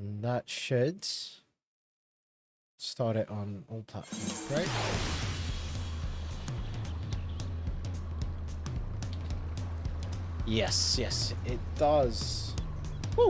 And that should start it on all platforms, right? Yes, yes, it does. Woo!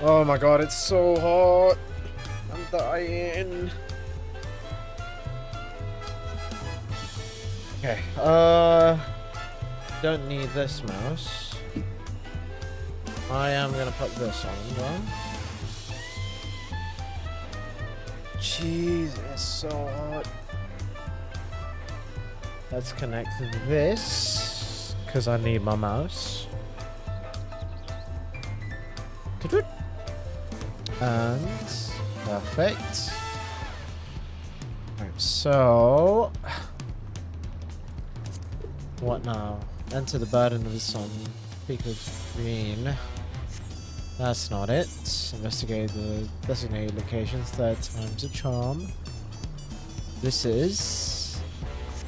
Oh my god, it's so hot. I'm dying. Okay, don't need this mouse. I am gonna put this on though. Jeez, it's so hot. Let's connect this because I need my mouse. And perfect. Right, so what now? Enter the burden of the sun. Peak of green. That's not it. Investigate the designated locations. Third time's a charm. This is.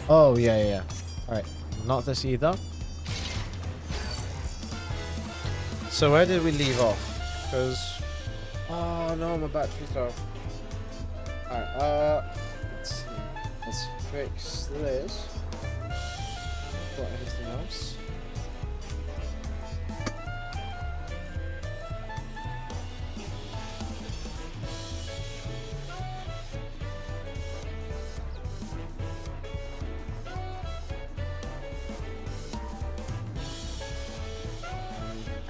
Oh yeah. Alright, not this either. So where did we leave off? Because oh no, my battery's low. Alright, let's see. Let's fix this. Got anything else?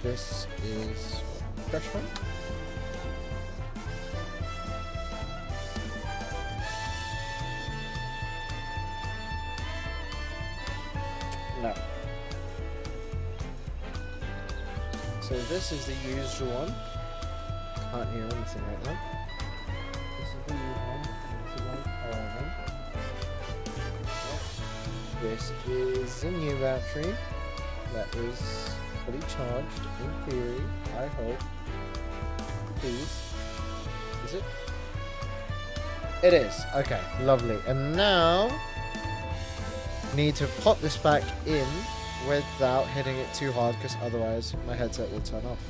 This is pressure. No. So this is the usual one. Can't hear anything right now. This is the usual one. This is a new battery that is fully charged in theory. I hope. Please. Is it? It is. Okay, lovely. And now need to pop this back in without hitting it too hard because otherwise my headset will turn off.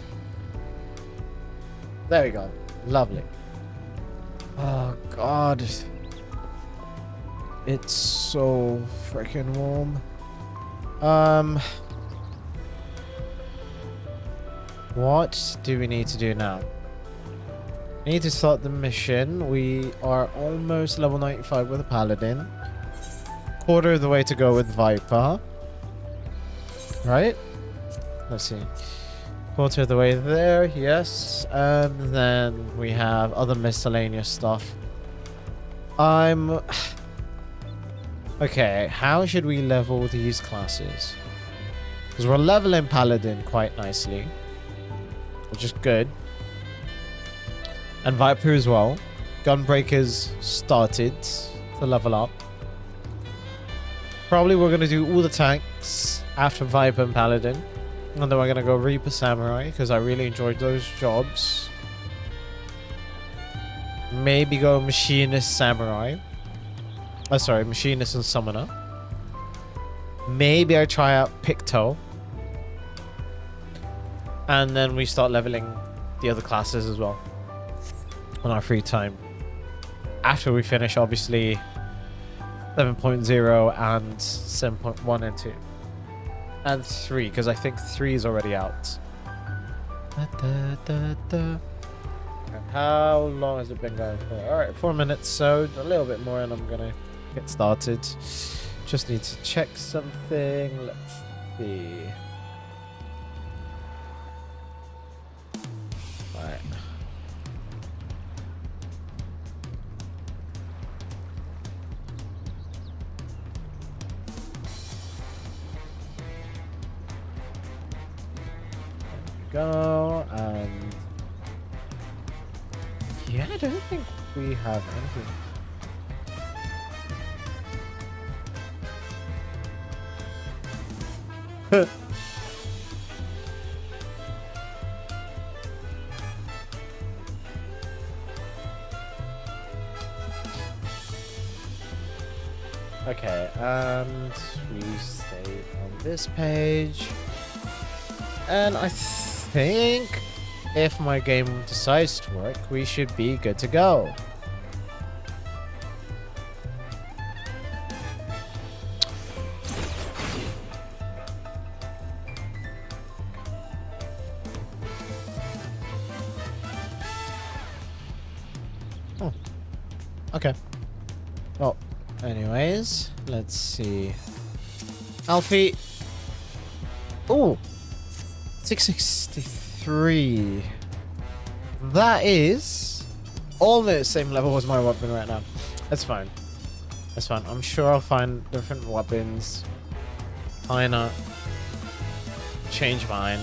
There we go. Lovely. Oh god. It's so freaking warm. What do we need to do now? We need to start the mission. We are almost level 95 with a paladin. Quarter of the way to go with Viper. Right? Let's see. Quarter of the way there, yes. And then we have other miscellaneous stuff. Okay, how should we level these classes? Because we're leveling Paladin quite nicely, which is good. And Viper as well. Gunbreaker's started to level up. Probably we're going to do all the tanks after Viper and Paladin. And then we're going to go Reaper Samurai, because I really enjoyed those jobs. Maybe go Machinist Samurai. Oh, sorry, Machinist and Summoner. Maybe I try out Picto. And then we start leveling the other classes as well. On our free time. After we finish, obviously, 7.0 and 7.1 and 2. And 3, because I think 3 is already out. How long has it been going for? Alright, 4 minutes, so a little bit more and I'm gonna get started. Just need to check something. Let's see. Alright. Go and yeah, I don't think we have anything. And we stay on this page. And I think if my game decides to work, we should be good to go. Oh, okay. Well, anyways, let's see. Alfie. Ooh, 663. That is almost the same level as my weapon right now. That's fine. That's fine. I'm sure I'll find different weapons. Kinda change mine.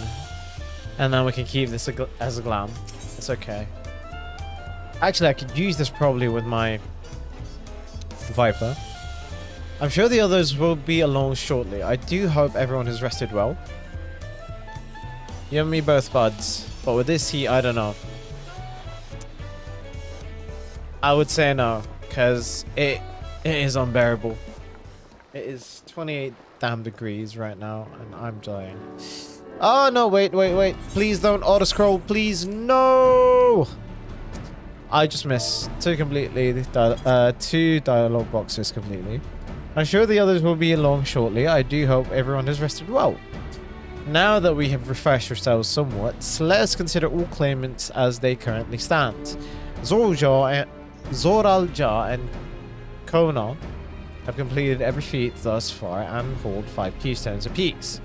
And then we can keep this as a glam. It's okay. Actually, I could use this probably with my Viper. I'm sure the others will be along shortly. I do hope everyone has rested well. You and me both, buds. But with this heat, I don't know. I would say no, because it is unbearable. It is 28 damn degrees right now, and I'm dying. Oh, no, wait. Please don't auto-scroll, please, no! I just missed two dialogue boxes completely. I'm sure the others will be along shortly. I do hope everyone has rested well. Now that we have refreshed ourselves somewhat, let us consider all claimants as they currently stand. Zoraljar and Kona have completed every feat thus far and hold 5 keystones apiece.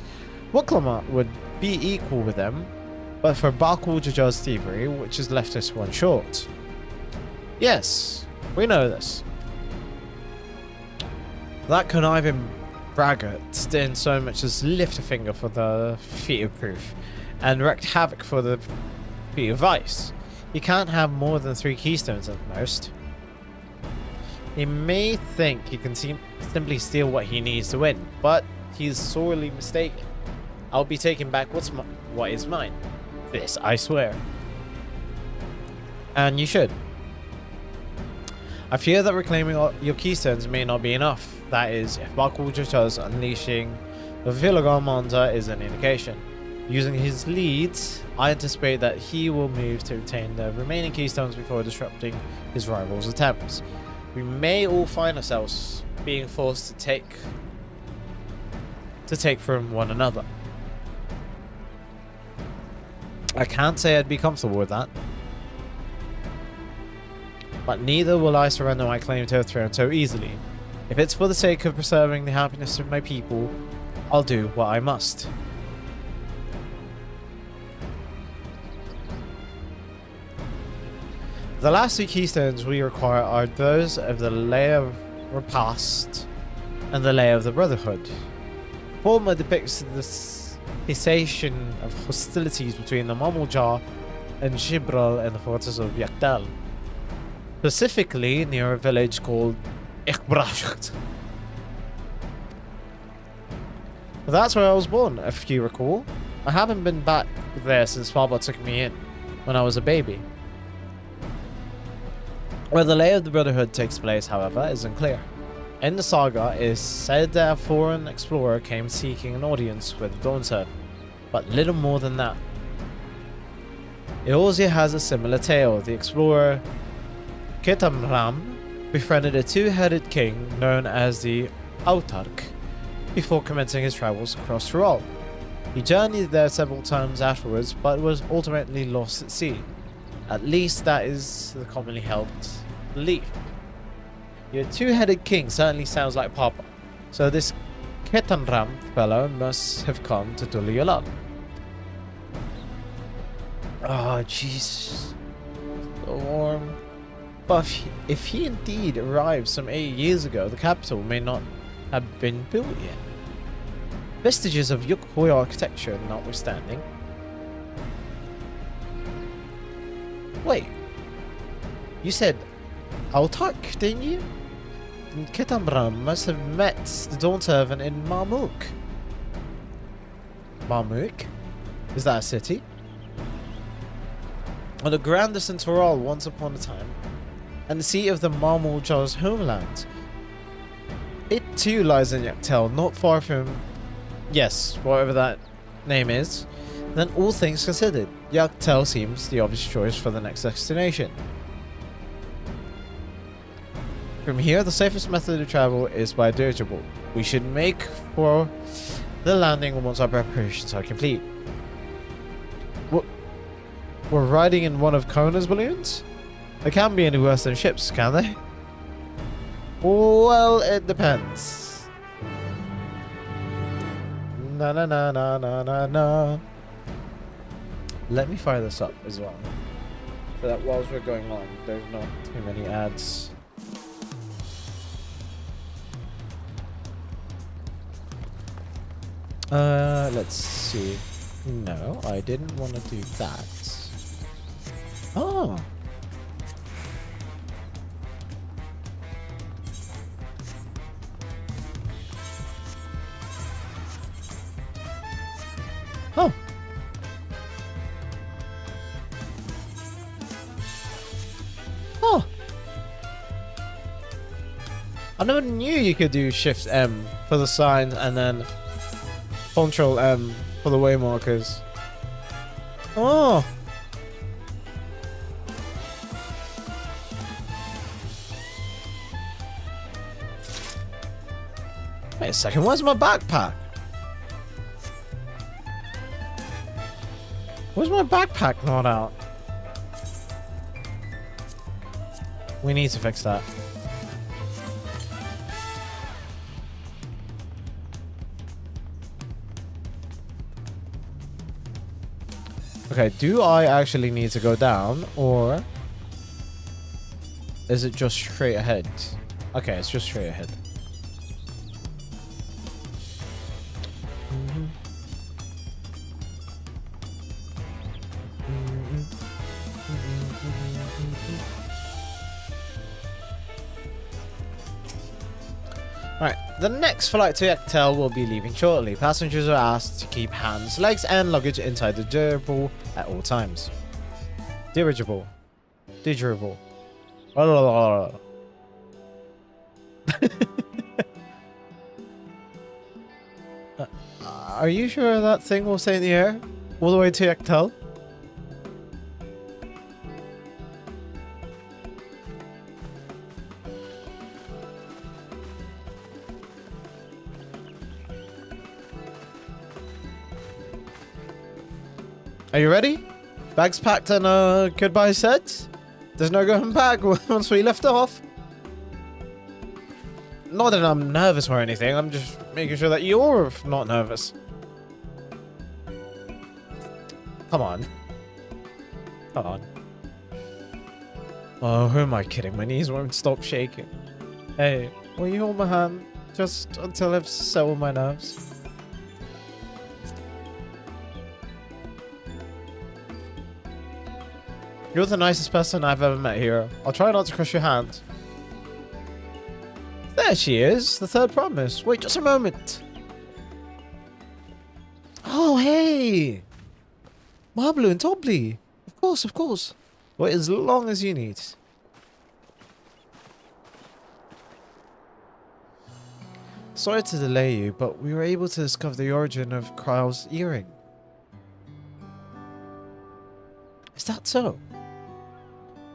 Wuklama would be equal with them, but for Bakul Jajar's thievery, which has left us one short. Yes, we know this. That conniving braggart didn't so much as lift a finger for the feat of proof, and wreaked havoc for the feat of vice. He can't have more than 3 keystones at most. He may think he can simply steal what he needs to win, but he's sorely mistaken. I'll be taking back what is mine. This, I swear. And you should. I fear that reclaiming your keystones may not be enough. That is, if Bakul Jajar's unleashing the Vilagamanda is an indication. Using his leads, I anticipate that he will move to obtain the remaining keystones before disrupting his rival's attempts. We may all find ourselves being forced to take from one another. I can't say I'd be comfortable with that. But neither will I surrender my claim to a throne so easily. If it's for the sake of preserving the happiness of my people, I'll do what I must. The last 2 keystones we require are those of the Lay of Repast and the Lay of the Brotherhood. Former depicts the cessation of hostilities between the Mamuljar and Shibral in the fortress of Yakdal. Specifically near a village called Ikbrasht. That's where I was born, if you recall. I haven't been back there since Papa took me in when I was a baby. Where the Lay of the Brotherhood takes place, however, is unclear. In the saga, it is said that a foreign explorer came seeking an audience with DawnTrail, but little more than that. Eorzea has a similar tale. The explorer Ketamram befriended a 2-headed king known as the Autark before commencing his travels across Tyrol. He journeyed there several times afterwards, but was ultimately lost at sea. At least that is the commonly held belief. Your 2-headed king certainly sounds like Papa, so this Ketanram fellow must have come to Dulialan. Oh, jeez. So warm. But if he indeed arrived some 8 years ago, the capital may not have been built yet. Vestiges of Yukhoy architecture notwithstanding. Wait, you said Altak, didn't you? Then Ketamram must have met the Dawn Servant in Marmuk. Marmuk? Is that a city? On the grandest in Tyrol once upon a time, and the seat of the Marmuljar's homeland. It too lies in Yaktel, not far from, yes, whatever that name is. Then all things considered, Yaktel seems the obvious choice for the next destination. From here, the safest method of travel is by dirigible. We should make for the landing once our preparations are complete. We're riding in one of Kona's balloons? They can't be any worse than ships, can they? Well, it depends. Na na na na na na na. Let me fire this up as well, so that whilst we're going on, there's not too many ads. Let's see. No, I didn't want to do that. Oh. Oh. Oh. I never knew you could do Shift M for the signs and then Control M for the way markers. Oh. Wait a second, where's my backpack? Where's my backpack not out? We need to fix that. Okay, do I actually need to go down, or is it just straight ahead? Okay, it's just straight ahead. Right, the next flight to Yaktel will be leaving shortly. Passengers are asked to keep hands, legs, and luggage inside the dirigible at all times. Dirigible. Dirigible. Are you sure that thing will stay in the air all the way to Yaktel? Are you ready? Bags packed and goodbye said? There's no going back once we left off. Not that I'm nervous or anything, I'm just making sure that you're not nervous. Come on. Come on. Oh, who am I kidding? My knees won't stop shaking. Hey, will you hold my hand? Just until I've settled my nerves. You're the nicest person I've ever met here. I'll try not to crush your hand. There she is, the third promise. Wait just a moment. Oh, hey. Marblu and Tobly. Of course, of course. Wait as long as you need. Sorry to delay you, but we were able to discover the origin of Kryle's earring. Is that so?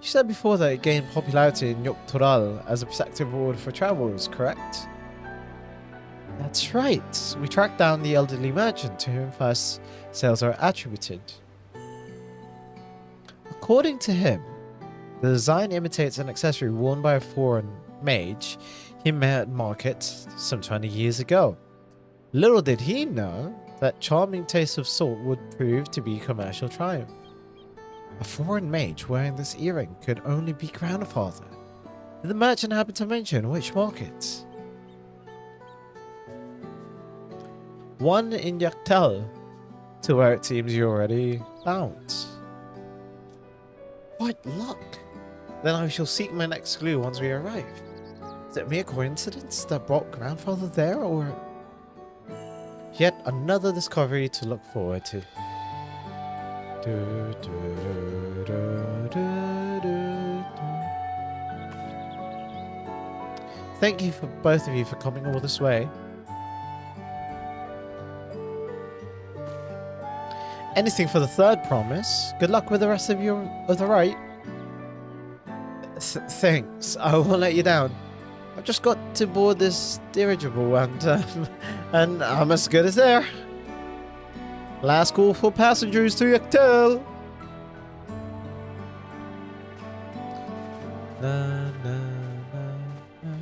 You said before that it gained popularity in Yoktoral as a protective reward for travelers, correct? That's right. We tracked down the elderly merchant to whom first sales are attributed. According to him, the design imitates an accessory worn by a foreign mage he met at market some 20 years ago. Little did he know that charming taste of salt would prove to be commercial triumph. A foreign mage wearing this earring could only be grandfather. Did the merchant happen to mention which market? One in Yaktel, to where it seems you already bound. What luck! Then I shall seek my next clue once we arrive. Is it mere coincidence that brought grandfather there, or yet another discovery to look forward to? thank you for both of you for coming all this way. Anything for the third promise. Good luck with the rest of the rite. Thanks. I won't let you down. I've just got to board this dirigible and I'm as good as there. Last call for passengers to Yaktel. Na, na, na, na.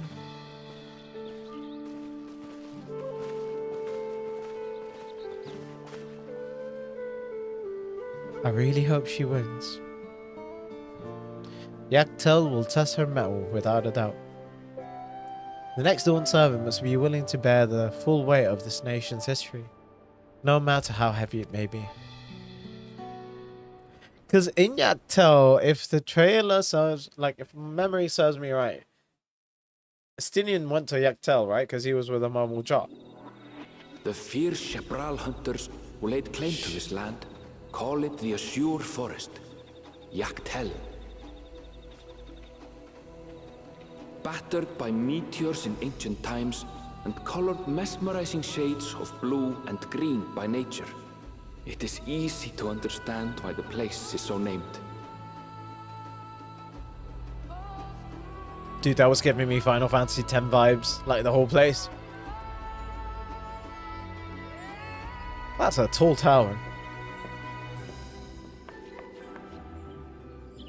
I really hope she wins. Yaktel will test her mettle without a doubt. The next Dawn servant must be willing to bear the full weight of this nation's history, no matter how heavy it may be. Because in Yaktel, if the trailer serves, like, if memory serves me right, Estinian went to Yaktel, right? Because he was with a Mamul Jot. The fierce Shebral hunters who laid claim to this land call it the Azure Forest, Yaktel. Battered by meteors in ancient times and colored mesmerizing shades of blue and green by nature, it is easy to understand why the place is so named. Dude, that was giving me Final Fantasy X vibes, like the whole place. That's a tall tower.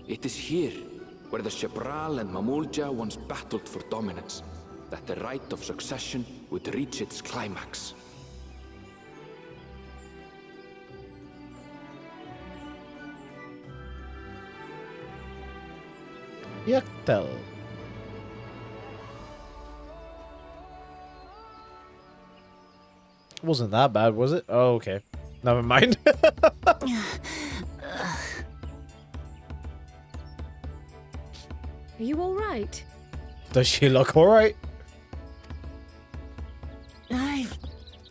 It is here where the Shebral and Mamulja once battled for dominance, that the right of succession would reach its climax. Yaktel. Wasn't that bad, was it? Oh, okay. Never mind. Are you all right? Does she look alright? I've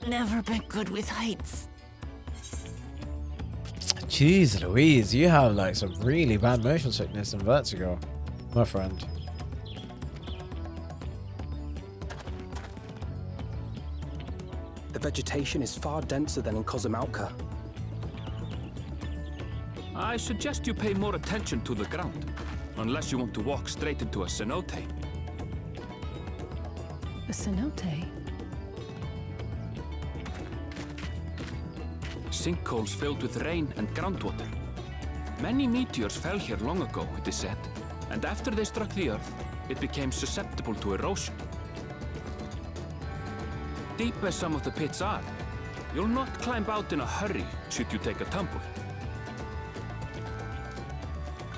never been good with heights. Jeez Louise, you have like some really bad motion sickness and vertigo, my friend. The vegetation is far denser than in Kozumauka. I suggest you pay more attention to the ground, unless you want to walk straight into a cenote. A cenote? Sinkholes filled with rain and groundwater. Many meteors fell here long ago, it is said, and after they struck the earth, it became susceptible to erosion. Deep as some of the pits are, you'll not climb out in a hurry should you take a tumble.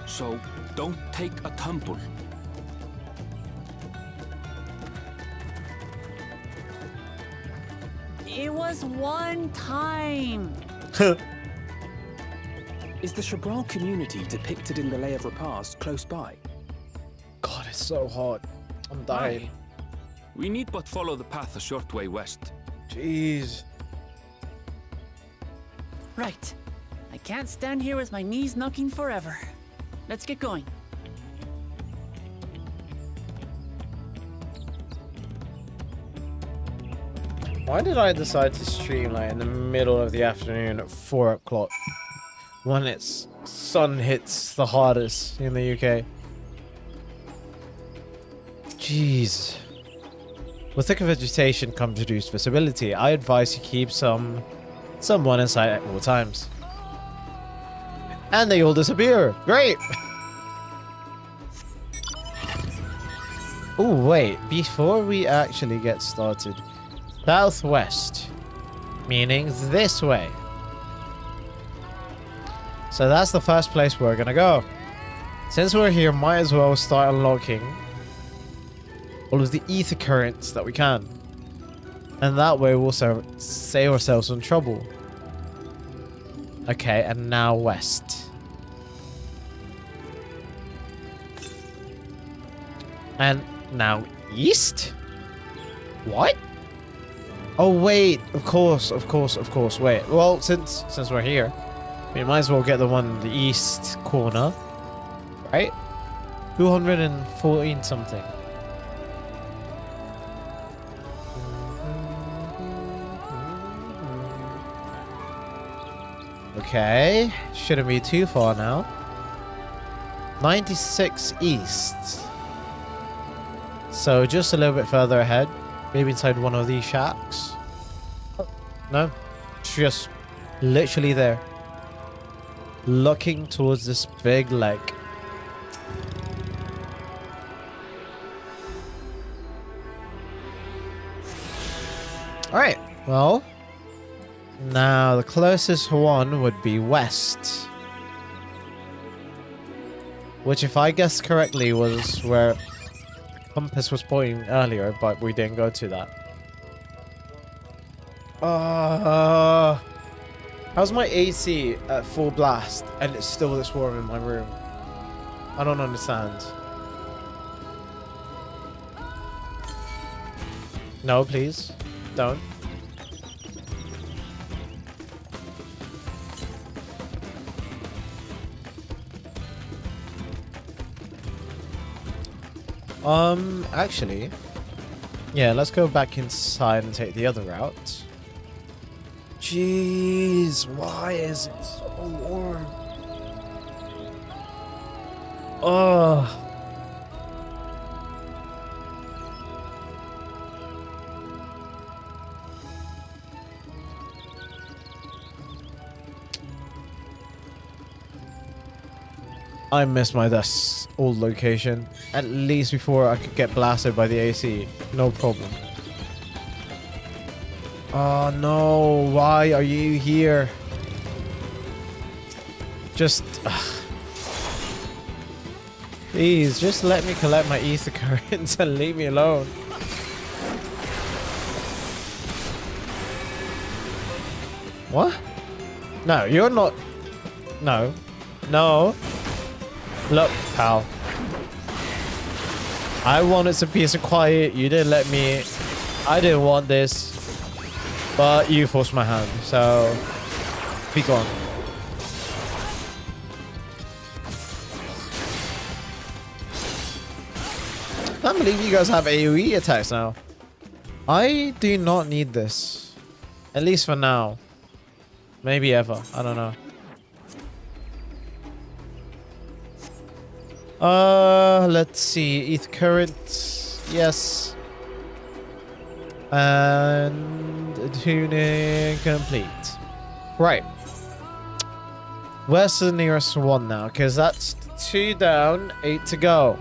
So, don't take a tumble. It was one time. Is the Shebral community depicted in the Lay of Repast close by? God, it's so hot. I'm dying. Aye. We need but follow the path a short way west. Jeez. Right. I can't stand here with my knees knocking forever. Let's get going. Why did I decide to stream like in the middle of the afternoon at 4 o'clock? When its sun hits the hardest in the UK. Jeez. With thicker vegetation comes reduced visibility. I advise you keep someone in sight at all times. And they all disappear. Great! Oh wait, before we actually get started. Southwest. Meaning this way. So that's the first place we're gonna go. Since we're here, might as well start unlocking all of the ether currents that we can. And that way we'll save ourselves some trouble. Okay, and now west. And now east? What? Oh wait, of course. Wait, well, since we're here, we might as well get the one in the east corner, right? 214 something. Okay, shouldn't be too far now. 96 east. So just a little bit further ahead. Maybe inside one of these shacks. Oh, no, it's just literally there. Looking towards this big lake. Alright, well, now the closest one would be west. Which, if I guessed correctly, was where the compass was pointing earlier, but we didn't go to that. How's my AC at full blast and it's still this warm in my room? I don't understand. No, please. Don't. Actually, yeah, let's go back inside and take the other route. Jeez, why is it so warm? Oh. I miss my this old location. At least before I could get blasted by the AC. No problem. Oh no, why are you here? Just... please, just let me collect my ether currents and leave me alone. What? No, you're not... No. No. Look, pal. I wanted some peace and quiet. You didn't let me. I didn't want this. But you forced my hand. So, be gone. I can't believe you guys have AoE attacks now. I do not need this. At least for now. Maybe ever. I don't know. Let's see. ETH current. Yes. And tuning complete. Right. Where's the nearest one now? Because that's 2 down, 8 to go.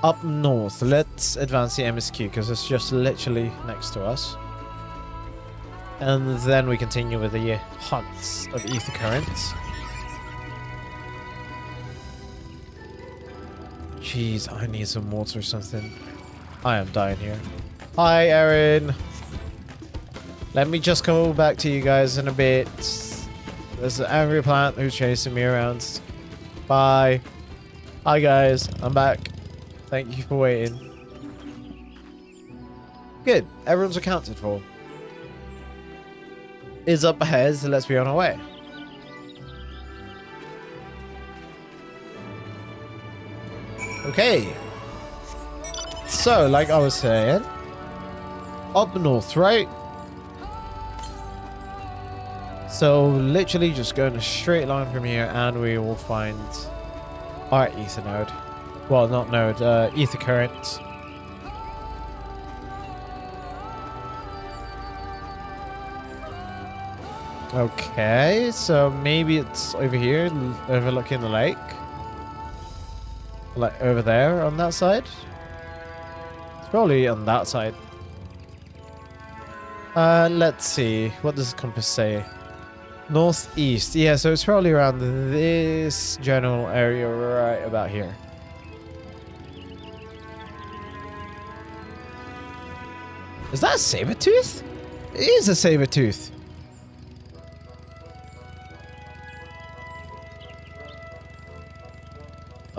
Up north. Let's advance the MSQ because it's just literally next to us. And then we continue with the hunts of ether currents. Jeez, I need some water or something. I am dying here. Hi, Erin. Let me just go back to you guys in a bit. There's an angry plant who's chasing me around. Bye. Hi, guys. I'm back. Thank you for waiting. Good. Everyone's accounted for. Is up ahead, so let's be on our way. Okay. So, like I was saying, up north, right? So, literally just go in a straight line from here and we will find our ether node. Well, not node, ether current. Okay, so maybe it's over here, overlooking the lake. Like over there on that side. It's probably on that side. Let's see. What does the compass say? Northeast. Yeah, so it's probably around this general area right about here. Is that a saber tooth? It is a saber tooth.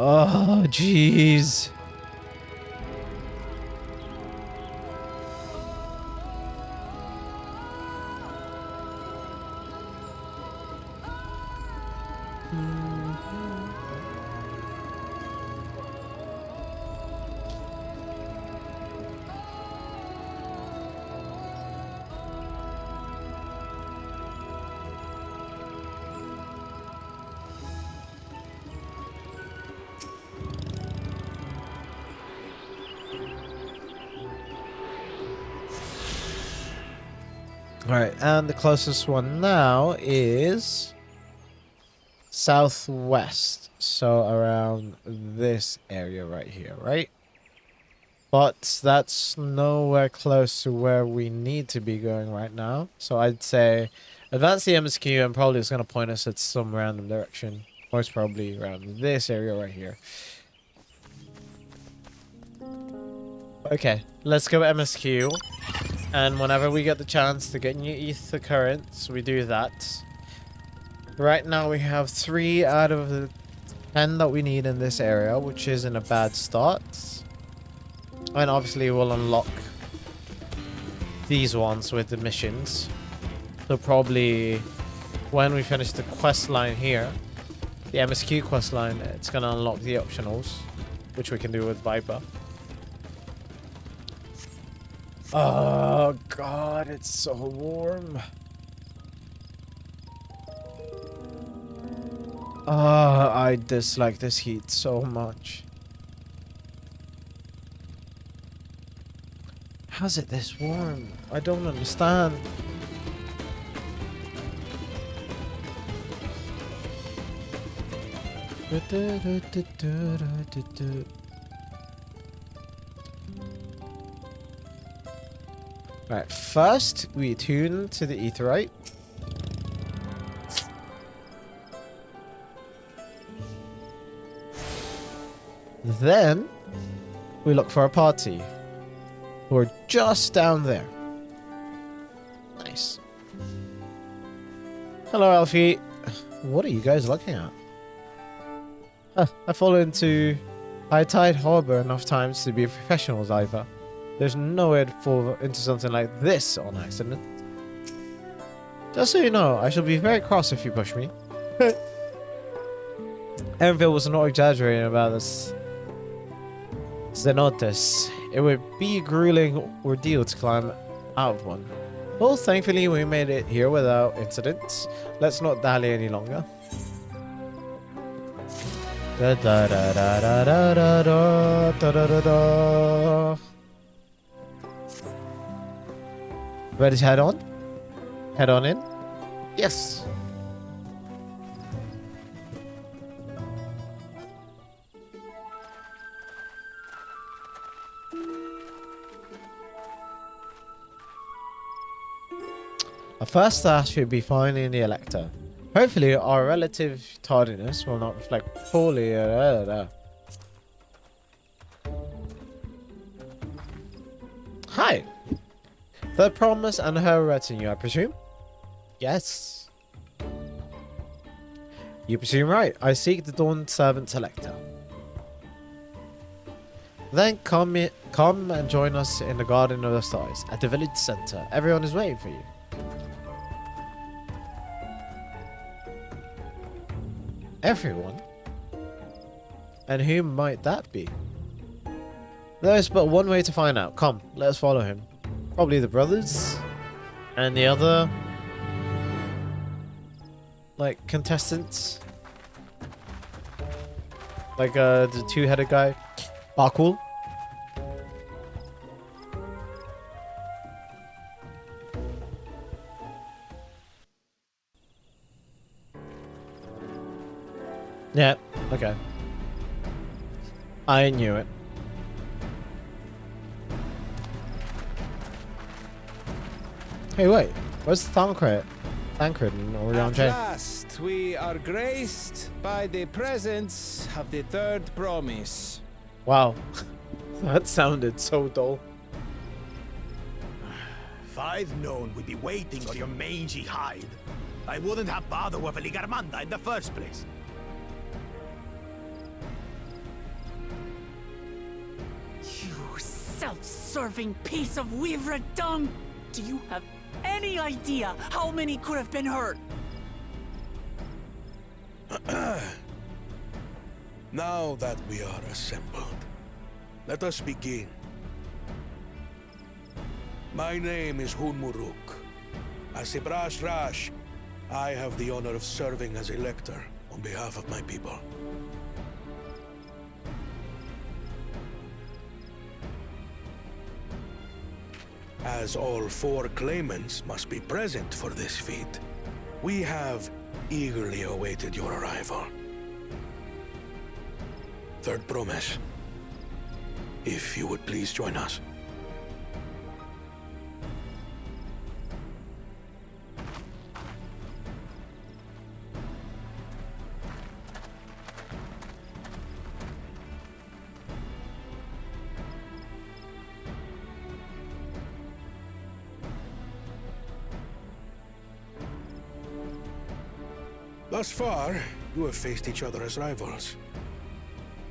Oh, jeez. Alright, and the closest one now is southwest. So around this area right here, right? But that's nowhere close to where we need to be going right now. So I'd say advance the MSQ and probably it's going to point us at some random direction. Most probably around this area right here. Okay, let's go MSQ. And whenever we get the chance to get new ether currents, we do that. Right now we have 3 out of the 10 that we need in this area, which isn't a bad start. And obviously we'll unlock these ones with the missions. So probably when we finish the quest line here, the MSQ quest line, it's going to unlock the optionals, which we can do with Viper. Oh god, it's so warm. I dislike this heat so much. How's it this warm? I don't understand. Right, first we tune to the etherite. Then we look for a party. We're just down there. Nice. Hello, Alfie. What are you guys looking at? I fall into High Tide Harbor enough times to be a professional diver. There's no way to fall into something like this on accident. Just so you know, I shall be very cross if you push me. Enfield was not exaggerating about this. Cenotes. It would be a grueling ordeal to climb out of one. Well, thankfully we made it here without incidents. Let's not dally any longer. Da da da da da da da da da da da. Ready to head on? Head on in? Yes. Our first task should be finding the Elector. Hopefully our relative tardiness will not reflect poorly. Hi. The Promise and her retinue, I presume? Yes. You presume right. I seek the Dawn Servant Selector. Then come and join us in the Garden of the Stars at the village center. Everyone is waiting for you. Everyone? And who might that be? There's but one way to find out. Come, let us follow him. Probably the brothers? And the other... like, contestants? Like, the two-headed guy? Bakul? Yeah, okay. I knew it. Hey, wait. Where's the Thancred and Orion At Jane? last, we are graced by the presence of the third promise. Wow. That sounded so dull. If I'd known we'd be waiting on your mangy hide, I wouldn't have bothered with a Ligarmanda in the first place. You self-serving piece of weaver dung! Do you have any idea how many could have been hurt? Now that we are assembled, let us begin. My name is Hunmuruk. As Ibrash Rash, I have the honor of serving as Elector on behalf of my people. as all 4 claimants must be present for this feat, we have eagerly awaited your arrival. Third promise. If you would please join us. Thus far, you have faced each other as rivals.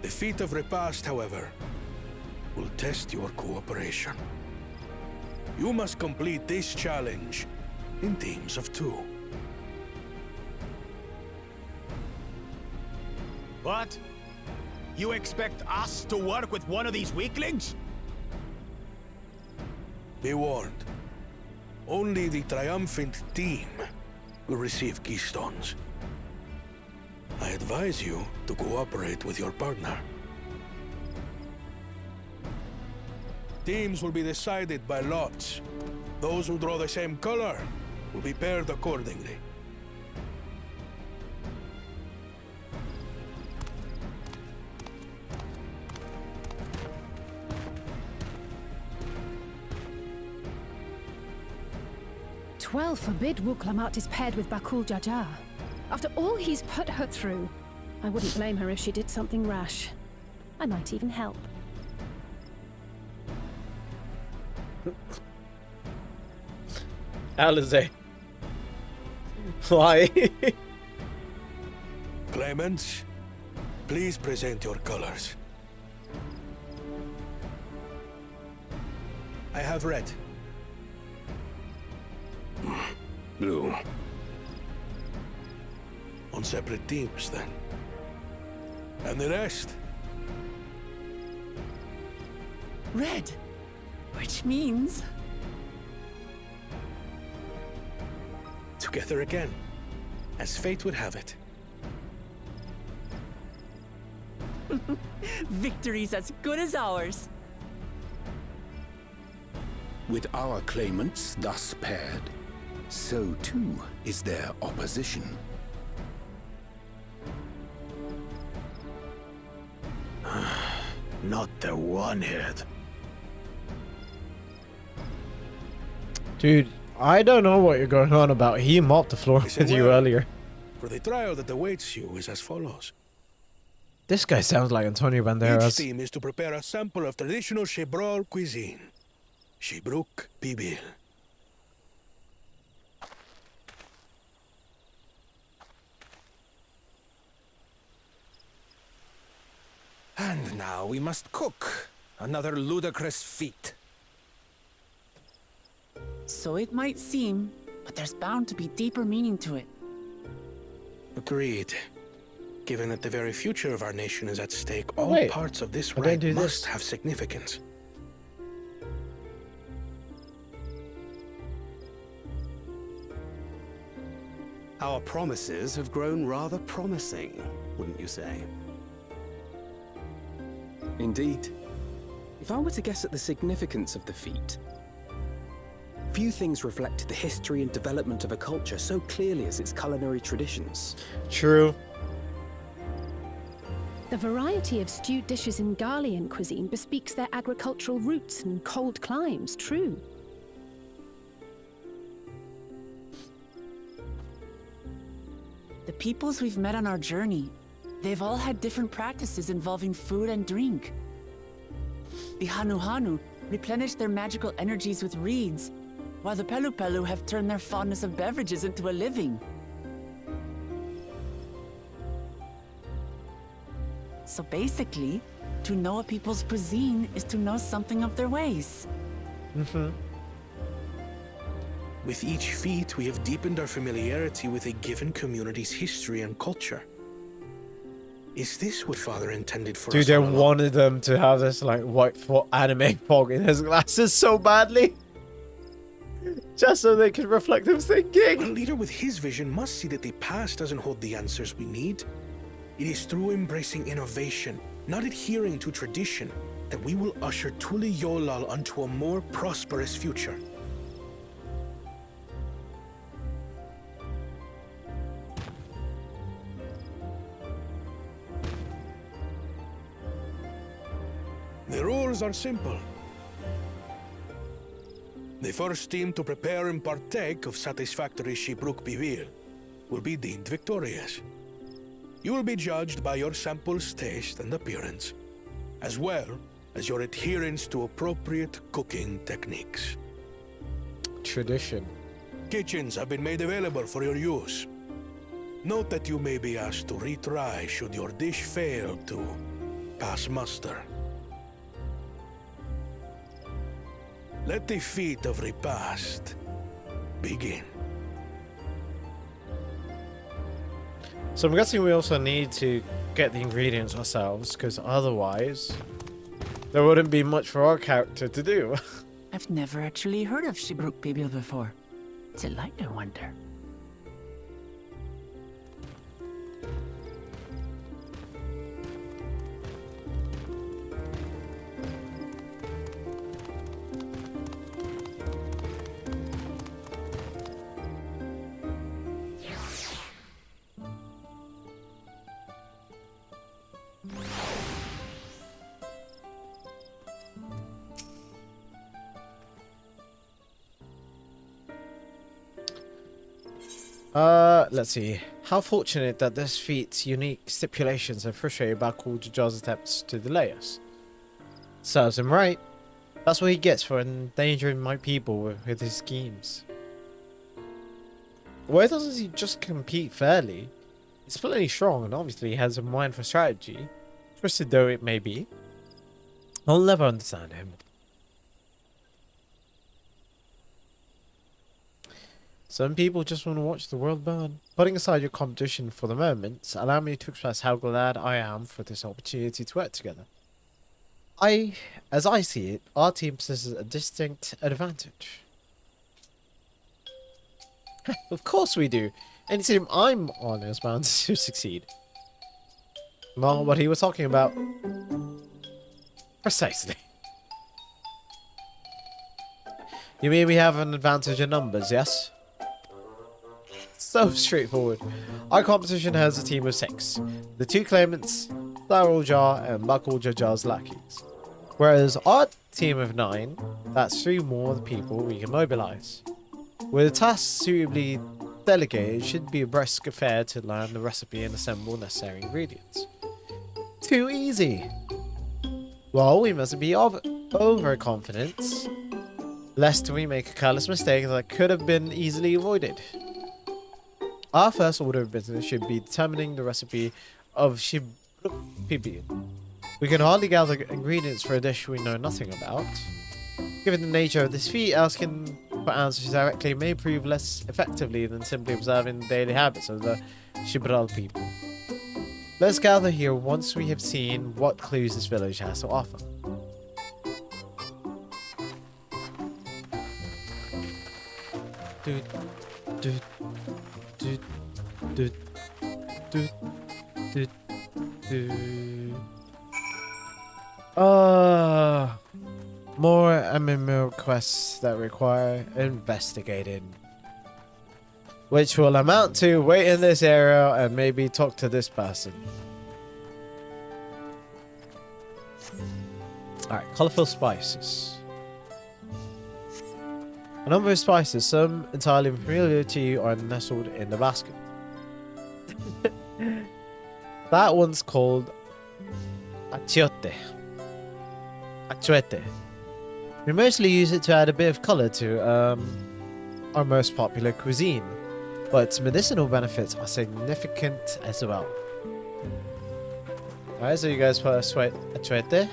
The feat of repast, however, will test your cooperation. You must complete this challenge in teams of 2. What? You expect us to work with one of these weaklings? Be warned. Only the triumphant team will receive keystones. I advise you to cooperate with your partner. Teams will be decided by lots. Those who draw the same color will be paired accordingly. Twelve forbid Wu Klamat is paired with Bakul Jaja. After all he's put her through, I wouldn't blame her if she did something rash. I might even help. Alize. Why? Claimants, please present your colors. I have red. Blue. On separate teams, then. And the rest? Red. Which means... Together again, as fate would have it. victory's as good as ours. With our claimants thus paired, so too is their opposition. Not the one-hit. Dude, I don't know what you're going on about. He mopped the floor Listen with you well, earlier. For the trial that awaits you is as follows. This guy sounds like Antonio Each Banderas. team is to prepare a sample of traditional Shebrol cuisine. Shibruk Bibil. And now we must cook. Another ludicrous feat. So it might seem, but there's bound to be deeper meaning to it. Agreed. Given that the very future of our nation is at stake, Oh, all wait. parts of this I didn't rite do must this. have significance. Our promises have grown rather promising, wouldn't you say? Indeed. If I were to guess at the significance of the feat, few things reflect the history and development of a culture so clearly as its culinary traditions. True. The variety of stewed dishes in Garlean cuisine bespeaks their agricultural roots and cold climes, true. The peoples we've met on our journey, they've all had different practices involving food and drink. The Hanu replenish their magical energies with reeds, while the Pelu have turned their fondness of beverages into a living. So basically, to know a people's cuisine is to know something of their ways. Mm-hmm. With each feat, we have deepened our familiarity with a given community's history and culture. Is this what Father intended for us? Dude, they all along? wanted them to have this like white anime fog in his glasses so badly. Just so they could reflect him A thinking. leader with his vision must see that the past doesn't hold the answers we need. It is through embracing innovation, not adhering to tradition, that we will usher Tuli Yolal onto a more prosperous future. The rules are simple. The first team to prepare and partake of satisfactory Shibruk Bivir will be deemed victorious. You will be judged by your sample's taste and appearance, as well as your adherence to appropriate cooking techniques. Tradition. Kitchens have been made available for your use. Note that you may be asked to retry should your dish fail to pass muster. Let the feat of repast begin. So I'm guessing we also need to get the ingredients ourselves, because otherwise there wouldn't be much for our character to do. I've never actually heard of Shibruk Bibil before. What's it like, I wonder? Let's see. How fortunate that this feat's unique stipulations have frustrated Bakul Jajar's attempts to delay us. Serves him right. That's what he gets for endangering my people with his schemes. Why doesn't he just compete fairly? He's plenty strong and obviously has a mind for strategy, twisted though it may be. I'll never understand him. Some people just want to watch the world burn. Putting aside your competition for the moment, allow me to express how glad I am for this opportunity to work together. As I see it, our team possesses a distinct advantage. Of course we do. Any team I'm on is bound to succeed. Not what he was talking about. Precisely. You mean we have an advantage in numbers, yes? So straightforward. Our competition has a team of 6. The 2 claimants, Darul Jar and Bakul Jajar's lackeys. Whereas our team of 9, that's 3 more people we can mobilize. With a task suitably delegated, it should be a brisk affair to learn the recipe and assemble necessary ingredients. Too easy. Well, we mustn't be overconfident, lest we make a careless mistake that could have been easily avoided. Our first order of business should be determining the recipe of Shibruk Bibil. We can hardly gather ingredients for a dish we know nothing about. Given the nature of this feat, asking for answers directly may prove less effectively than simply observing the daily habits of the Shibruk people. Let's gather here once we have seen what clues this village has to offer. More MMO quests that require investigating. Which will amount to wait in this area and maybe talk to this person. Alright, colourful spices. A number of spices, some entirely unfamiliar to you, are nestled in the basket. That one's called achiote. Achiote. We mostly use it to add a bit of colour to our most popular cuisine, but its medicinal benefits are significant as well. Alright, so you guys put achiote.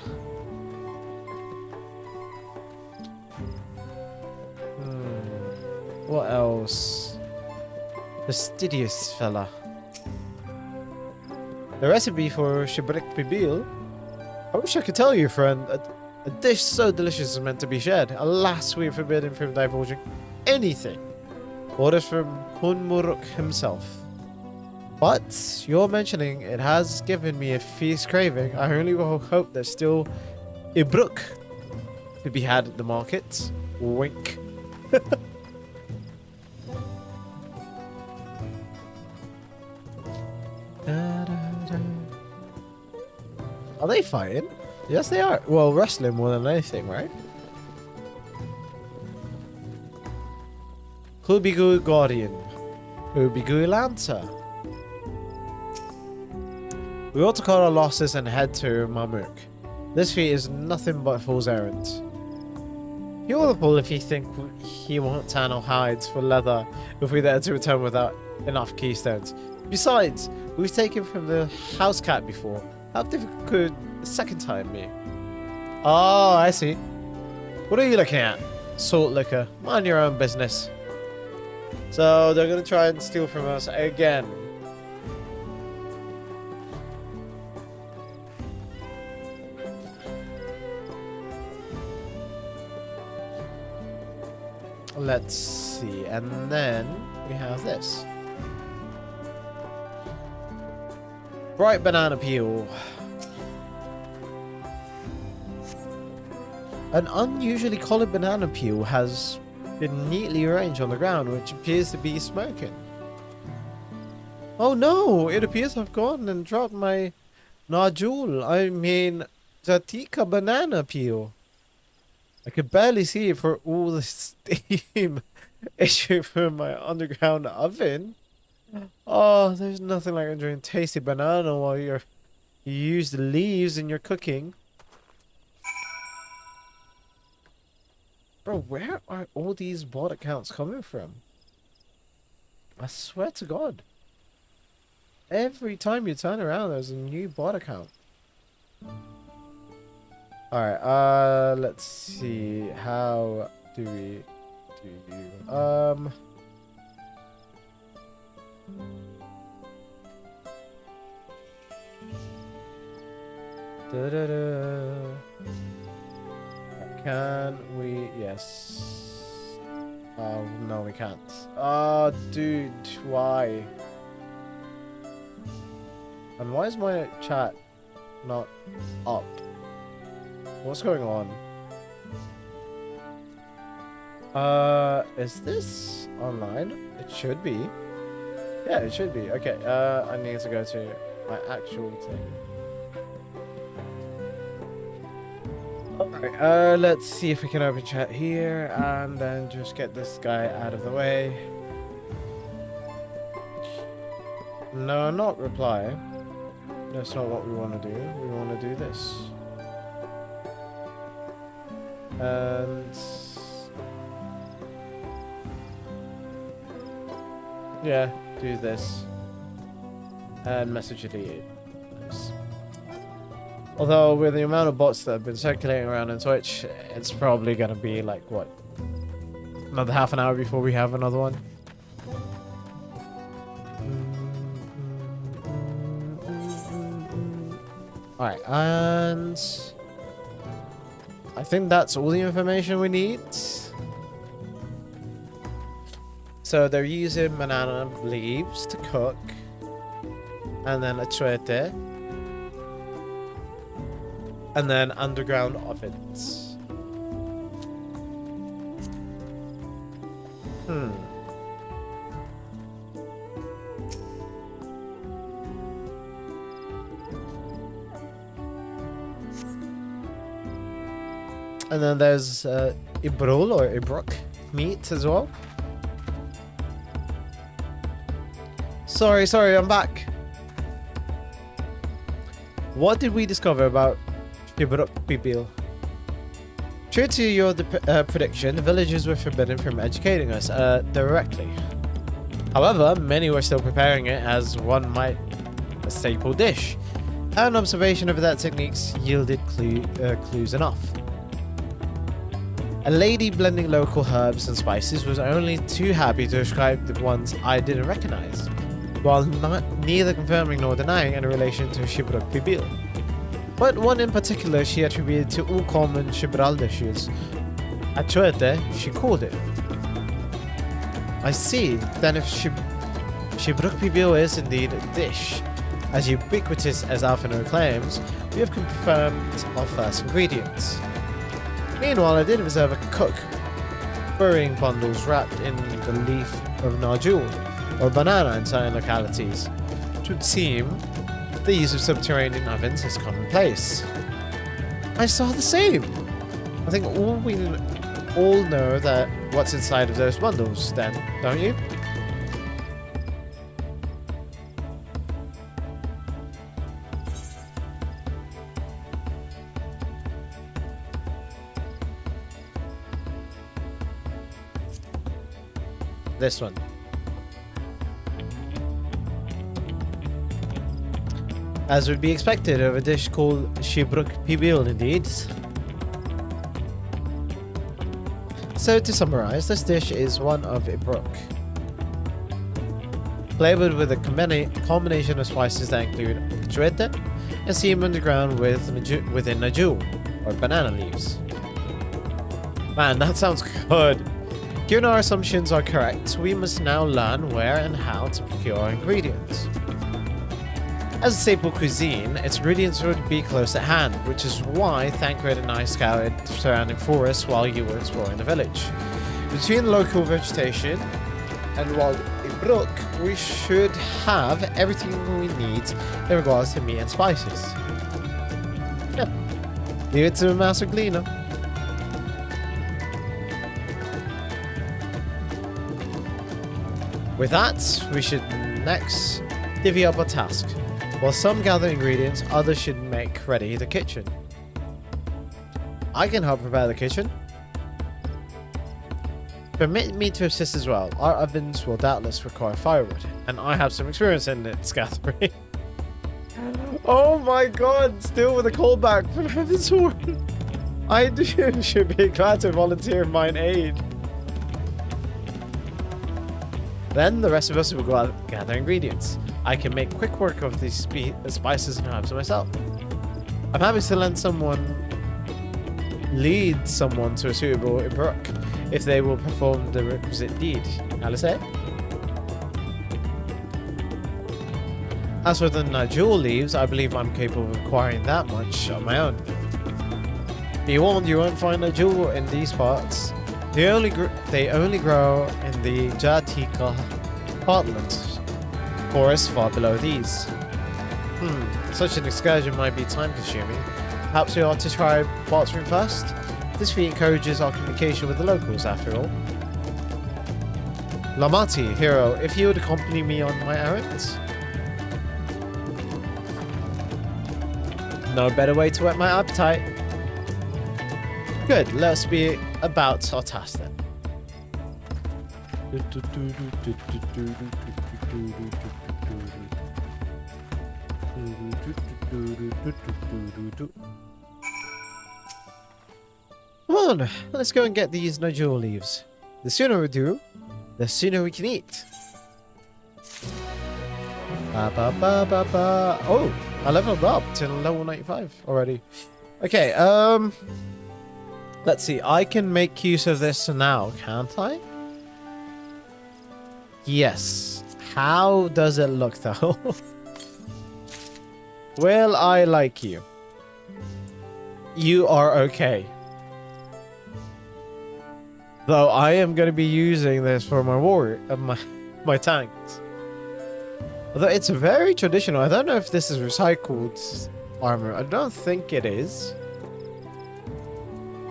What else? Fastidious fella. The recipe for Shibruk Bibil. I wish I could tell you, friend. A dish so delicious is meant to be shared. Alas, we are forbidden from divulging anything. Orders from Hunmuruk himself. But your mentioning it has given me a fierce craving. I only hope there's still Ibruk to be had at the market. Wink. Are they fighting? Yes, they are. Well, wrestling more than anything, right? Hubigu Guardian. Hubigu Lancer. We ought to cut our losses and head to Mamuk. This feat is nothing but a fool's errand. You're the fool if you think he won't tan our hides for leather if we dare to return without enough keystones. Besides, we've taken from the house cat before. How difficult could the second time be? Oh, I see. What are you looking at? Salt liquor. Mind your own business. So they're gonna try and steal from us again. Let's see, and then we have this. Bright banana peel. An unusually colored banana peel has been neatly arranged on the ground, which appears to be smoking. Oh no! It appears I've gone and dropped my nodule. I mean, Zatika banana peel. I could barely see it for all the steam issuing from my underground oven. Oh, there's nothing like enjoying tasty banana while you use the leaves in your cooking. Bro, where are all these bot accounts coming from? I swear to God. Every time you turn around, there's a new bot account. Alright, let's see. How do we do you? Can we? Yes. Oh, no, we can't. Oh, dude, why? And why is my chat not up? What's going on? Is this online? It should be. Yeah, it should be. Okay, I need to go to my actual thing. Alright, let's see if we can open chat here and then just get this guy out of the way. No, not reply. That's not what we want to do. We want to do this. And yeah, do this and message delete. Nice. Although with the amount of bots that have been circulating around on Twitch, it's probably gonna be like what, another half an hour before we have another one. Alright, and I think that's all the information we need. So they're using banana leaves to cook, and then a chuete, and then underground ovens. And then there's Ibrul or Ibruk meat as well. Sorry, I'm back. What did we discover about Ibruk Pibil? True to your prediction, the villagers were forbidden from educating us directly. However, many were still preparing it as one might a staple dish. An observation of that techniques yielded clues enough. A lady blending local herbs and spices was only too happy to describe the ones I didn't recognize, while neither confirming nor denying any relation to Shibruk Pibil. But one in particular she attributed to all common Shibral dishes. At Chuete, she called it. I see, then if Shibruk Pibil is indeed a dish, as ubiquitous as Alfino claims, We have confirmed our first ingredients. Meanwhile, I did observe a cook burying bundles wrapped in the leaf of Najul, or banana in certain localities. It would seem the use of subterranean ovens is commonplace. I saw the same. I think we all know that what's inside of those bundles, then, don't you? This one. As would be expected of a dish called Shibruk Pibil, indeed. So to summarize, this dish is one of Ibruk. Flavored with a combination of spices that include chwete and steamed underground within Najul, or banana leaves. Man, that sounds good. Given our assumptions are correct, we must now learn where and how to procure our ingredients. As a staple cuisine, its ingredients would be close at hand, which is why Thancred and I scoured the surrounding forests while you were exploring the village. Between the local vegetation and wild Ibruk, we should have everything we need in regards to meat and spices. Yep. Leave it to a master cleaner. With that, we should next divvy up our task. While some gather ingredients, others should make ready the kitchen. I can help prepare the kitchen. Permit me to assist as well. Our ovens will doubtless require firewood, and I have some experience in its gathering. Oh my god, still with a callback from Heaven's Horn. I should be glad to volunteer mine aid. Then the rest of us will go out and gather ingredients. I can make quick work of these spices and herbs myself. I'm happy to lead someone to a suitable Ibruk if they will perform the requisite deed. Alice? As for the Najul leaves, I believe I'm capable of acquiring that much on my own. Be warned, you won't find Najul in these parts. They only grow in the Jatika heartlands, forests far below these. Such an excursion might be time-consuming. Perhaps we ought to try bartering first? This feat encourages our communication with the locals, after all. Lamati, hero, if you would accompany me on my errands? No better way to whet my appetite. Good, let's be about our task then. Come on, let's go and get these Najul leaves. The sooner we do, the sooner we can eat. Oh, I leveled up to level 95 already. Okay, let's see. I can make use of this now, can't I? Yes. How does it look though? Will I like you? You are okay. Though I am going to be using this for my my tanks. Although it's very traditional. I don't know if this is recycled armor. I don't think it is.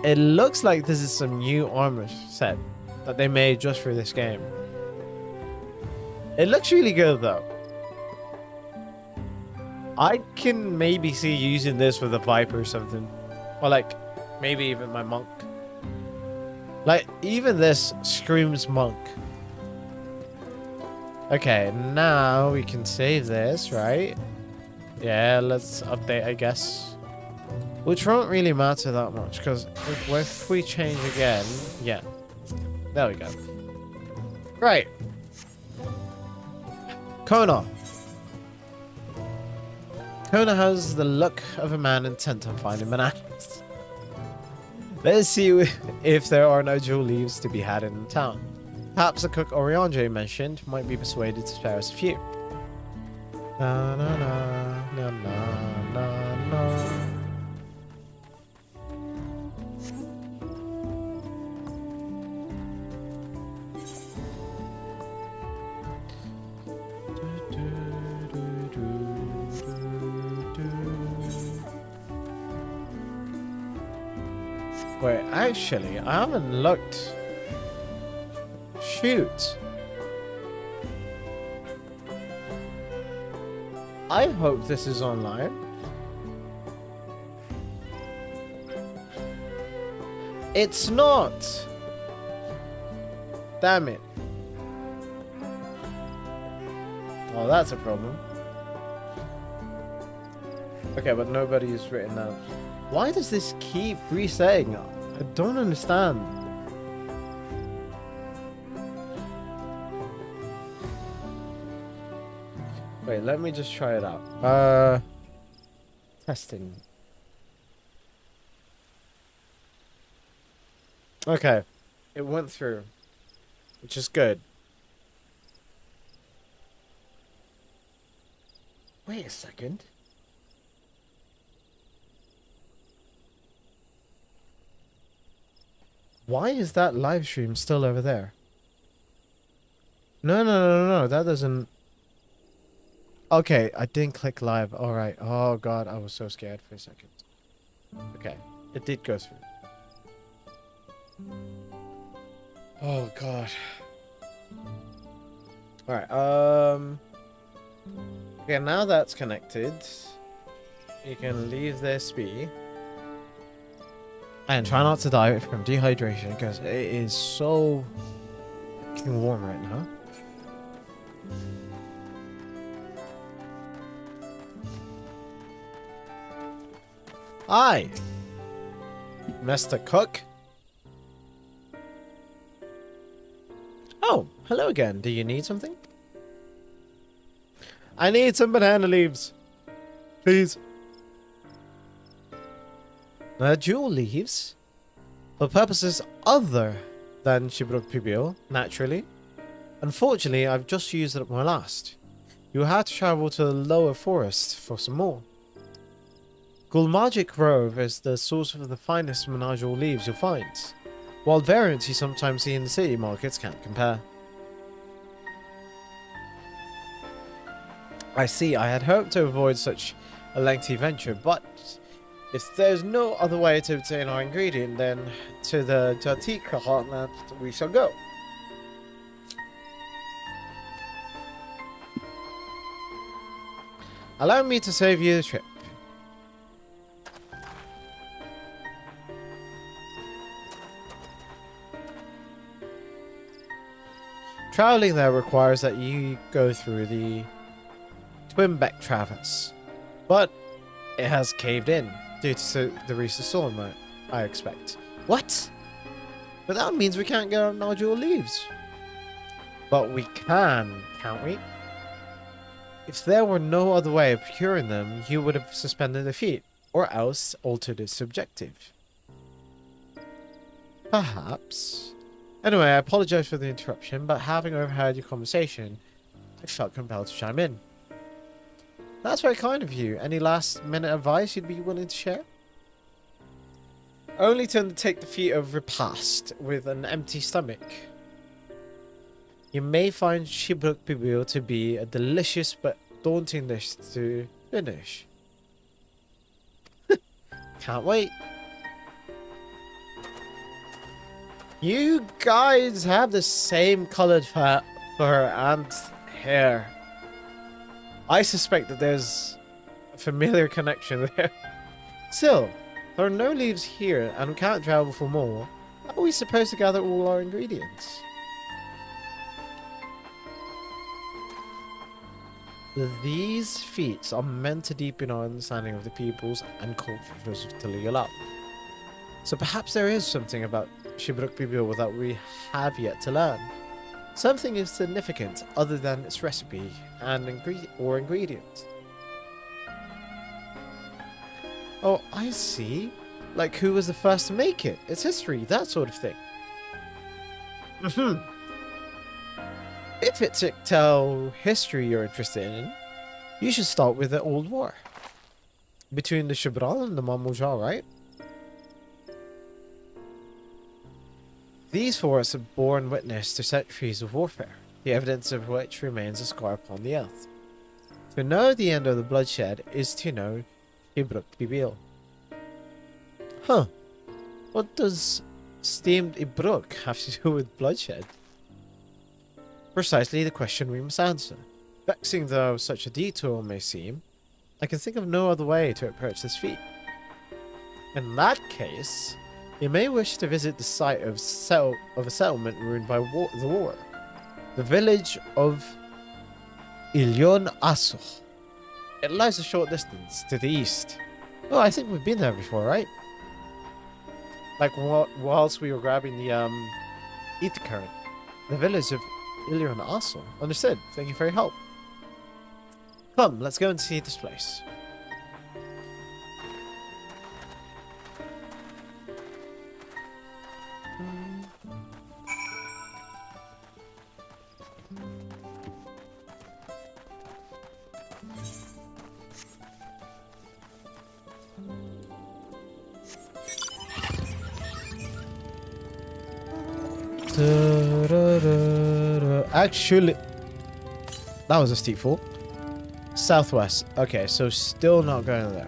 It looks like this is some new armor set that they made just for this game. It looks really good though. I can maybe see using this with a Viper or something. Or like, maybe even my monk. Like, even this screams monk. Okay, now we can save this, right? Yeah, let's update, I guess. Which won't really matter that much, because if we change again... Yeah. There we go. Right. Kona. Kona has the look of a man intent on finding bananas. Let's see if there are no jewel leaves to be had in town. Perhaps the cook Oriandre mentioned might be persuaded to spare us a few. Na na na na na na na. Wait, actually, I haven't looked. Shoot. I hope this is online. It's not. Damn it. Oh, that's a problem. Okay, but nobody is written down. Why does this keep resetting? I don't understand. Wait, let me just try it out. Testing. Okay, it went through, which is good. Wait a second. Why is that live stream still over there? No, that doesn't... Okay, I didn't click live. Alright. Oh god, I was so scared for a second. Okay, it did go through. Oh god. Alright, okay, now that's connected. You can leave this be. And try not to die from dehydration because it is so fucking warm right now. Hi, Mr. Cook. Oh, hello again. Do you need something? I need some banana leaves. Please. Jewel leaves? For purposes other than Shibruk Pibio, naturally. Unfortunately, I've just used up my last. You had to travel to the lower forest for some more. Gulmagic Grove is the source of the finest menagerie leaves you'll find, while variants you sometimes see in the city markets can't compare. I see, I had hoped to avoid such a lengthy venture, but if there's no other way to obtain our ingredient, then to the Jatika heartland we shall go. Allow me to save you the trip. Traveling there requires that you go through the Twinbeck Traverse, but it has caved in due to the recent storm, I expect. What? But that means we can't get our nodule leaves. But we can, can't we? If there were no other way of procuring them, you would have suspended the feat, or else altered its objective. Perhaps. Anyway, I apologize for the interruption, but having overheard your conversation, I felt compelled to chime in. That's very kind of you. Any last-minute advice you'd be willing to share? Only to undertake the feat of repast with an empty stomach. You may find Shibruk Bibil to be a delicious but daunting dish to finish. Can't wait. You guys have the same colored fur and hair. I suspect that there's a familiar connection there. Still, there are no leaves here and we can't travel for more. How are we supposed to gather all our ingredients? These feats are meant to deepen our understanding of the peoples and cultures of Taligalap. So perhaps there is something about Shibruk Bibil that we have yet to learn. Something is significant other than its recipe and ingredients. Oh, I see. Like who was the first to make it, its history, that sort of thing. If it's Ictel history you're interested in, You should start with the old war. Between the Shibral and the Mamuja, right? These forests have borne witness to centuries of warfare, the evidence of which remains a scar upon the earth. To know the end of the bloodshed is to know Ibruk Bibil. Huh. What does steamed Ibruk have to do with bloodshed? Precisely the question we must answer. Vexing though such a detour may seem, I can think of no other way to approach this feat. In that case, you may wish to visit the site of a settlement ruined by the war. The village of Ilyon Aso. It lies a short distance to the east. Oh, I think we've been there before, right? Like whilst we were grabbing the ether current. The village of Ilyon Aso. Understood. Thank you for your help. Come, let's go and see this place. Actually, that was a steep fall. Southwest. Okay, so still not going there.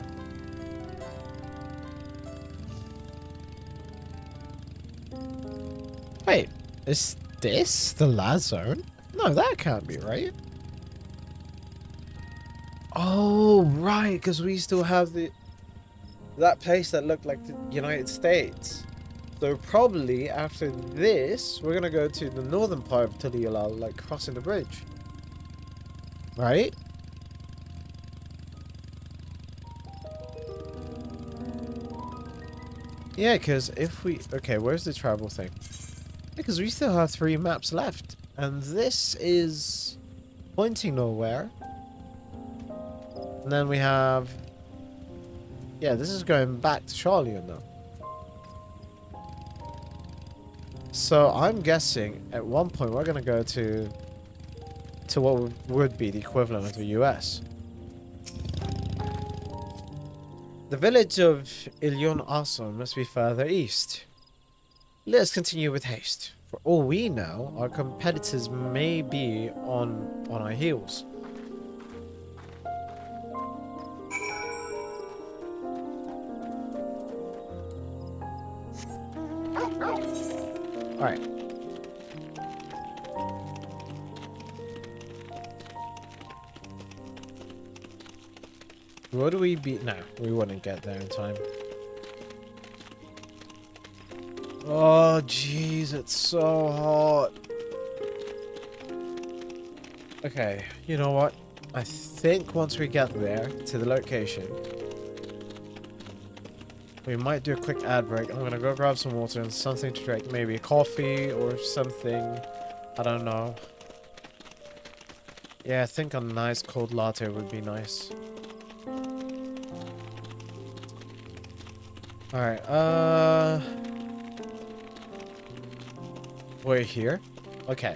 Wait, is this the last zone? No, that can't be right. Oh, right, because we still have that place that looked like the United States. So probably after this, we're gonna go to the northern part of Taliala, like crossing the bridge. Right? Yeah, because if we... Okay, where's the travel thing? Because we still have 3 maps left. And this is pointing nowhere. And then we have... Yeah, this is going back to Charlian though. So I'm guessing at one point we're going to go to what would be the equivalent of the US. The village of Ilyon Aso must be further east. Let us continue with haste. For all we know, our competitors may be on our heels. Alright. What do we beat? No, we wouldn't get there in time. Oh, jeez, it's so hot. Okay, you know what? I think once we get there to the location, we might do a quick ad break. I'm gonna go grab some water and something to drink. Maybe a coffee or something. I don't know. Yeah, I think a nice cold latte would be nice. Alright, we're here? Okay.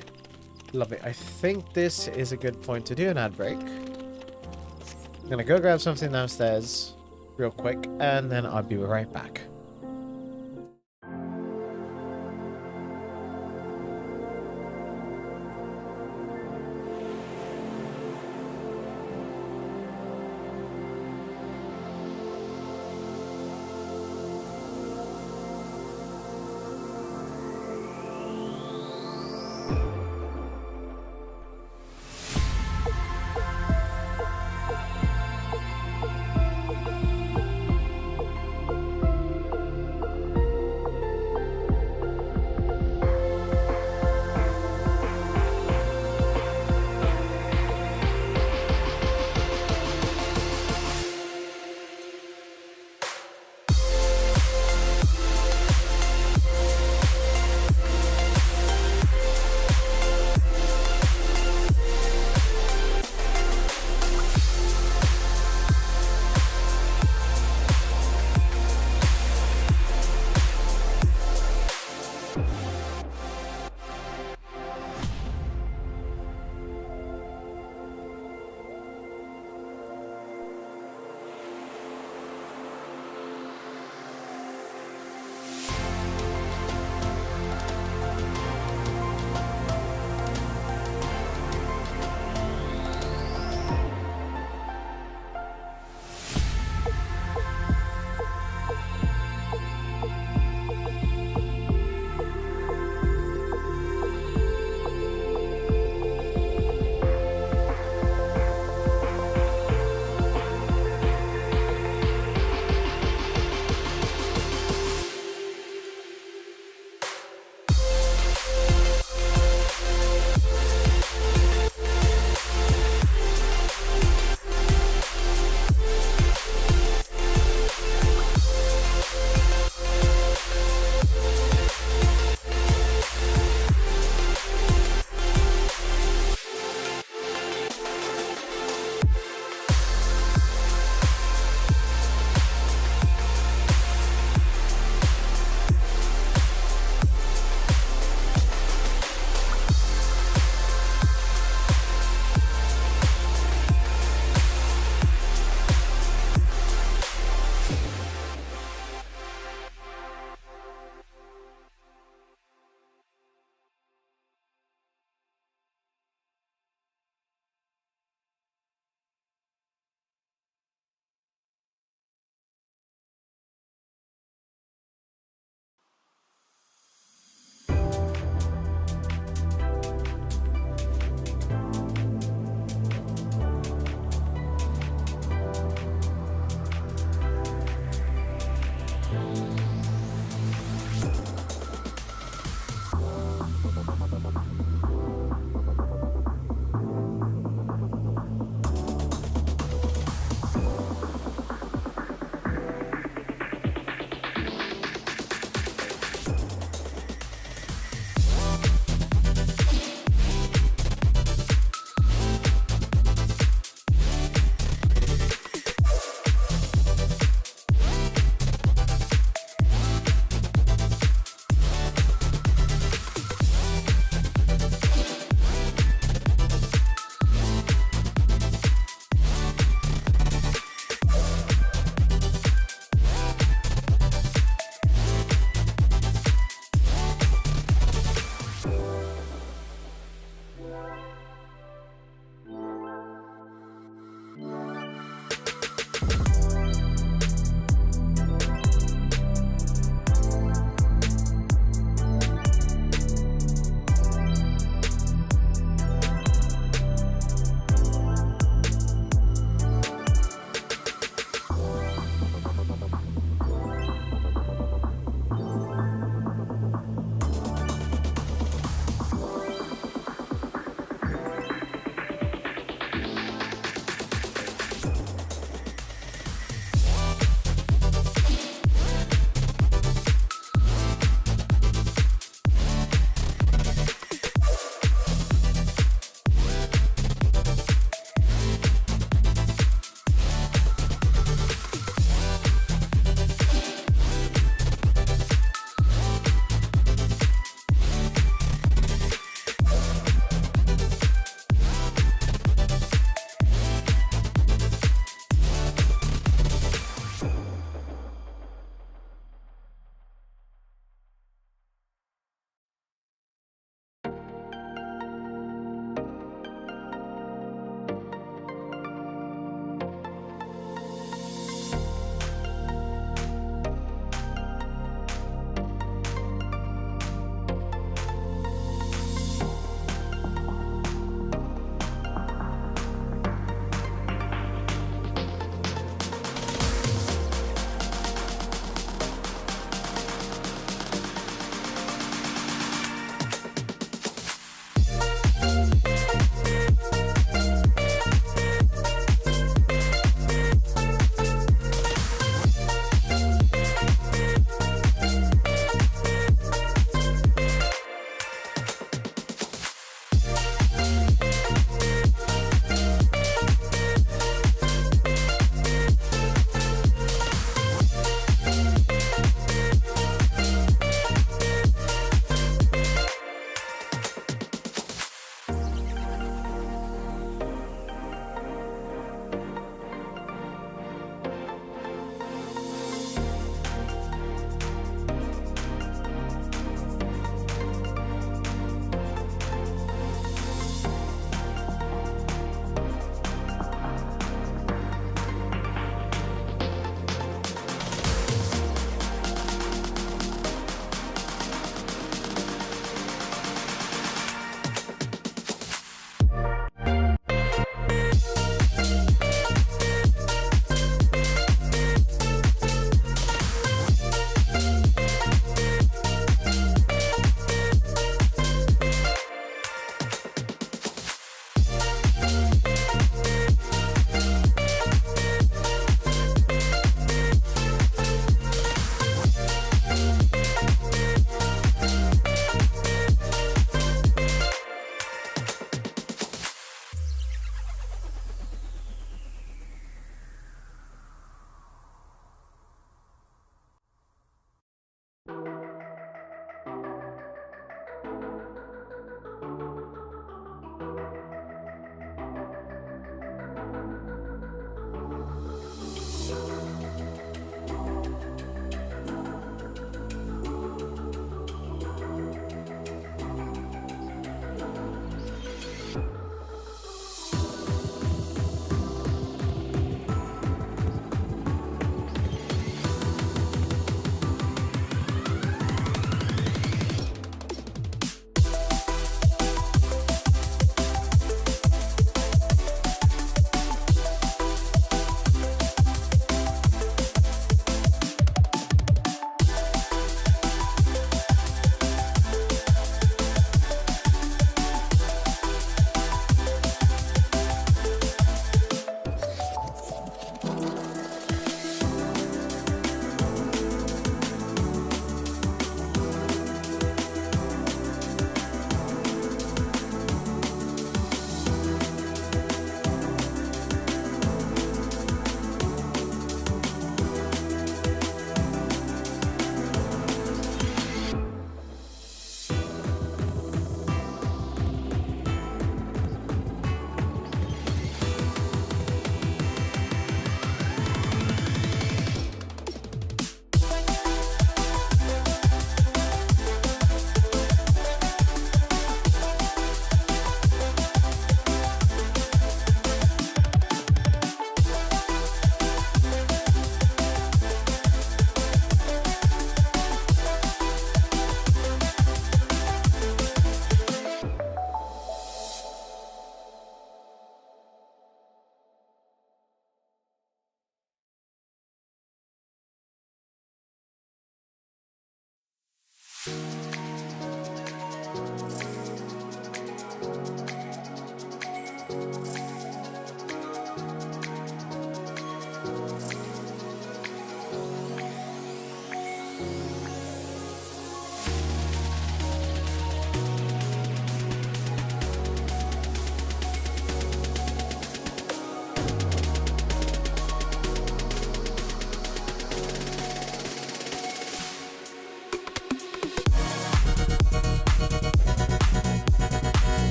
Lovely. I think this is a good point to do an ad break. I'm gonna go grab something downstairs real quick, and then I'll be right back.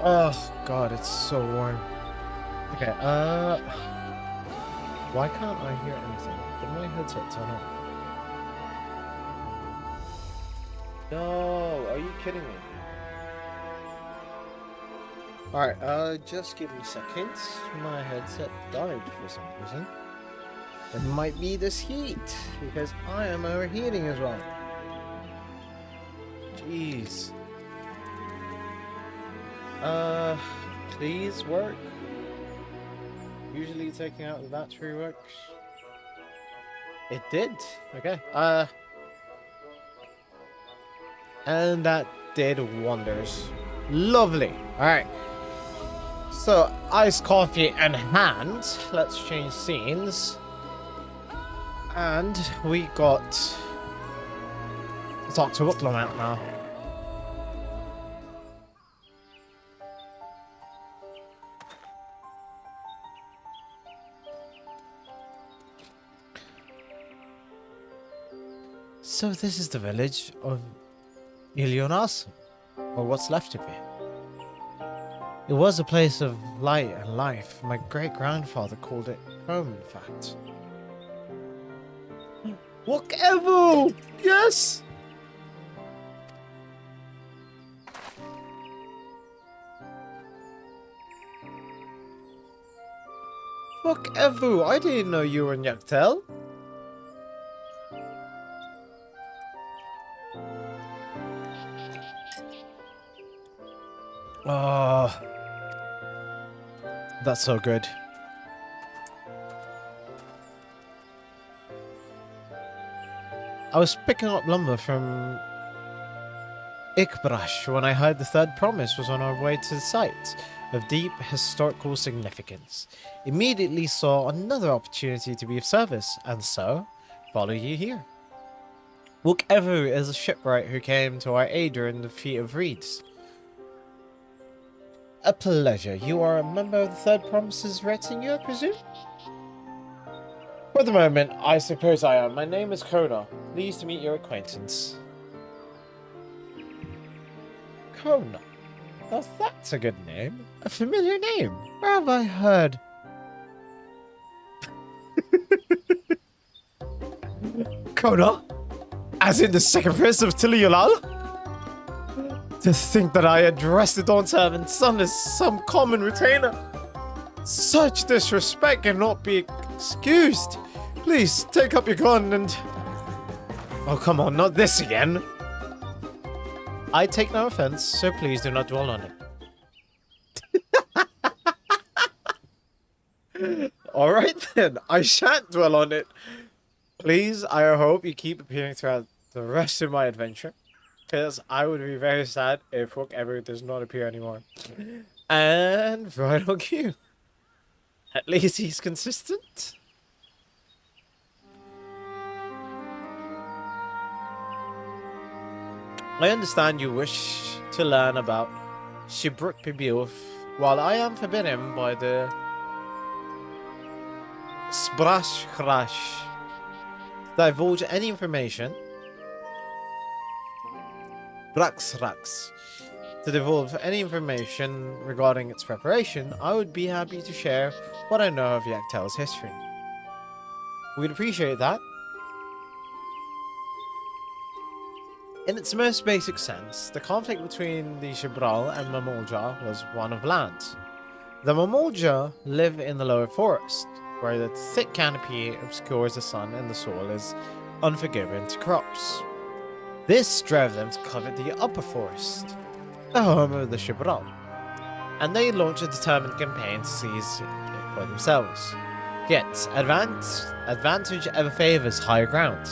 Oh god, it's so warm. Okay, why can't I hear anything? Did my headset turn off? No, are you kidding me? Alright, just give me seconds. My headset died for some reason. It might be this heat, because I am overheating as well. Jeez. Please work. Usually taking out the battery works. It did. Okay. And that did wonders. Lovely. Alright. So, iced coffee in hand. Let's change scenes. And we got Dr. Wooklum out now. So this is the village of Ilionas, or what's left of it. It was a place of light and life. My great-grandfather called it home, in fact. Whatever! Yes! Whatever! I didn't know you were in Yaktel. Oh, that's so good. I was picking up lumber from Ikbrash when I heard the third promise was on our way to the site of deep historical significance. Immediately saw another opportunity to be of service, and so follow you here. Whatever is a shipwright who came to our aid during the feat of reeds. A pleasure. You are a member of the Third Promise's retinue, I presume? For the moment, I suppose I am. My name is Kona. Pleased to meet your acquaintance. Kona? Well, that's a good name. A familiar name. Where have I heard? Kona? As in the second prince of Tiliolal? To think that I addressed the Dawn son as some common retainer. Such disrespect cannot be excused. Please, take up your gun and... Oh, come on, not this again. I take no offense, so please do not dwell on it. Alright then, I shan't dwell on it. Please, I hope you keep appearing throughout the rest of my adventure. Because I would be very sad if whatever does not appear anymore. And right on cue. At least he's consistent. I understand you wish to learn about Shibruk Bibiuf, while I am forbidden by the Sbrash Crash to divulge any information. Rax. To divulge any information regarding its preparation, I would be happy to share what I know of Yaktel's history. We'd appreciate that. In its most basic sense, the conflict between the Shibral and Mamolja was one of land. The Mamolja live in the lower forest, where the thick canopy obscures the sun and the soil is unforgiving to crops. This drove them to covet the upper forest, the home of the Chibral, and they launched a determined campaign to seize it for themselves. Yet, advantage ever favors higher ground,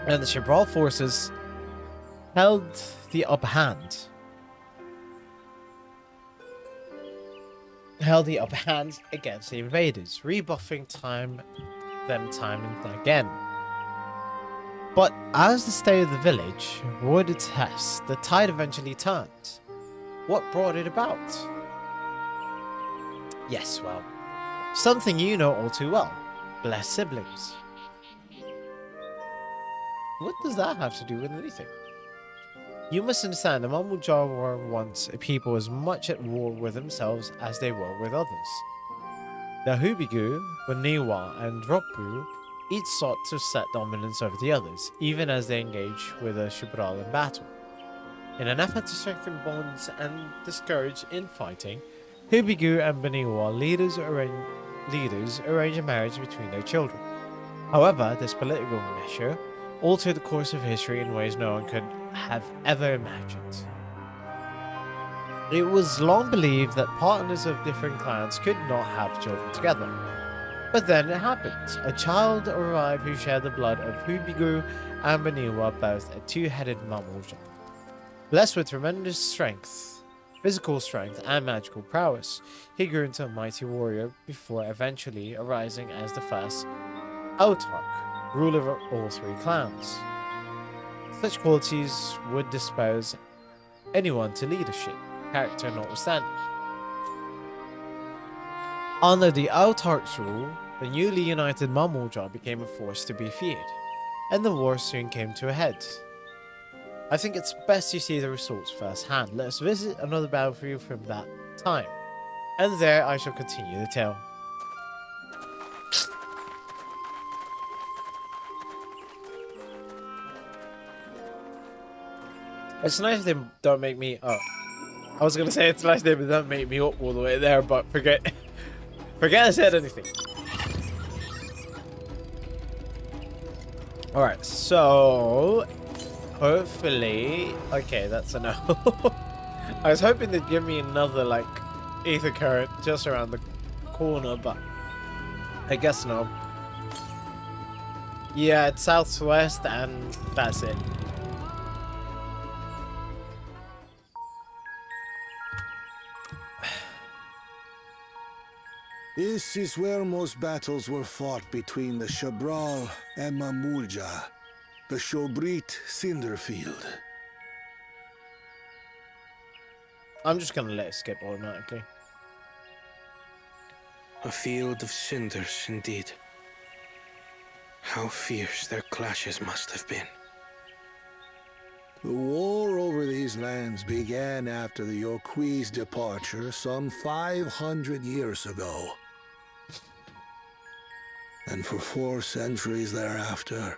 and the Chibral forces held the upper hand. Against the invaders, rebuffing them time and again. But as the state of the village would attest, the tide eventually turned. What brought it about? Yes, well, something you know all too well. Blessed siblings. What does that have to do with anything? You must understand, the Mamuja were once a people as much at war with themselves as they were with others. The Hubigu, Baniwa, and Ropu each sought to set dominance over the others, even as they engaged with the Chibral in battle. In an effort to strengthen bonds and discourage infighting, Hubigu and Baniwa leaders arranged a marriage between their children. However, this political measure altered the course of history in ways no one could have ever imagined. It was long believed that partners of different clans could not have children together. But then it happened. A child arrived who shared the blood of Hubigu and Baniwa, both a two-headed Mamuja. Blessed with tremendous strength, physical strength, and magical prowess, he grew into a mighty warrior before eventually arising as the first autarch, ruler of all three clans. Such qualities would dispose anyone to leadership, character notwithstanding. Under the autarch's rule, the newly united Mamuja became a force to be feared, and the war soon came to a head. I think it's best you see the results firsthand. Let us visit another battlefield from that time, and there I shall continue the tale. It's nice they don't make me up. I was gonna say it's nice they don't make me up all the way there, but forget I said anything. Alright, so hopefully, okay, that's a no. I was hoping they'd give me another like ether current just around the corner, but I guess no. Yeah, it's southwest and that's it. This is where most battles were fought between the Chibral and Mamulja, the Shobrit Cinderfield. I'm just gonna let it skip automatically. A field of cinders, indeed. How fierce their clashes must have been. The war over these lands began after the Yokui's departure some 500 years ago. And for 4 centuries thereafter,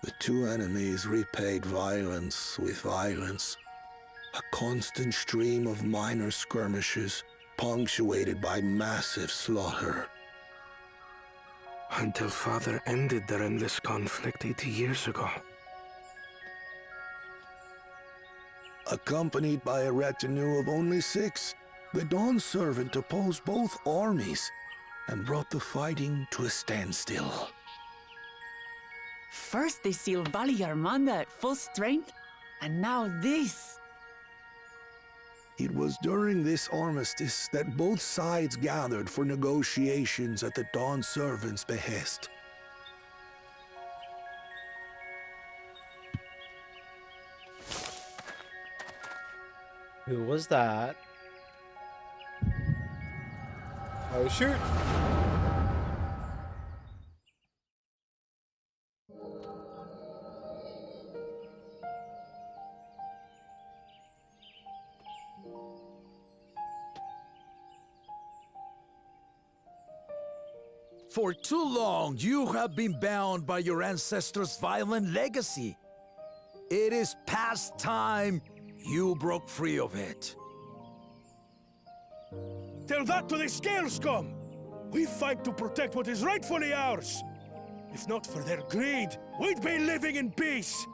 the two enemies repaid violence with violence. A constant stream of minor skirmishes, punctuated by massive slaughter. Until Father ended their endless conflict 80 years ago. Accompanied by a retinue of only 6, the Dawn Servant opposed both armies and brought the fighting to a standstill. First they sealed Bali Armanda at full strength, and now this. It was during this armistice that both sides gathered for negotiations at the Dawn Servant's behest. Who was that? Oh shoot! For too long, you have been bound by your ancestors' violent legacy. It is past time you broke free of it. Tell that to the Scale Scum! We fight to protect what is rightfully ours! If not for their greed, we'd be living in peace!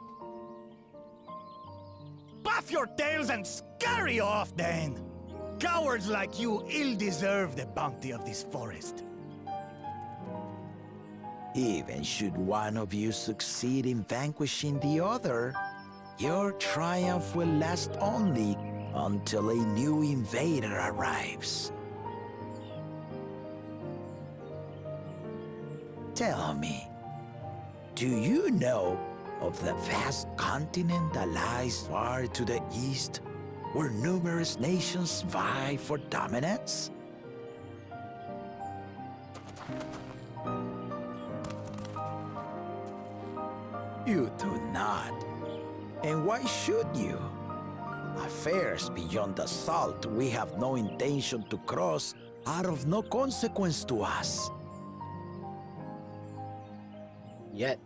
Puff your tails and scurry off, then! Cowards like you ill deserve the bounty of this forest. Even should one of you succeed in vanquishing the other, your triumph will last only until a new invader arrives. Tell me, do you know of the vast continent that lies far to the east, where numerous nations vie for dominance? You do not. And why should you? Affairs beyond the salt we have no intention to cross are of no consequence to us. Yet.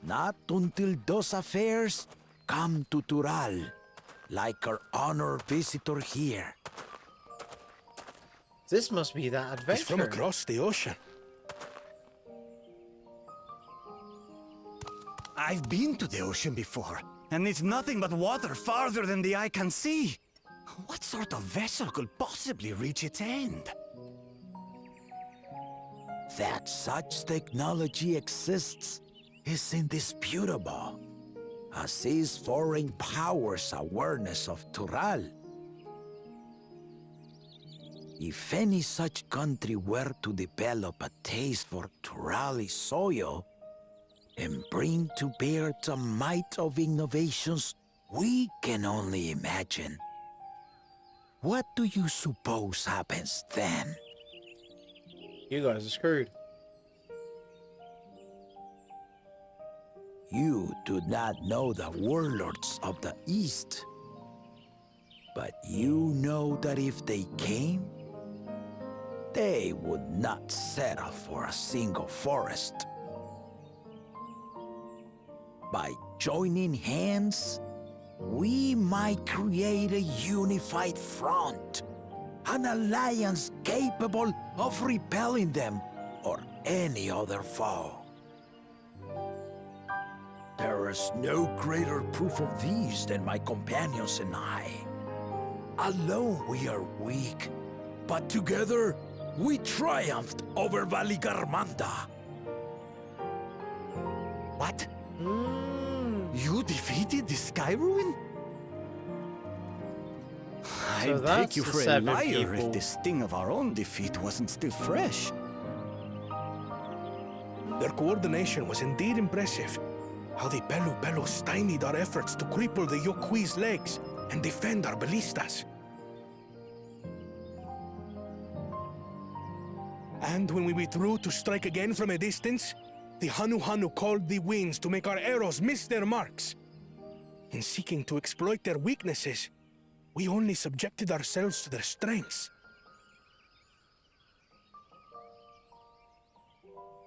Not until those affairs come to Tural, like our honored visitor here. This must be that adventure. He's from across the ocean. I've been to the ocean before, and it's nothing but water farther than the eye can see. What sort of vessel could possibly reach its end? That such technology exists is indisputable, as is foreign powers' awareness of Tural. If any such country were to develop a taste for Turali soil and bring to bear the might of innovations we can only imagine, what do you suppose happens then? You guys are screwed. You do not know the warlords of the East, but you know that if they came, they would not settle for a single forest. By joining hands, we might create a unified front, an alliance capable of repelling them or any other foe. There is no greater proof of these than my companions and I. Alone we are weak, but together we triumphed over Valigarmanda. What? You defeated the Sky Ruin? So I'd that's take you the for a 7 liar people. if the sting of our own defeat wasn't still fresh. Their coordination was indeed impressive. How the Pelu stymied our efforts to cripple the Yokui's legs and defend our ballistas. And when we withdrew to strike again from a distance, the Hanu called the winds to make our arrows miss their marks. In seeking to exploit their weaknesses, we only subjected ourselves to their strengths.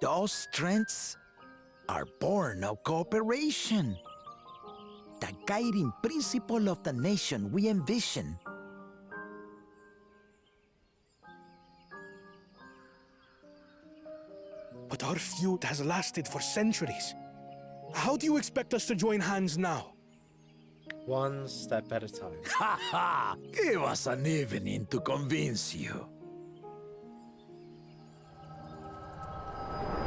Those strengths are born of cooperation, the guiding principle of the nation we envision. But our feud has lasted for centuries. How do you expect us to join hands now? One step at a time. Ha ha! Give us an evening to convince you.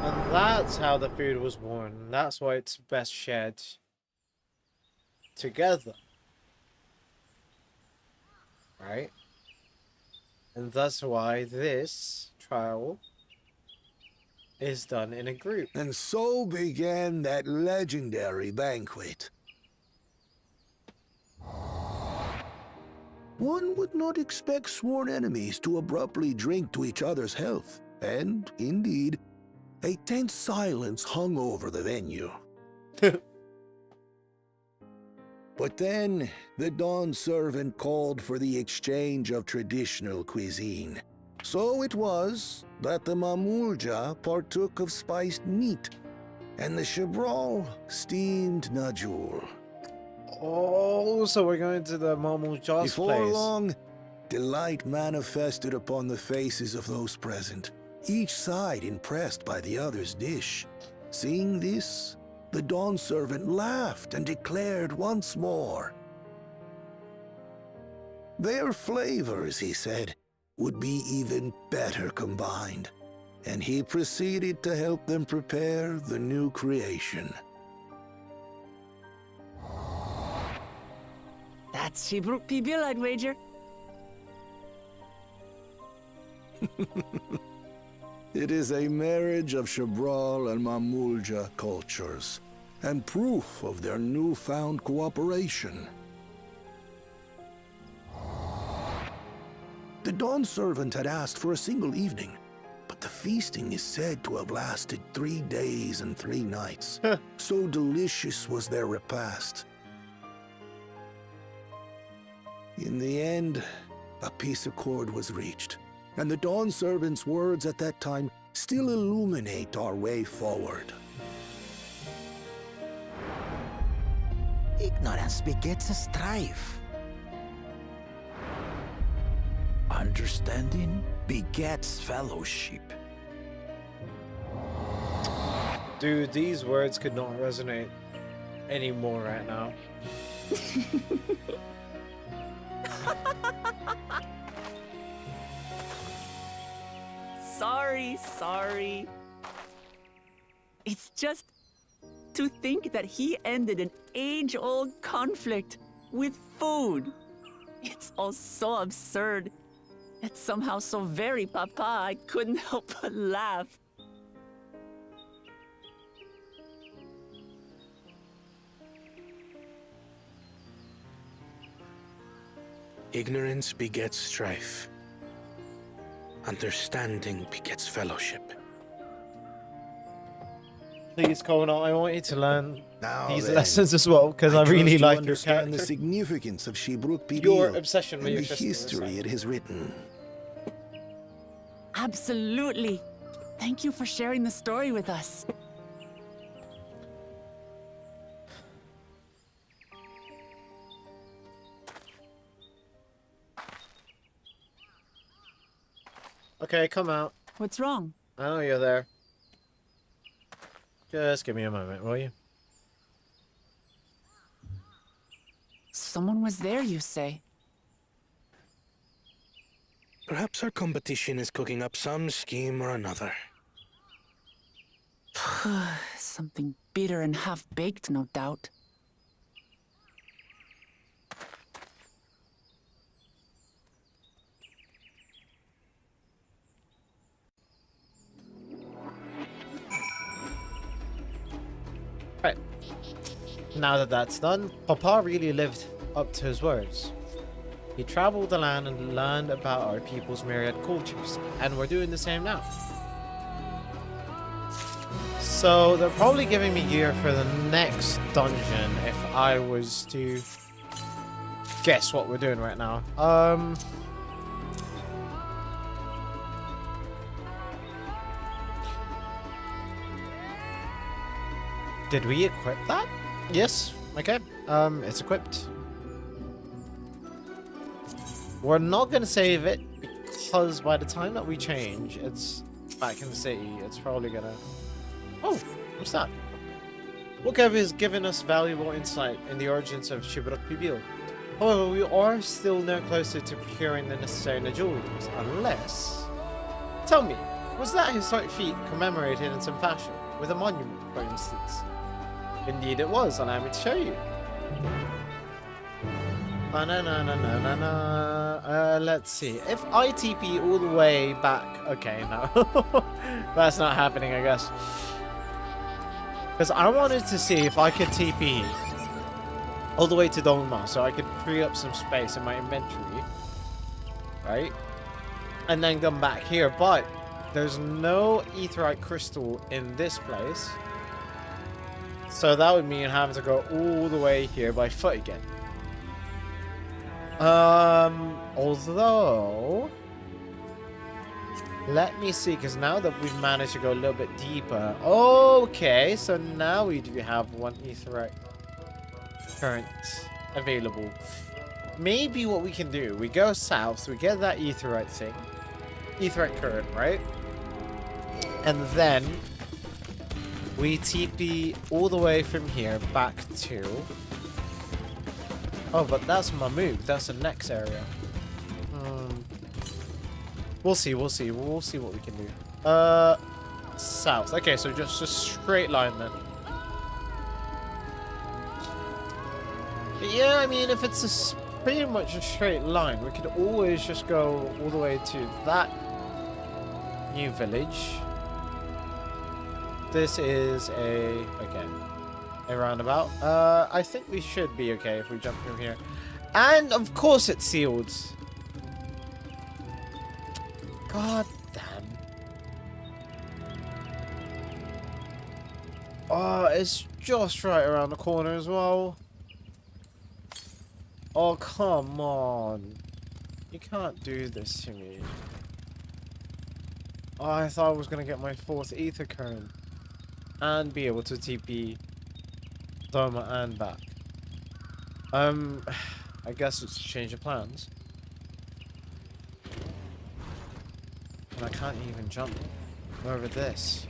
And that's how the food was born. And that's why it's best shared together. Right? And that's why this trial is done in a group. And so began that legendary banquet. One would not expect sworn enemies to abruptly drink to each other's health, and, indeed, a tense silence hung over the venue. But then, the Dawn servant called for the exchange of traditional cuisine. So it was that the Mamulja partook of spiced meat, and the Chebral steamed najul. Oh, so we're going to the Momo Joss Before place. long, Delight manifested upon the faces of those present, each side impressed by the other's dish. Seeing this, the Dawn servant laughed and declared once more. Their flavors, he said, would be even better combined, and he proceeded to help them prepare the new creation. That's Shibruk Pibil, I'd wager. It is a marriage of Shabral and Mamulja cultures, and proof of their newfound cooperation. The Dawn servant had asked for a single evening, but the feasting is said to have lasted 3 days and 3 nights. So delicious was their repast. In the end, a peace accord was reached, and the Dawn servant's words at that time still illuminate our way forward. Ignorance begets a strife. Understanding begets fellowship. Dude, these words could not resonate anymore right now. Sorry. It's just to think that he ended an age-old conflict with food. It's all so absurd. It's somehow so very papa, I couldn't help but laugh. Ignorance begets strife. Understanding begets fellowship. Please, Kona, I want you to learn Now these then, lessons as well, because I really trust you like your understand character. the significance of Shibruk Pibil Your obsession with and your the sister. history it has written. Absolutely. Thank you for sharing the story with us. Okay, come out. What's wrong? I know you're there. Just give me a moment, will you? Someone was there, you say? Perhaps our competition is cooking up some scheme or another. Something bitter and half-baked, no doubt. Right. Now that that's done, Papa really lived up to his words. He traveled the land and learned about our people's myriad cultures, and we're doing the same now. So they're probably giving me gear for the next dungeon if I was to guess what we're doing right now. Did we equip that? Yes. Okay. It's equipped. We're not gonna save it because by the time that we change, it's back in the city. It's probably gonna. Oh, what's that? Wokev has given us valuable insight in the origins of Shibruk Pibil. However, we are still no closer to procuring the necessary jewelries, unless. Tell me, was that historic feat commemorated in some fashion, with a monument, for instance? Indeed it was, allow me to show you. Let's see. If I TP all the way back... Okay, no. That's not happening, I guess. Because I wanted to see if I could TP all the way to Donma, so I could free up some space in my inventory. Right? And then come back here, but there's no aetheryte crystal in this place. So that would mean having to go all the way here by foot again. Although, let me see, because now that we've managed to go a little bit deeper. Okay, so now we do have one aetheryte current available. maybe what we can do, we go south, we get that etherite thing. Etherite current, right? And then we TP all the way from here back to... Oh, but that's Mammoog. That's the next area. We'll see what we can do. South. Okay, so just a straight line then. But yeah, I mean, if it's pretty much a straight line, we could always just go all the way to that new village. This is a roundabout. I think we should be okay if we jump from here. And of course it's sealed. God damn. Oh, it's just right around the corner as well. Oh, come on. You can't do this to me. Oh, I thought I was going to get my 4th ether current. And be able to TP Doma and back. I guess it's a change of plans. And I can't even jump over this.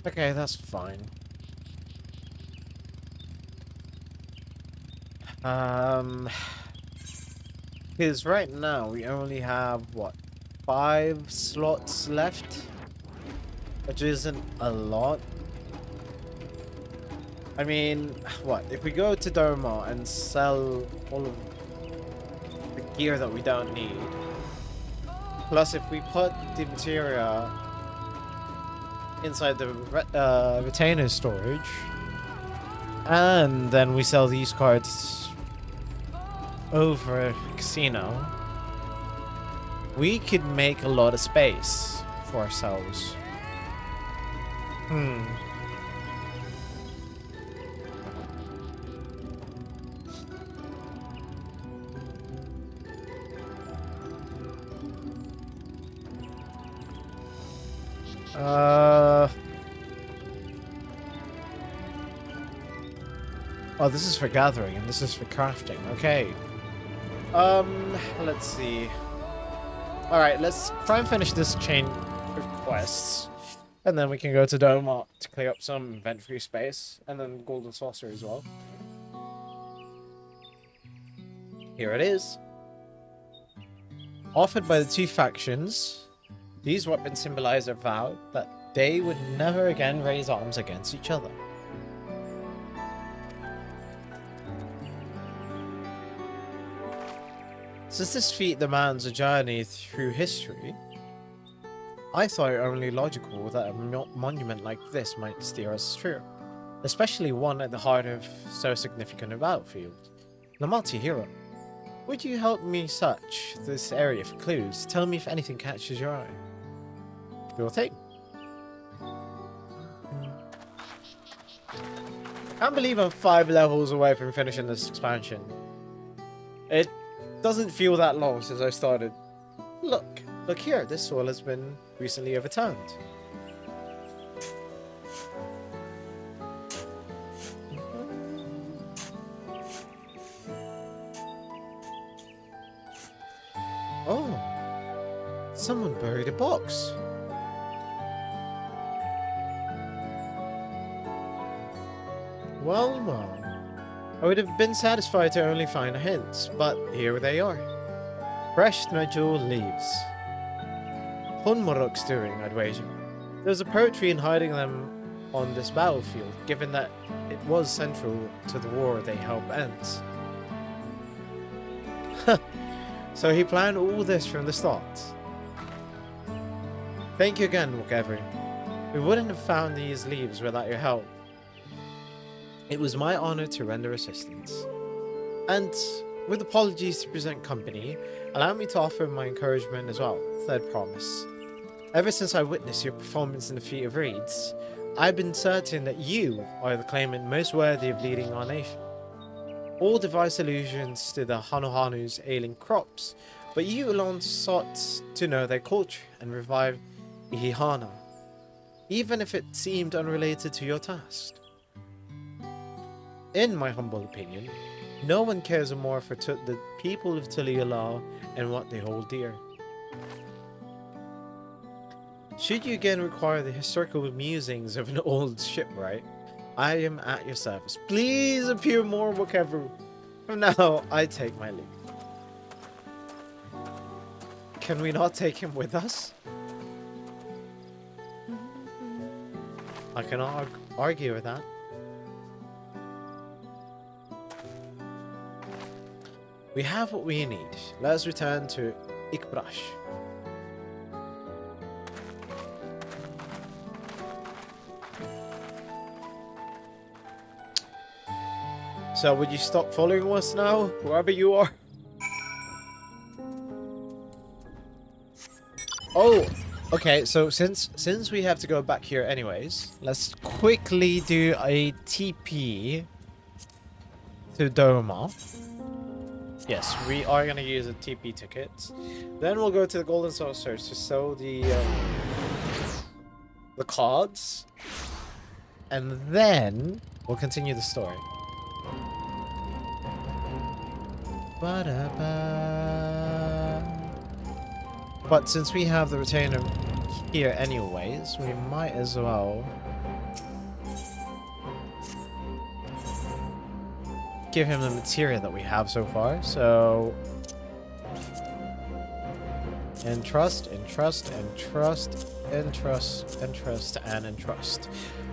Okay, that's fine. Because right now we only have, what, 5 slots left? Which isn't a lot. I mean, what, if we go to Doma and sell all of the gear that we don't need, plus if we put the materia inside the retainer storage, and then we sell these cards over casino, we could make a lot of space for ourselves. Oh, this is for gathering, and this is for crafting. Okay. Let's see. Alright, let's try and finish this chain of quests. And then we can go to Doma to clear up some inventory space. And then Golden Saucer as well. Here it is. Offered by the 2 factions, these weapons symbolize their vow that they would never again raise arms against each other. Since this feat demands a journey through history, I thought it only logical that a monument like this might steer us through, especially one at the heart of so significant a battlefield. Lamati hero, would you help me search this area for clues? Tell me if anything catches your eye. Your thing. I can't believe I'm 5 levels away from finishing this expansion. It doesn't feel that long since I started. Look here, this soil has been recently overturned. Oh, someone buried a box. Well, I would have been satisfied to only find hints, but here they are. Fresh nodule leaves. Hunmorok's doing, I'd wager. There's a poetry in hiding them on this battlefield, given that it was central to the war they helped end. So he planned all this from the start. Thank you again, Whatever. We wouldn't have found these leaves without your help. It was my honor to render assistance. And with apologies to present company, allow me to offer my encouragement as well. Third promise. Ever since I witnessed your performance in the feat of reeds, I've been certain that you are the claimant most worthy of leading our nation. All devised solutions to the Hanohanu's ailing crops, but you alone sought to know their culture and revive Ihihana, even if it seemed unrelated to your task. In my humble opinion, No one cares more for the people of Tuliala and what they hold dear. Should you again require the historical musings of an old shipwright, I am at your service. Please appear more whatever. For now, I take my leave. Can we not take him with us? I cannot argue with that. We have what we need. Let us return to Ikbrash. So would you stop following us now, whoever you are? Oh, okay. So since we have to go back here anyways, let's quickly do a TP to Doma. Yes, we are gonna use a TP ticket. Then we'll go to the Golden Saucers to sell the cards, and then we'll continue the story. But since we have the retainer here anyways, we might as well give him the material that we have so far. So entrust.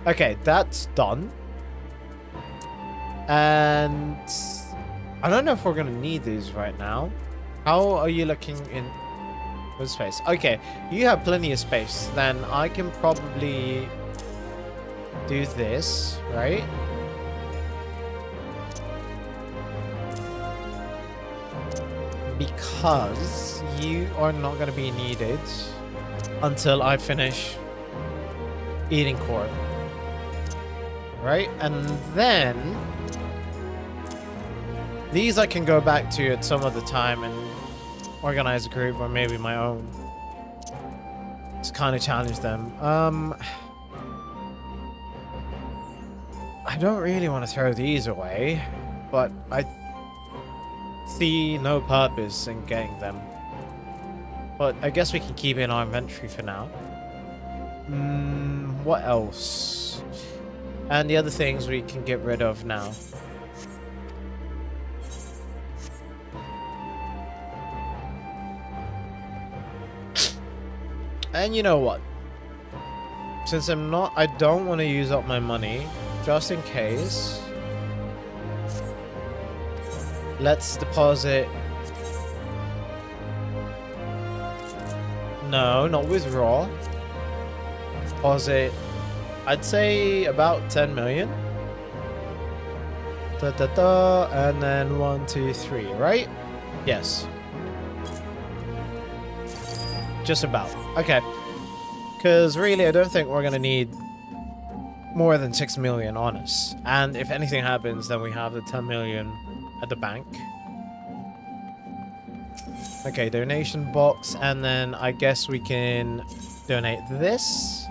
Okay, that's done. And I don't know if we're gonna need these right now. How are you looking in with space? Okay, you have plenty of space. Then I can probably do this, right? Because you are not going to be needed until I finish eating core. Right? And then these I can go back to at some other time and organize a group or maybe my own. Just kind of challenge them. I don't really want to throw these away, but I see no purpose in getting them. But I guess we can keep it in our inventory for now. What else? And the other things we can get rid of now. And you know what? Since I don't want to use up my money, just in case. Let's deposit. No, not withdraw. Deposit. I'd say about 10 million. And then 1, 2, 3, right? Yes. Just about. Okay. Because really, I don't think we're going to need more than 6 million on us. And if anything happens, then we have the 10 million at the bank. Okay, donation box. And then I guess we can donate this.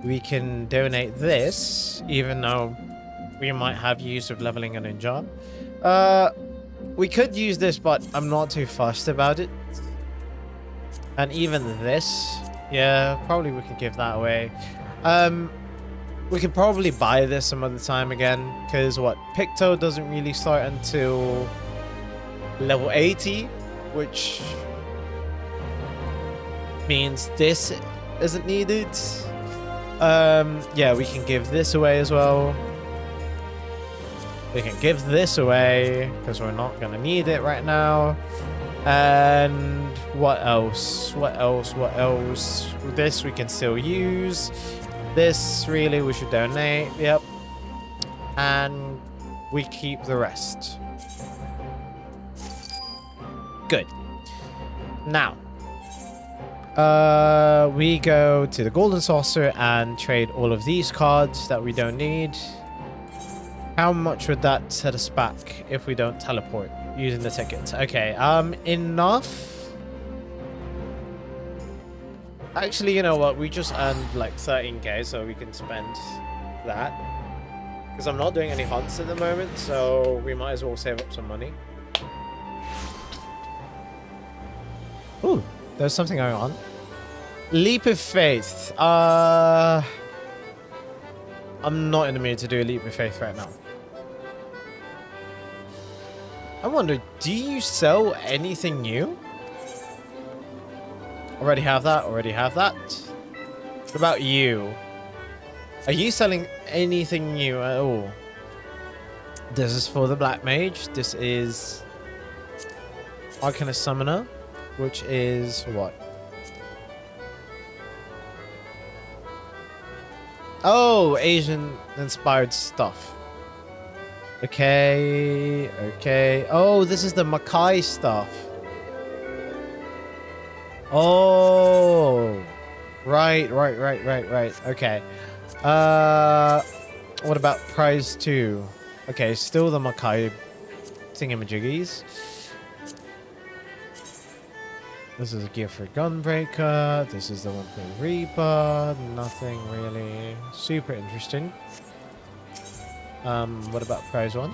We can donate this, even though we might have use of leveling a ninja. We could use this, but I'm not too fussed about it. And even this, yeah, probably we can give that away. We could probably buy this some other time again, because what, Picto doesn't really start until level 80, which means this isn't needed. Yeah, we can give this away as well. We can give this away because we're not gonna need it right now. And what else? What else? This we can still use. This really we should donate. Yep. And we keep the rest. Good. Now, we go to the Golden Saucer and trade all of these cards that we don't need. How much would that set us back if we don't teleport using the ticket? Okay, enough. Actually, you know what? We just earned like 13k, so we can spend that. Because I'm not doing any hunts at the moment, so we might as well save up some money. Ooh, there's something going on. Leap of faith. I'm not in the mood to do a leap of faith right now. I wonder, do you sell anything new? Already have that, already have that. What about you? Are you selling anything new at all? This is for the Black Mage. This is Arcanist Summoner, which is what? Oh, Asian inspired stuff. Okay, okay. Oh, this is the Makai stuff. Oh, right. Okay. What about prize 2? Okay, still the Makai thingamajiggies. This is a gear for Gunbreaker. This is the one for Reaper. Nothing really super interesting. What about prize 1?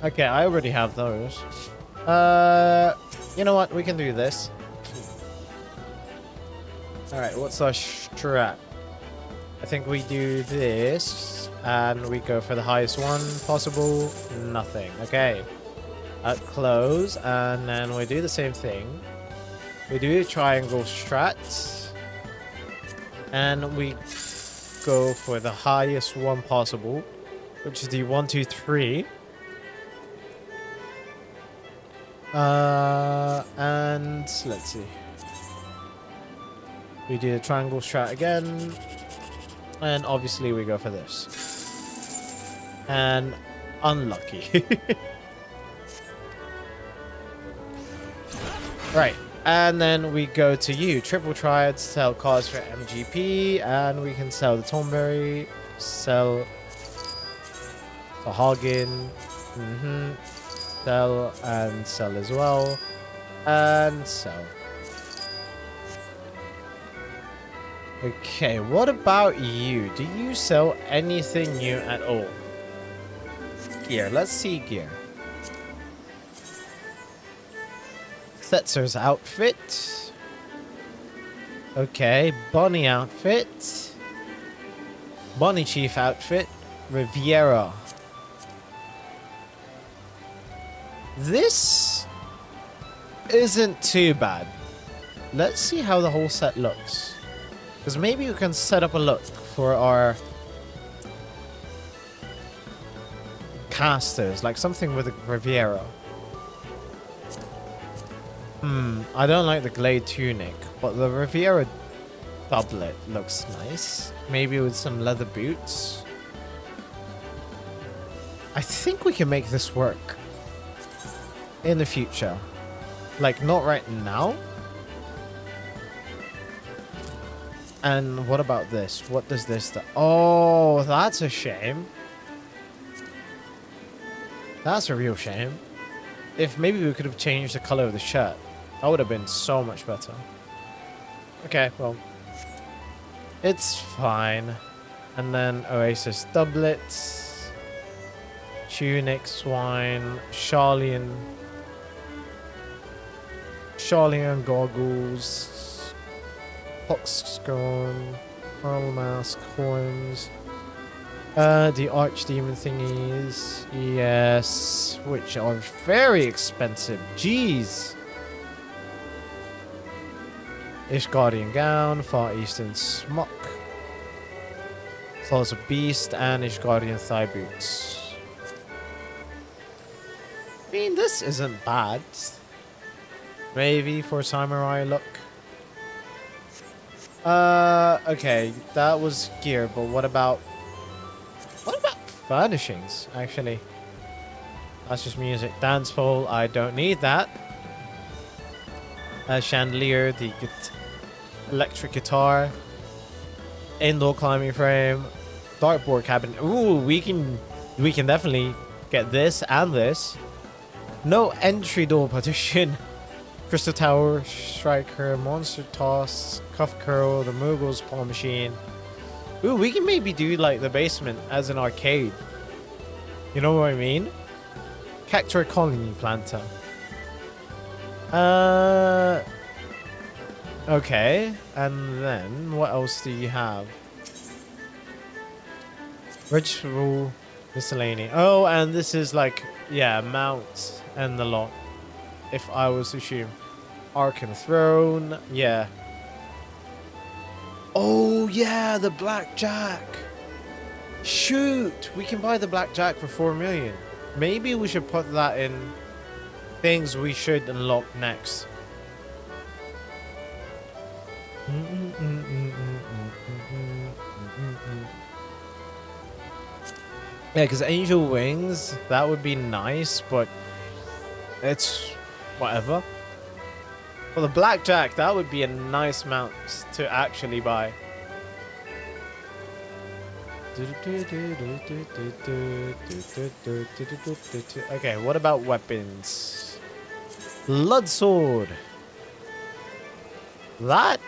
Okay, I already have those. You know what? We can do this. Alright, what's our strat? I think we do this, and we go for the highest one possible. Nothing. Okay. At close, and then we do the same thing. We do a triangle strat, and we go for the highest one possible, which is the 1, 2, 3. And let's see. We do the triangle strat again. And obviously we go for this. And unlucky. Right. And then we go to you. Triple triad, sell cards for MGP. And we can sell the Thornberry. Sell the Hagen. Sell and sell as well. And sell. Okay, what about you? Do you sell anything new at all? Gear. Let's see gear. Setzer's outfit. Okay, Bonnie outfit. Bonnie Chief outfit. Riviera. This isn't too bad. Let's see how the whole set looks. Because maybe we can set up a look for our casters, like something with a Riviera. I don't like the Glade tunic, but the Riviera doublet looks nice. Maybe with some leather boots. I think we can make this work in the future. Like, not right now. And what about this? What does this do? Oh, that's a shame. That's a real shame. If maybe we could have changed the color of the shirt, that would have been so much better. Okay, well, it's fine. And then Oasis doublets, tunic, swine, Charlian goggles. Poxscorn, Pearl Mask, Horns, the Archdemon thingies, yes, which are very expensive, jeez. Ishgardian Gown, Far Eastern Smock, Claws of Beast, and Ishgardian Thigh Boots. I mean, this isn't bad. Maybe for Samurai look. Okay, that was gear, but what about furnishings, actually? That's just music. Dance pole, I don't need that. Chandelier, the electric guitar. Indoor climbing frame. Dartboard cabinet. Ooh, we can definitely get this and this. No entry door partition. Crystal Tower, Striker, Monster Toss, Cuff Curl, the Moogle's Paw Machine. Ooh, we can maybe do like the basement as an arcade. You know what I mean? Cactuar Colony Planter. Okay. And then what else do you have? Ritual Miscellany. Oh, and this is like, yeah, mounts and the lot. If I was to assume. Arcan Throne. Yeah. Oh, yeah, the Blackjack. Shoot. We can buy the Blackjack for 4 million. Maybe we should put that in things we should unlock next. Yeah, because Angel Wings, that would be nice, but it's whatever. For the Blackjack, that would be a nice mount to actually buy. Okay, what about weapons? Blood Sword. That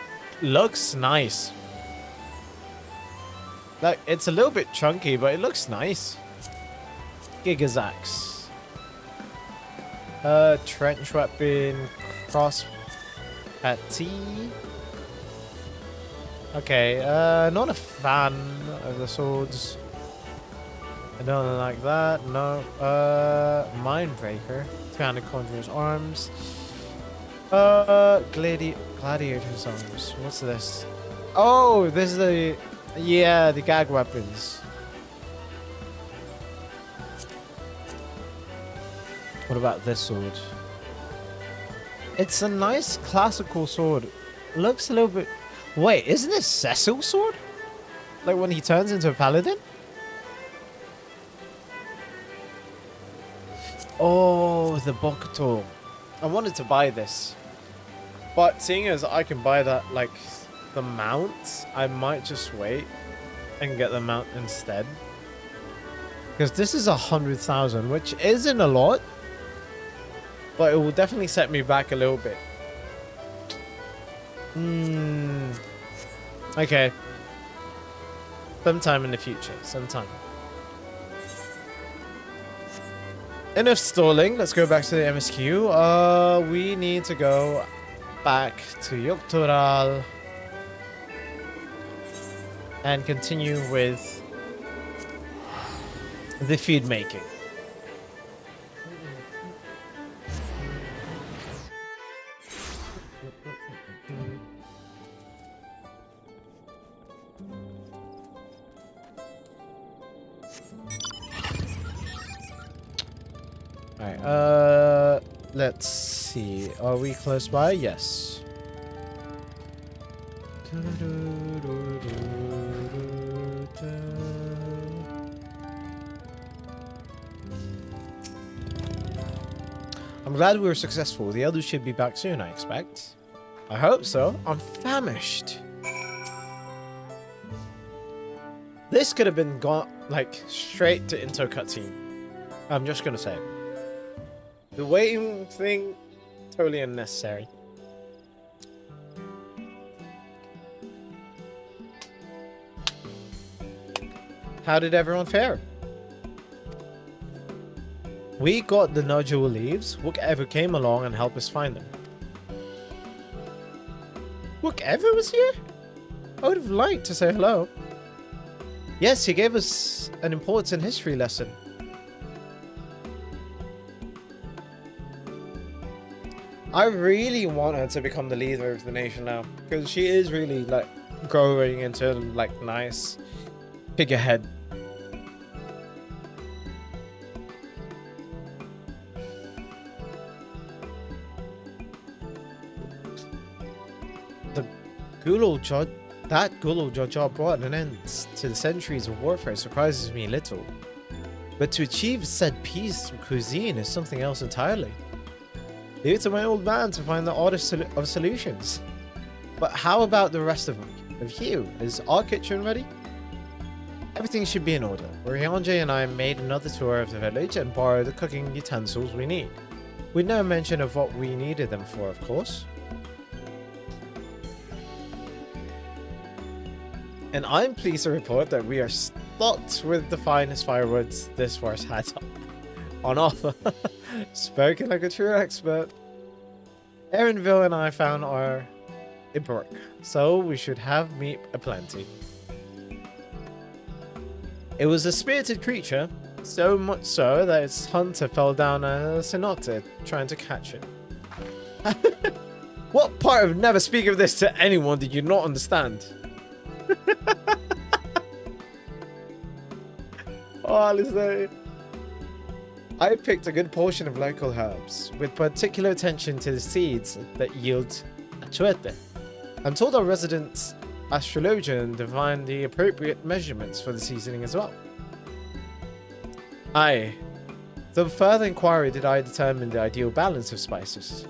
looks nice. Like, it's a little bit chunky, but it looks nice. Gigazax. Trench weapon. Cross Patty. Okay, not a fan of the swords. I don't like that. No. Mindbreaker. 200 Conjurer's Arms. Gladiator's Arms. What's this? Oh, this is the... Yeah, the gag weapons. What about this sword? It's a nice classical sword. Looks a little bit... Wait, isn't this Cecil's sword? Like when he turns into a paladin? Oh, the Bokuto. I wanted to buy this. But seeing as I can buy that, like, the mount, I might just wait and get the mount instead. Because this is 100,000, which isn't a lot. But it will definitely set me back a little bit. Okay. Sometime in the future. Sometime. Enough stalling. Let's go back to the MSQ. We need to go back to Yogg-Toral and continue with the feed making. Alright, let's see. Are we close by? Yes. I'm glad we were successful. The others should be back soon, I expect. I hope so. I'm famished. This could have been gone, like, straight to intro cutscene. I'm just gonna say. The waiting thing, totally unnecessary. How did everyone fare? We got the nodule leaves. Whoever came along and helped us find them. Whoever was here? I would have liked to say hello. Yes, he gave us an important history lesson. I really want her to become the leader of the nation now, because she is really like growing into like nice figurehead. The Gulul Jaja brought an end to the centuries of warfare surprises me little, but to achieve said peace through cuisine is something else entirely. Leave it to my old man to find the oddest of solutions. But how about the rest of you? Is our kitchen ready? Everything should be in order. Ryanje and I made another tour of the village and borrowed the cooking utensils we need. with no mention of what we needed them for, of course. And I'm pleased to report that we are stocked with the finest firewoods this forest has on offer. Spoken like a true expert. Erinville and I found our brook, so we should have meat aplenty. It was a spirited creature, so much so that its hunter fell down a cenote trying to catch it. What part of never speak of this to anyone did you not understand? Honestly, I picked a good portion of local herbs, with particular attention to the seeds that yield achuete. I'm told our resident astrologian divined the appropriate measurements for the seasoning as well. Aye. Through further inquiry did I determine the ideal balance of spices.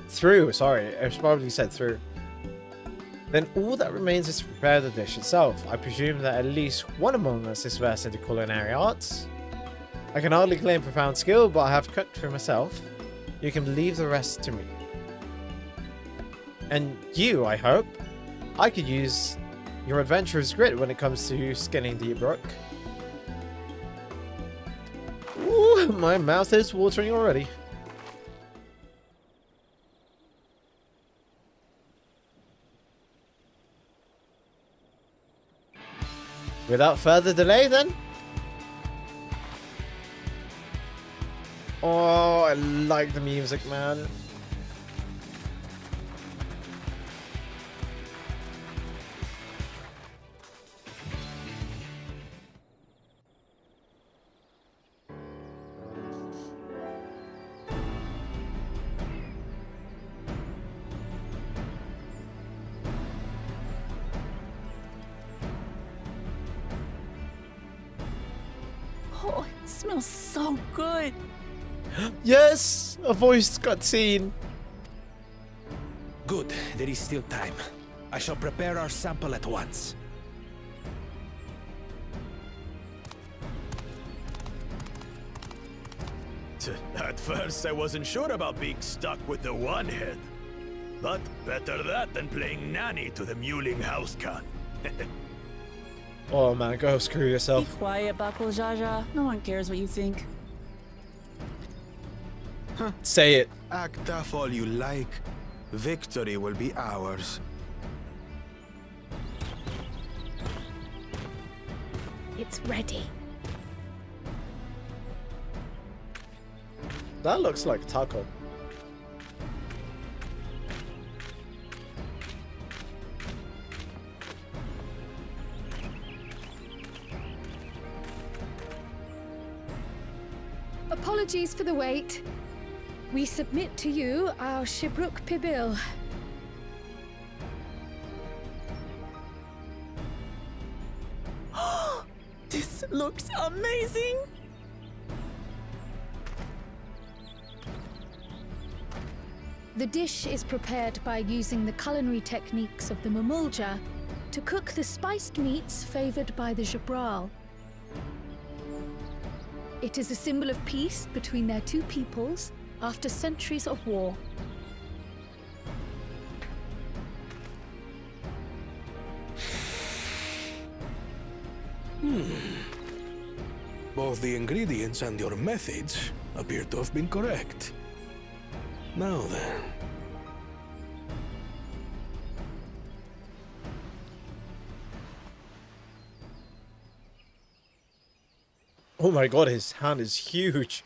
Sorry, I probably said through. Then all that remains is to prepare the dish itself. I presume that at least one among us is versed in the culinary arts. I can hardly claim profound skill, but I have cooked for myself. You can leave the rest to me. And you, I hope. I could use your adventurous grit when it comes to skinning the brook. Ooh, my mouth is watering already. Without further delay, then. Oh, I like the music, man. Oh, it smells so good. Yes, a voiced cutscene. Good, there is still time. I shall prepare our sample at once. At first, I wasn't sure about being stuck with the one head. But better that than playing nanny to the mewling house cat. Oh man, go screw Be yourself. quiet, Bakul Jaja. No one cares what you think. Say it. Act tough all you like. Victory will be ours. It's ready. That looks like taco. Apologies for the wait. We submit to you our Shibruk Pibil. This looks amazing! The dish is prepared by using the culinary techniques of the Mamulja to cook the spiced meats favored by the Jabral. It is a symbol of peace between their two peoples after centuries of war. Both the ingredients and your methods appear to have been correct. Now then. Oh my god, his hand is huge.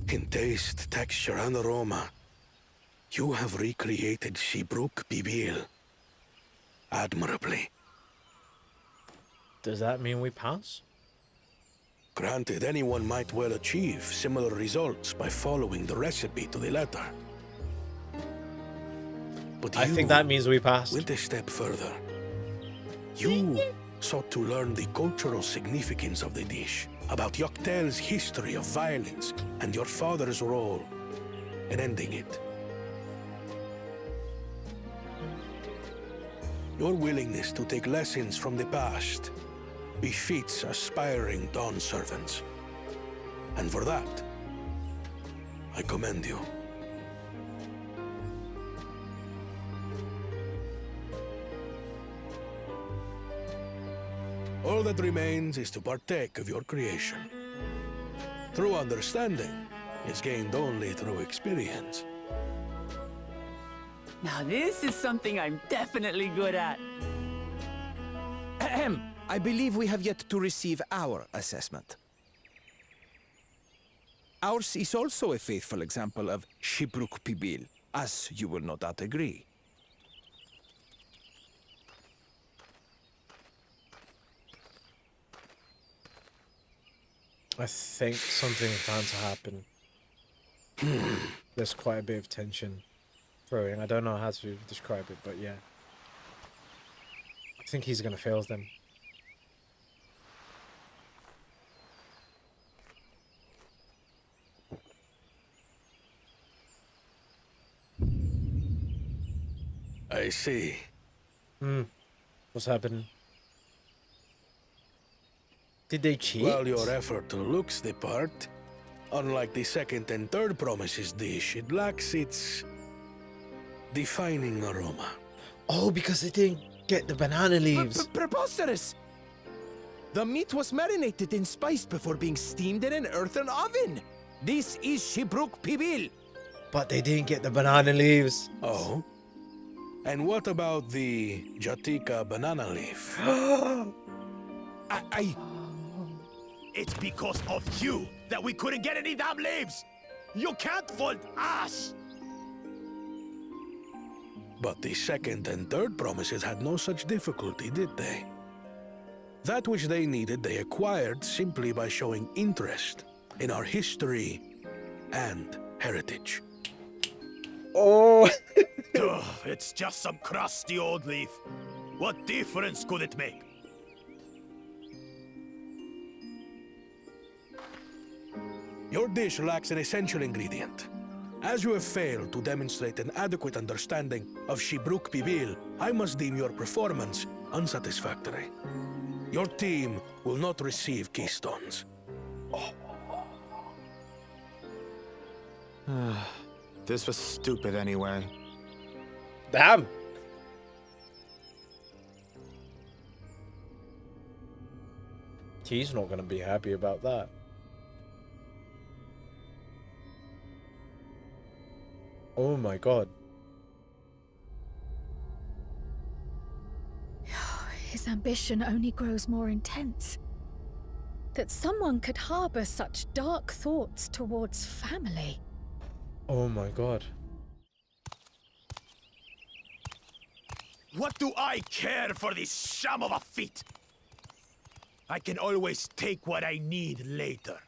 In taste, texture, and aroma, you have recreated Shibruk Pibil admirably. Does that mean we pass? Granted, anyone might well achieve similar results by following the recipe to the letter. But I think that means we passed. went a step further. You sought to learn the cultural significance of the dish, about Yoktel's history of violence and your father's role in ending it. Your willingness to take lessons from the past befits aspiring Dawn servants. And for that, I commend you. All that remains is to partake of your creation. True understanding is gained only through experience. Now this is something I'm definitely good at. Ahem. I believe we have yet to receive our assessment. Ours is also a faithful example of Shibruk Pibil, as you will no doubt agree. I think something's bound to happen. There's quite a bit of tension brewing. I don't know how to describe it, but yeah. I think he's gonna fail them. I see. What's happening? Did they cheat? While your effort looks the part, unlike the second and third promises dish, it lacks its defining aroma. Oh, because they didn't get the banana leaves. Preposterous! The meat was marinated in spice before being steamed in an earthen oven. This is Shibruk Pibil. But they didn't get the banana leaves. Oh? And what about the Jatika banana leaf? It's because of you that we couldn't get any damn leaves! You can't fault us! But the second and third promises had no such difficulty, did they? That which they needed, they acquired simply by showing interest in our history and heritage. Oh! Ugh, it's just some crusty old leaf. What difference could it make? Your dish lacks an essential ingredient. As you have failed to demonstrate an adequate understanding of Shibruk Pibil, I must deem your performance unsatisfactory. Your team will not receive keystones. This was stupid anyway. Damn! He's not gonna be happy about that. Oh my god. His ambition only grows more intense. That someone could harbor such dark thoughts towards family. Oh my god. What do I care for this sham of a feat? I can always take what I need later.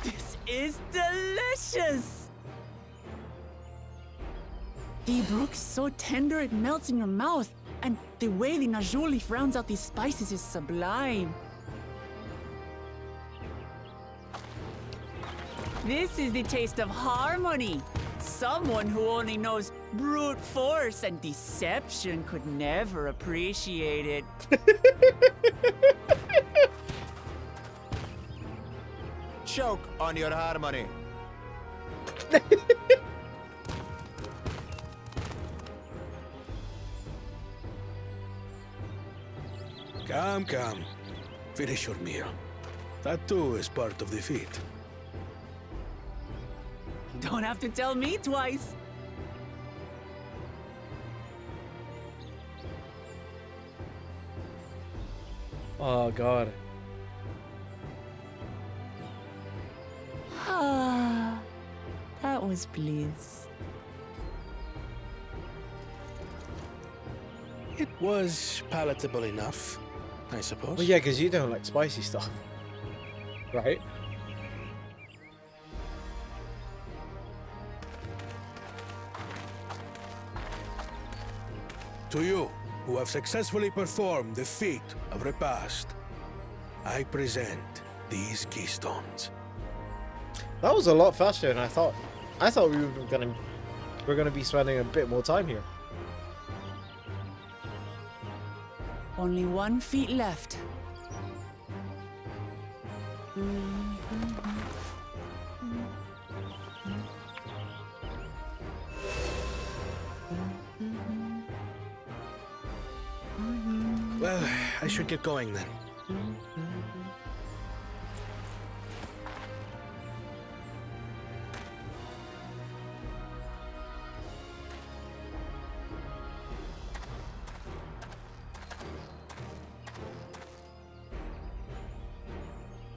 This is delicious! The brook is so tender it melts in your mouth, and the way the najou leaf rounds out these spices is sublime. This is the taste of harmony. Someone who only knows brute force and deception could never appreciate it. Choke on your harmony. Come. Finish your meal. That too is part of the feat. Don't have to tell me twice. Oh god. Ah, that was bliss. It was palatable enough, I suppose. Well, yeah, because you don't like spicy stuff. Right? To you, who have successfully performed the feat of repast, I present these keystones. That was a lot faster than I thought. I thought we were gonna be spending a bit more time here. Only 1 feet left. Well, I should get going then.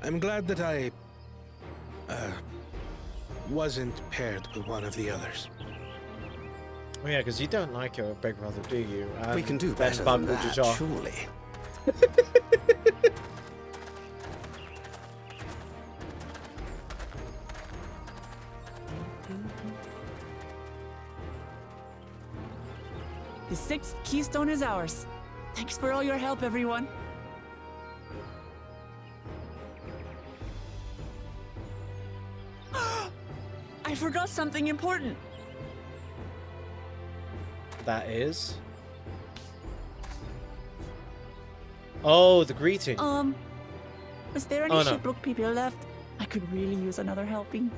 I'm glad that I wasn't paired with one of the others. Oh yeah, because you don't like your big brother, do you? We can do Ben better than Bug that, Jaw. surely. The 6th keystone is ours. Thanks for all your help, everyone. I forgot something important. That is. Oh, the greeting. Was there any Oh, no. shipwreck people left? I could really use another helping.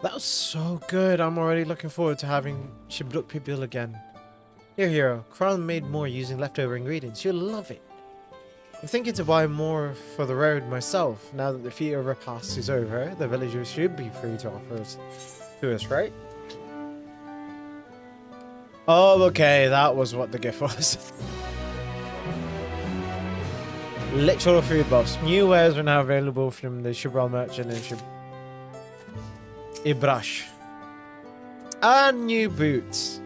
That was so good. I'm already looking forward to having Shibluk people again. Here, hero. Crown made more using leftover ingredients. You'll love it. I'm thinking to buy more for the road myself. Now that the fear repast is over, the villagers should be free to offer us to us, right? Oh, okay. That was what the gift was. Literal food buffs. New wares are now available from the Shibral merchant and Ibrash. And new boots.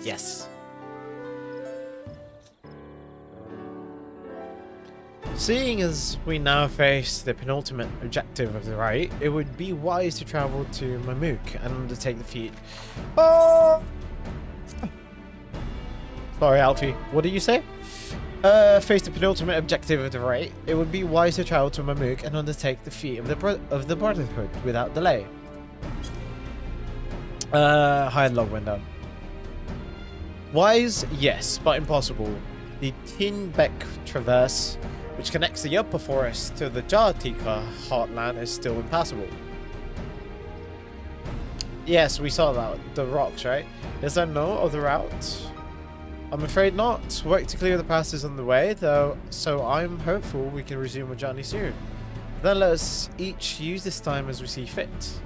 Yes. Seeing as we now face the penultimate objective of the rite, it would be wise to travel to Mamuk and undertake the feat. Oh! Sorry, Alfie. What did you say? Face the penultimate objective of the rite, it would be wise to travel to Mamuk and undertake the feat of the Brotherhood without delay. Hide log window. Wise, yes, but impossible. The Tinbeck Traverse, which connects the upper forest to the Jartika heartland, is still impassable. Yes, we saw that. The rocks, right? Is there no other route? I'm afraid not. Work to clear the pass is on the way, though, so I'm hopeful we can resume our journey soon. Then let us each use this time as we see fit.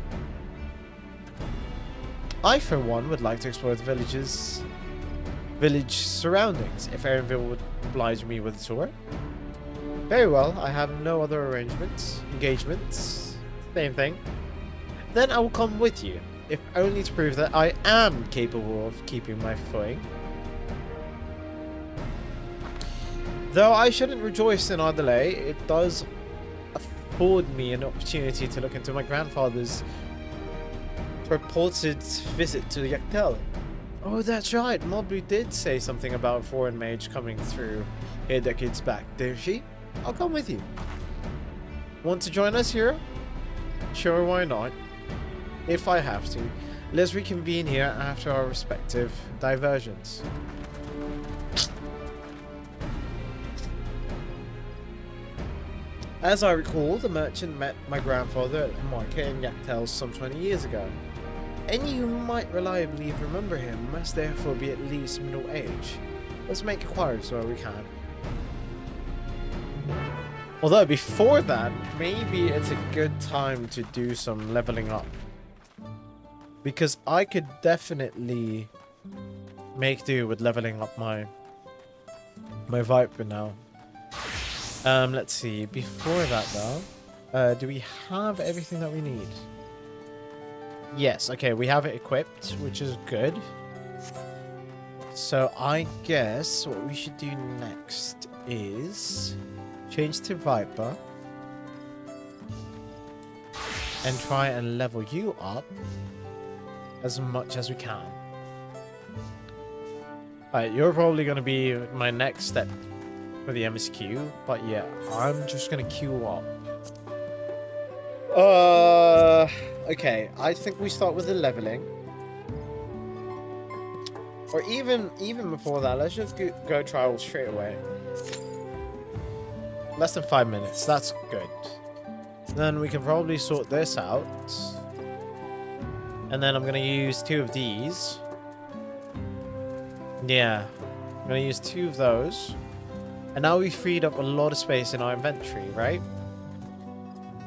I, for one, would like to explore the village surroundings, if Aaronville would oblige me with a tour. Very well, I have no other engagements, same thing. Then I will come with you, if only to prove that I am capable of keeping my footing. Though I shouldn't rejoice in our delay, it does afford me an opportunity to look into my grandfather's purported visit to the Yaktel. Oh, that's right. Moblu did say something about a foreign mage coming through here decades back, didn't she? I'll come with you. Want to join us here? Sure, why not? If I have to. Let's reconvene here after our respective diversions. As I recall, the merchant met my grandfather at the market in Yaktel some 20 years ago. Any who might reliably remember him must therefore be at least middle age. Let's make inquiries where we can. Although before that, maybe it's a good time to do some leveling up. Because I could definitely make do with leveling up my Viper now. Let's see. Before that, though, do we have everything that we need? Yes. Okay, we have it equipped, which is good. So I guess what we should do next is change to Viper, and try and level you up as much as we can. Alright, you're probably going to be my next step for the MSQ, but yeah, I'm just going to queue up. Okay, I think we start with the leveling. Or even before that, let's just go trial straight away. Less than 5 minutes, that's good. Then we can probably sort this out. And then I'm going to use 2 of these. Yeah, I'm going to use 2 of those. And now we've freed up a lot of space in our inventory, right?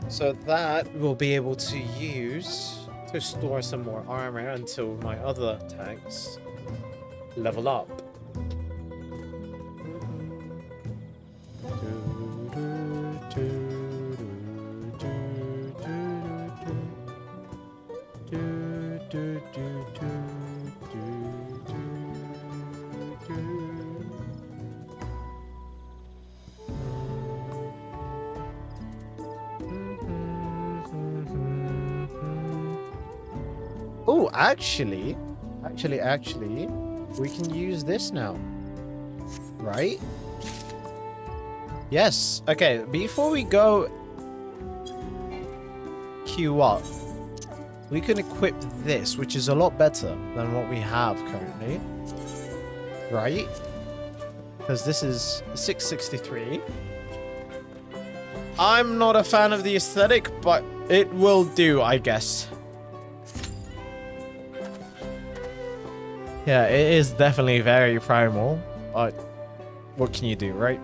So that we'll be able to use to store some more armor until my other tanks level up. Oh, actually, we can use this now, right? Yes. Okay, before we go queue up, we can equip this, which is a lot better than what we have currently, right? Because this is 663. I'm not a fan of the aesthetic, but it will do, I guess. Yeah, it is definitely very primal, but what can you do, right?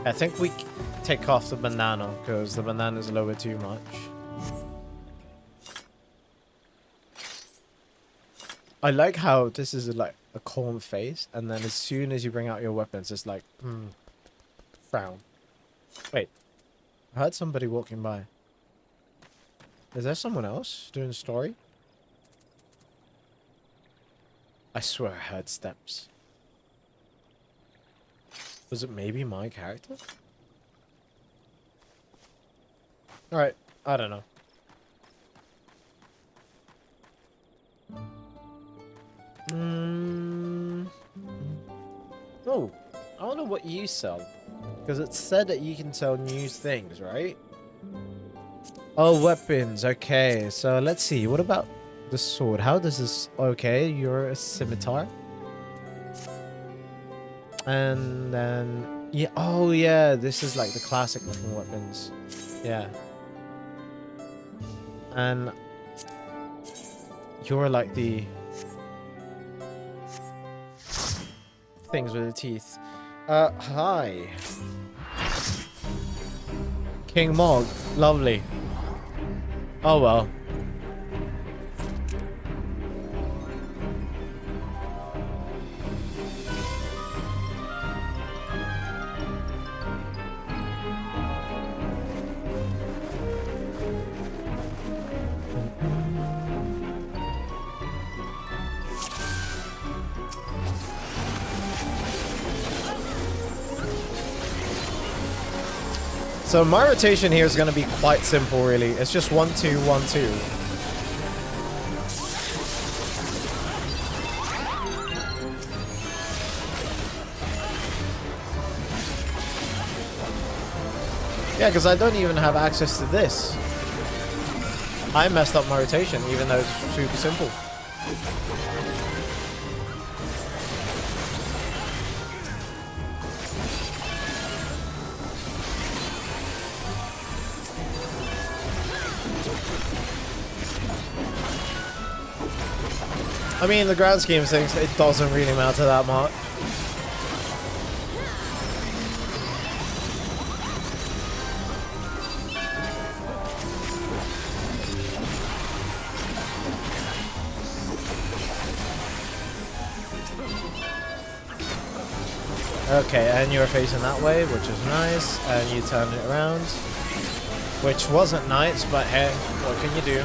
I think we take off the banana, because the banana is lower too much. I like how this is like a calm face, and then as soon as you bring out your weapons, it's like, frown. Wait, I heard somebody walking by. Is there someone else doing a story? I swear I heard steps. Was it maybe my character? Alright, I don't know. Oh, I wonder what you sell. Because it said that you can sell new things, right? Oh, weapons. Okay, so let's see. What about the sword? How does this... Okay, you're a scimitar. And then... Yeah. Oh, yeah. This is like the classic looking weapons. Yeah. And... You're like the... things with the teeth. Hi. King Mog. Lovely. Oh well. So my rotation here is going to be quite simple, really. It's just 1, 2, 1, 2. Yeah, because I don't even have access to this. I messed up my rotation, even though it's super simple. I mean, in the grand scheme of things, it doesn't really matter that much. Okay, and you're facing that way, which is nice. And you turn it around, which wasn't nice, but hey, what can you do?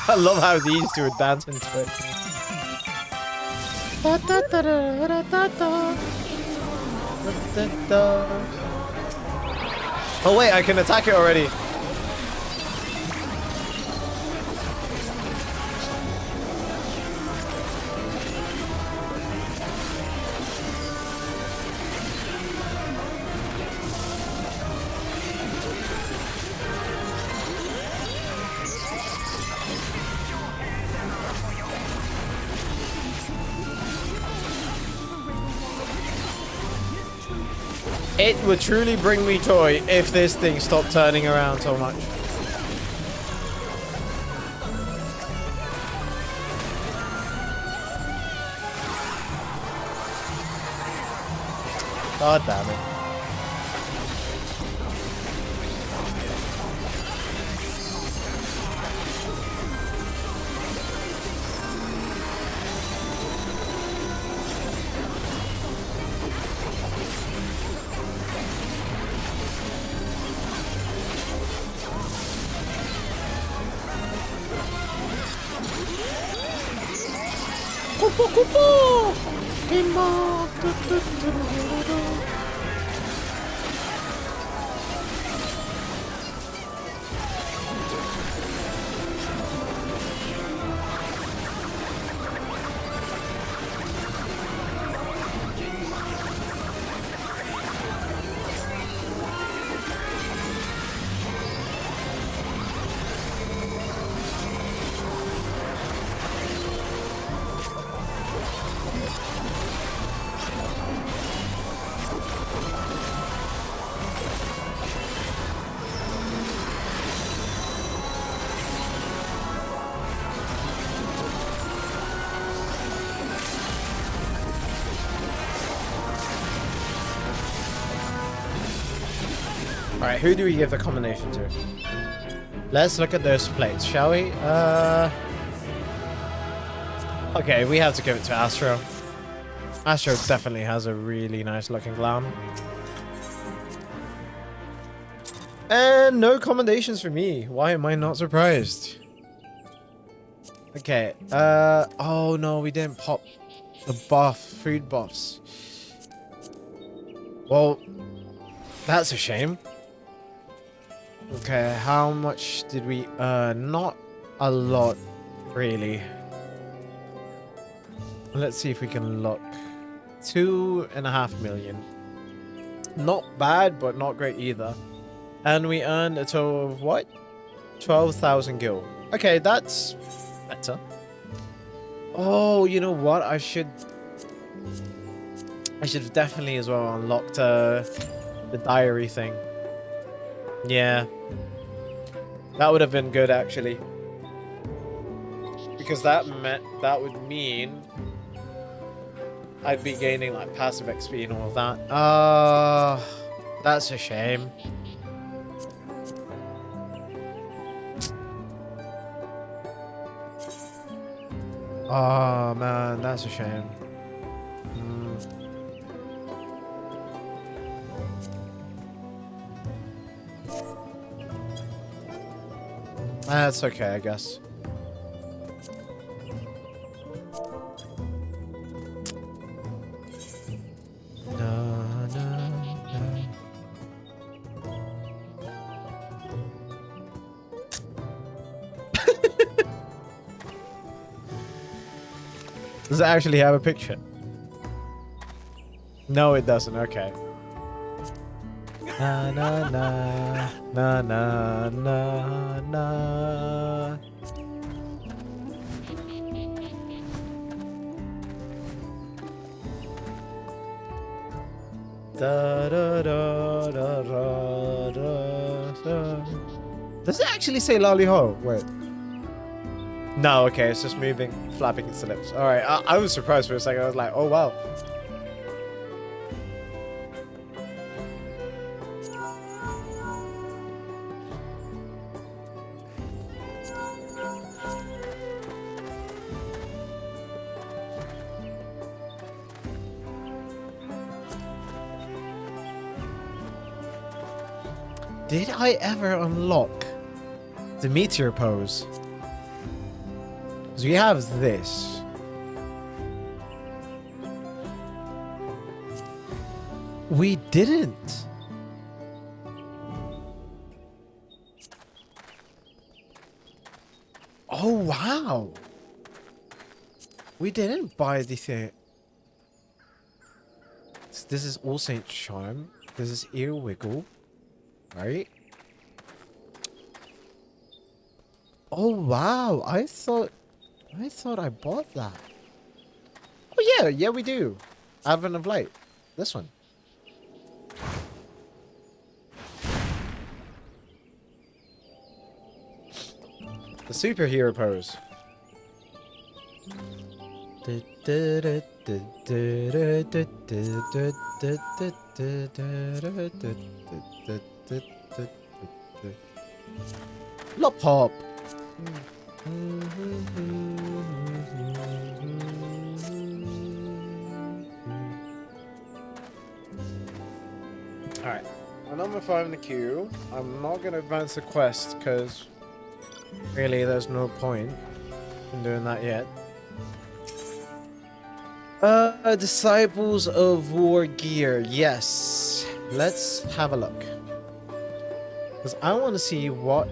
I love how these two are dancing to it. Oh wait, I can attack it already. It would truly bring me joy if this thing stopped turning around so much. God damn it. Alright, who do we give the combination to? Let's look at those plates, shall we? Okay, we have to give it to Astro. Astro definitely has a really nice looking glam. And no commendations for me. Why am I not surprised? Okay, oh no, we didn't pop the food buffs. Well, that's a shame. Okay, how much did we earn? Not a lot, really. Let's see if we can look. 2.5 million. Not bad, but not great either. And we earned a total of what? 12,000 gil. Okay, that's better. Oh, you know what? I should have definitely as well unlocked the diary thing. Yeah. That would have been good, actually. Because that would mean I'd be gaining like passive XP and all of that. That's a shame. Oh man, that's a shame. That's okay, I guess. Does it actually have a picture? No, it doesn't. Okay. Na na na na na na na. Da, da, da, da, da, da, da. Does it actually say lolly ho? Wait. No, okay, it's just moving, flapping its lips. Alright, I was surprised for a second. I was like, oh wow. Did I ever unlock the meteor pose? Because we have this. We didn't. Oh, wow. We didn't buy the thing. This is All Saints Charm. This is Ear Wiggle. Right? Oh wow, I thought I bought that. Oh yeah, we do. Advent of Light. This one. The superhero pose. Lop hop. Alright, we're number 5 in the queue. I'm not gonna advance the quest because really there's no point in doing that yet. Disciples of War gear. Yes. Let's have a look. Because I want to see what...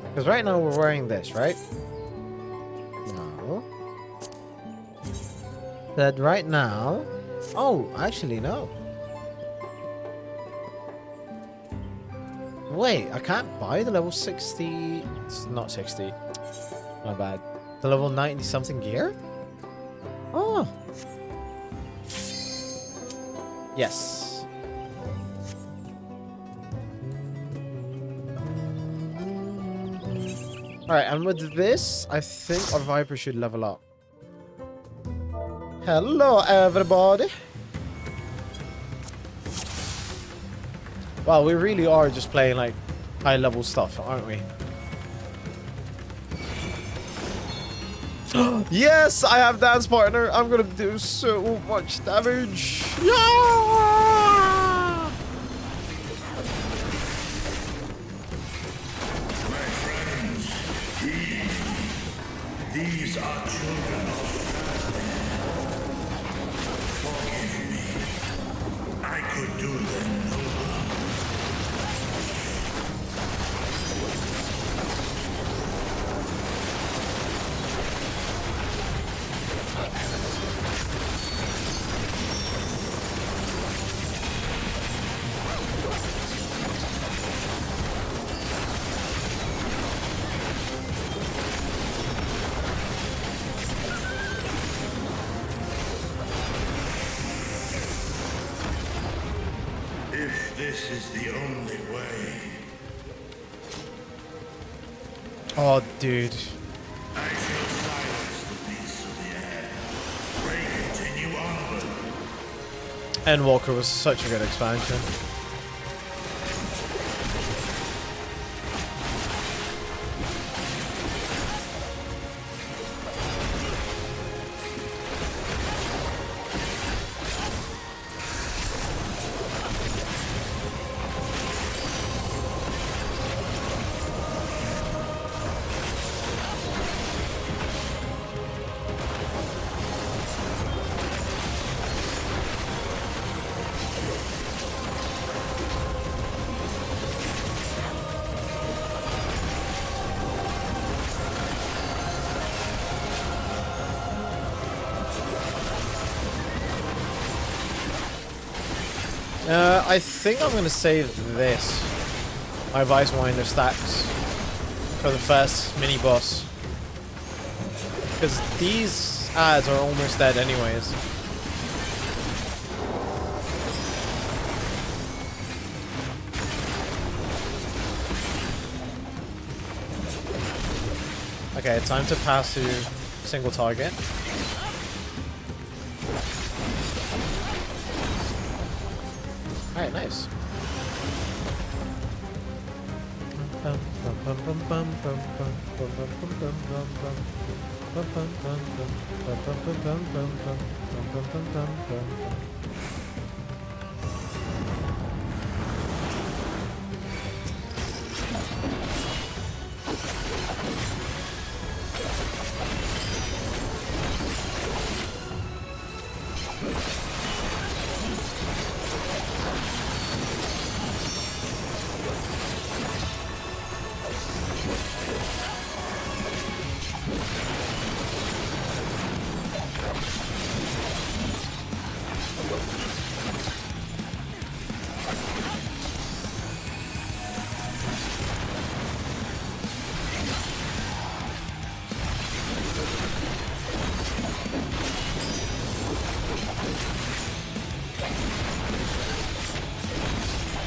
Because right now we're wearing this, right? No. That right now... Oh, actually, no. Wait, I can't buy the level 60... It's not 60. My bad. The level 90 something gear? Oh. Yes. Alright, and with this, I think our Viper should level up. Hello, everybody. Wow, we really are just playing, like, high-level stuff, aren't we? Yes, I have dance partner. I'm gonna do so much damage. Yeah! My friends, these are children of forgive me. I could do them no harm. If this is the only way, Oh, dude. I shall silence the beasts of the air. Pray continue onward. Endwalker was such a good expansion. I think I'm going to save this. My Vice Winder stacks for the first mini boss. Because these ads are almost dead anyways. Okay, time to pass to single target. Alright, nice.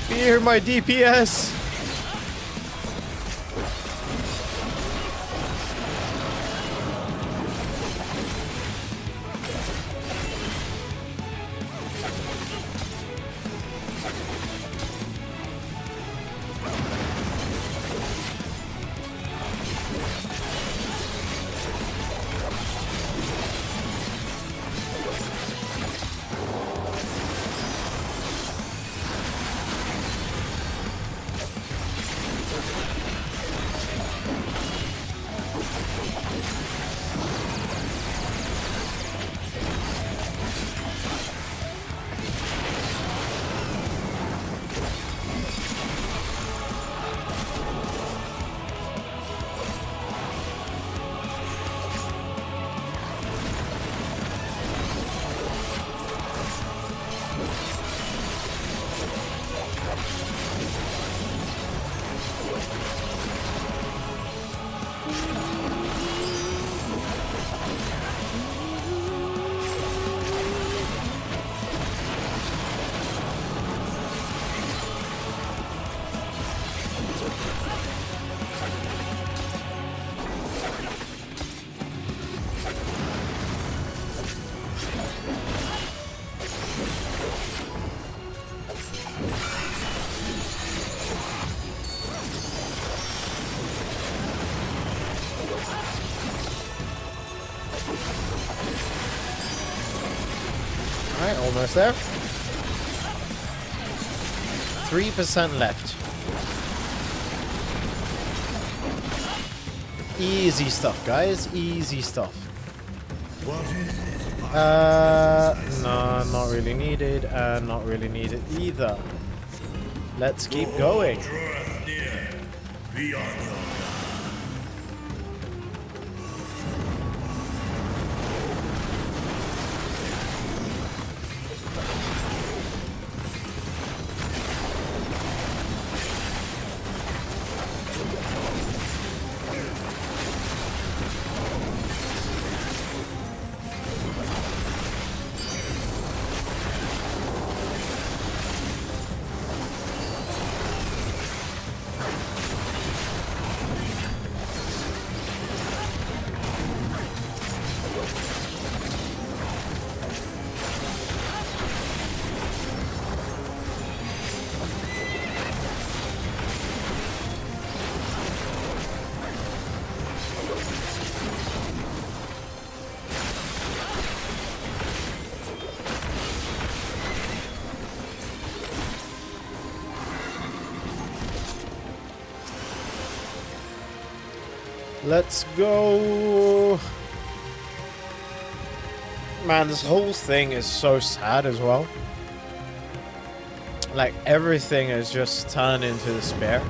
Fear my DPS! Alright, almost there. 3% left. Easy stuff, guys. Easy stuff. No, not really needed, and not really needed either. Let's keep going. Let's go. Man, this whole thing is so sad as well. Like, everything has just turned into despair.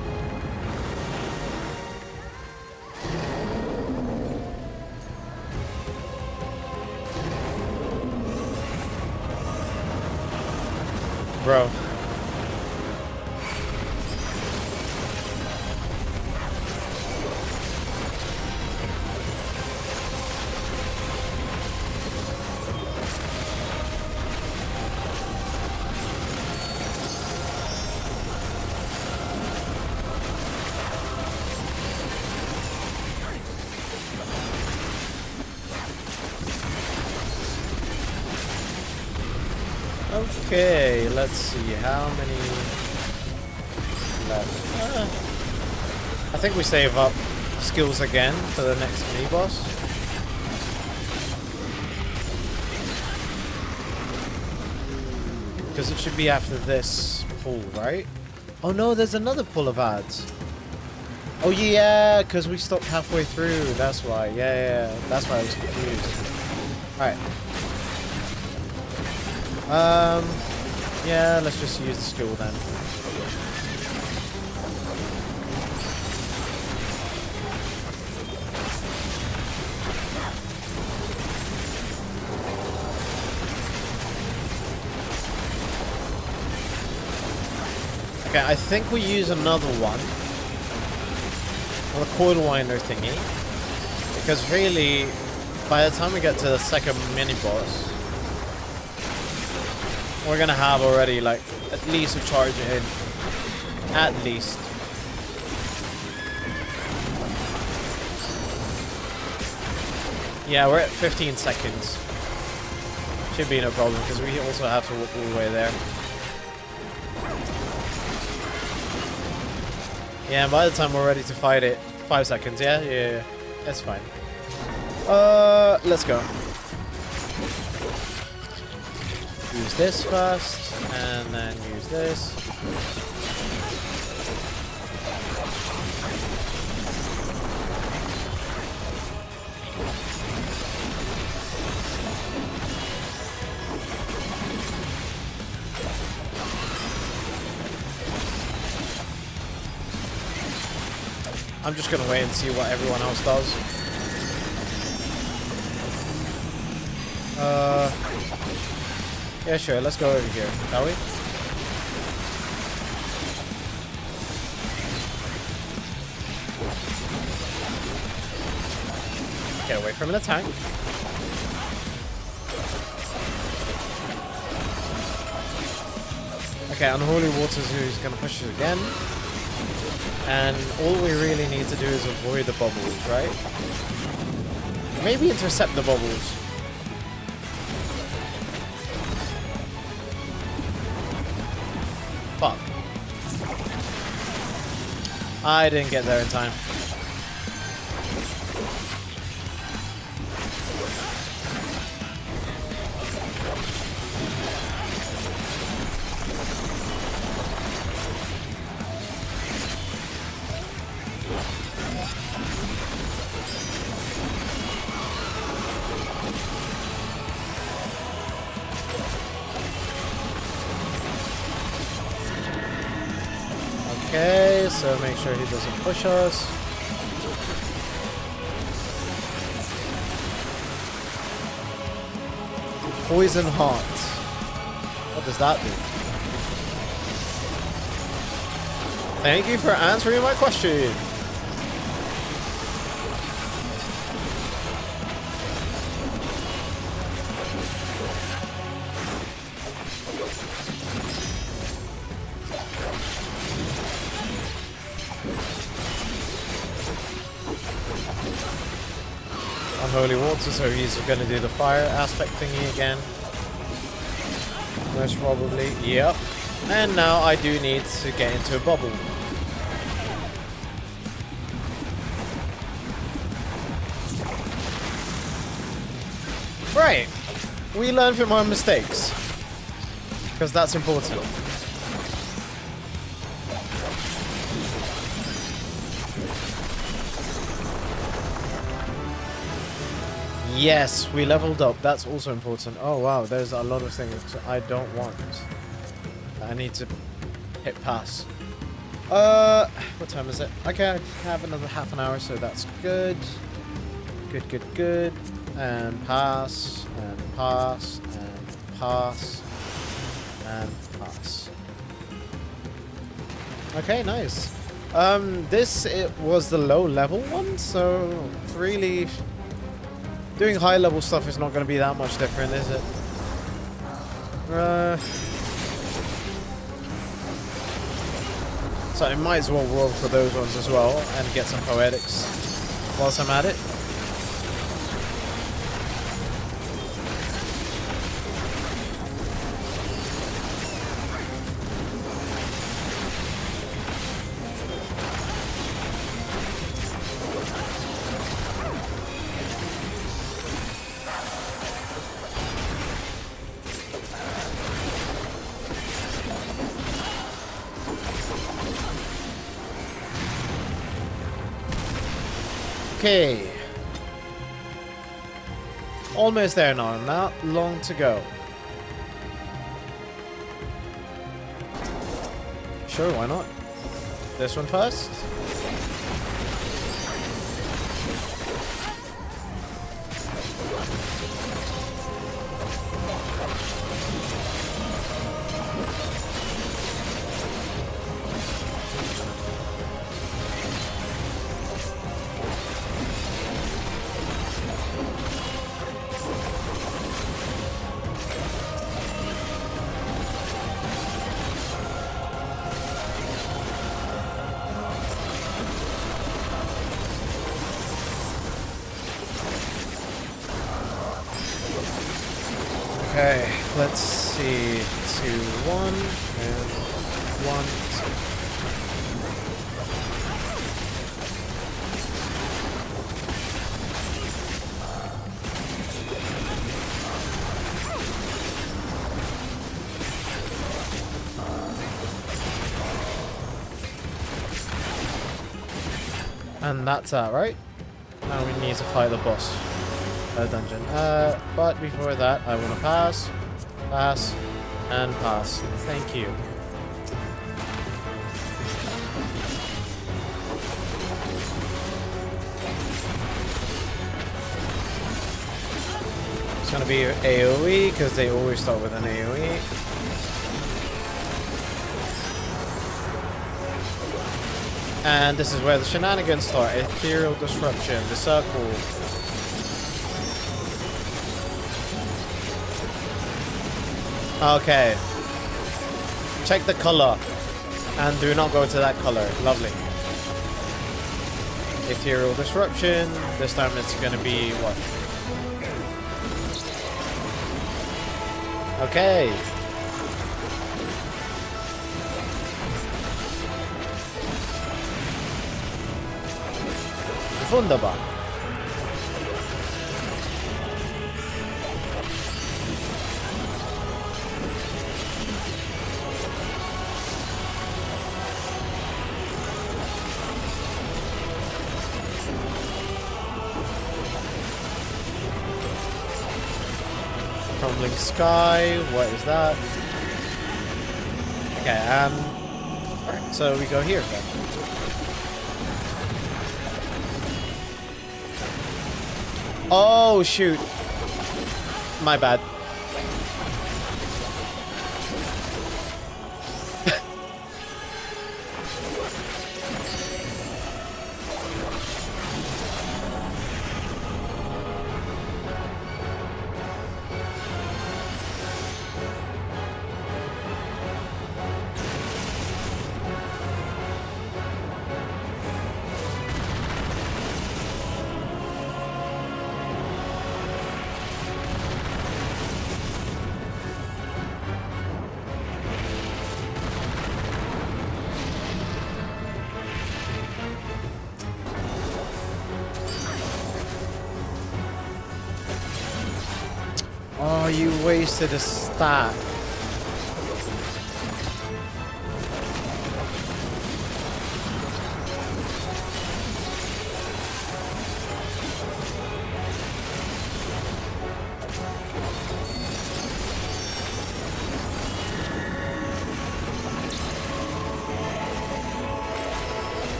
Bro. Okay, let's see how many left. I think we save up skills again for the next mini boss. Because it should be after this pull, right? Oh no, there's another pull of ads. Oh yeah, because we stopped halfway through. That's why. Yeah. That's why I was confused. Alright. Yeah, let's just use the skill then. Okay, I think we use another one. On the coil winder thingy. Because really, by the time we get to the second mini boss, we're gonna have already like at least a charge in. At least. Yeah, we're at 15 seconds. Should be no problem because we also have to walk all the way there. Yeah, and by the time we're ready to fight it, 5 seconds, yeah, that's fine. Let's go. Use this first, and then use this. I'm just gonna wait and see what everyone else does. Yeah, sure, let's go over here, shall we? Get away from an attack. Okay, Unholy Waters who's gonna push us again. And all we really need to do is avoid the bubbles, right? Maybe intercept the bubbles. Fuck. I didn't get there in time. Okay, so make sure he doesn't push us. Poison Heart. What does that do? Thank you for answering my question. Unholy Water, so he's going to do the fire aspect thingy again. Most probably, yep. And now I do need to get into a bubble. Right, we learn from our mistakes. Because that's important. Yes, we leveled up. That's also important. Oh wow, there's a lot of things I don't want. I need to hit pass. What time is it? Okay, I have another half an hour, so that's good. Good. And pass, and pass, and pass, and pass. Okay, nice. It was the low level one, so really doing high level stuff is not going to be that much different, is it? So I might as well roll for those ones as well and get some poetics whilst I'm at it. Okay. Almost there now. Not long to go. Sure, why not? This one first. Okay, let's see. 2, 1, and 1, 2. And that's that, right? Now we need to fight the boss. Dungeon. But before that, I want to pass, and pass. Thank you. It's gonna be AoE because they always start with an AoE. And this is where the shenanigans start. Ethereal disruption, the circle. Okay. Check the color. And do not go to that color. Lovely. Ethereal disruption. This time it's gonna be what? Okay. Wunderbar. Crumbling sky, what is that? Okay, alright, so we go here then. Oh shoot. My bad. Oh, you wasted a stat.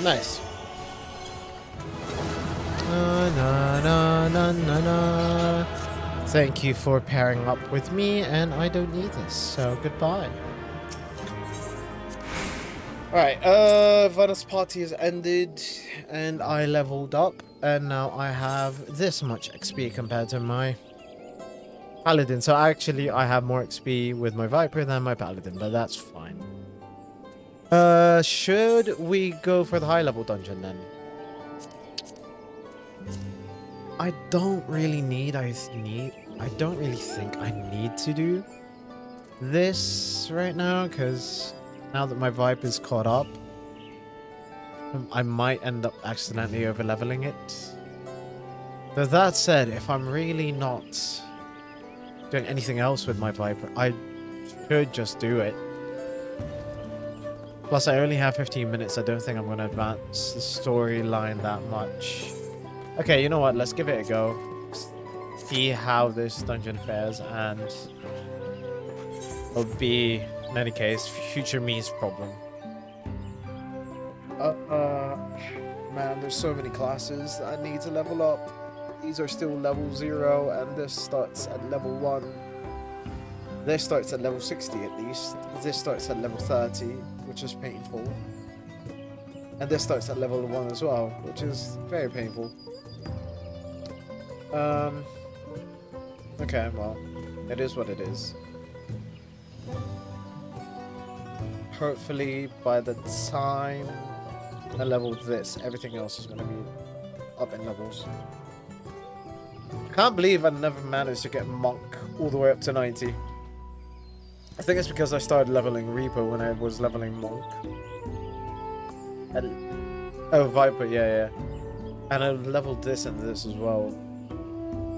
Nice. Na, na, na, na, na. Thank you for pairing up with me, and I don't need this, so goodbye. Alright, Vana's party has ended, and I leveled up, and now I have this much XP compared to my Paladin. So actually, I have more XP with my Viper than my Paladin, but that's fine. Should we go for the high level dungeon then? I don't really think I need to do this right now, because now that my Viper is caught up, I might end up accidentally over leveling it. But that said, if I'm really not doing anything else with my Viper, I should just do it. Plus, I only have 15 minutes. I don't think I'm going to advance the storyline that much. Okay, you know what? Let's give it a go. See how this dungeon fares, and it'll be, in any case, future me's problem. Man, there's so many classes that I need to level up. These are still level 0, and this starts at level 1. This starts at level 60 at least. This starts at level 30, which is painful. And this starts at level 1 as well, which is very painful. Okay, well, it is what it is. Hopefully, by the time I level this, everything else is going to be up in levels. I can't believe I never managed to get Monk all the way up to 90. I think it's because I started leveling Reaper when I was leveling Monk. Oh, Viper, yeah. And I leveled this and this as well,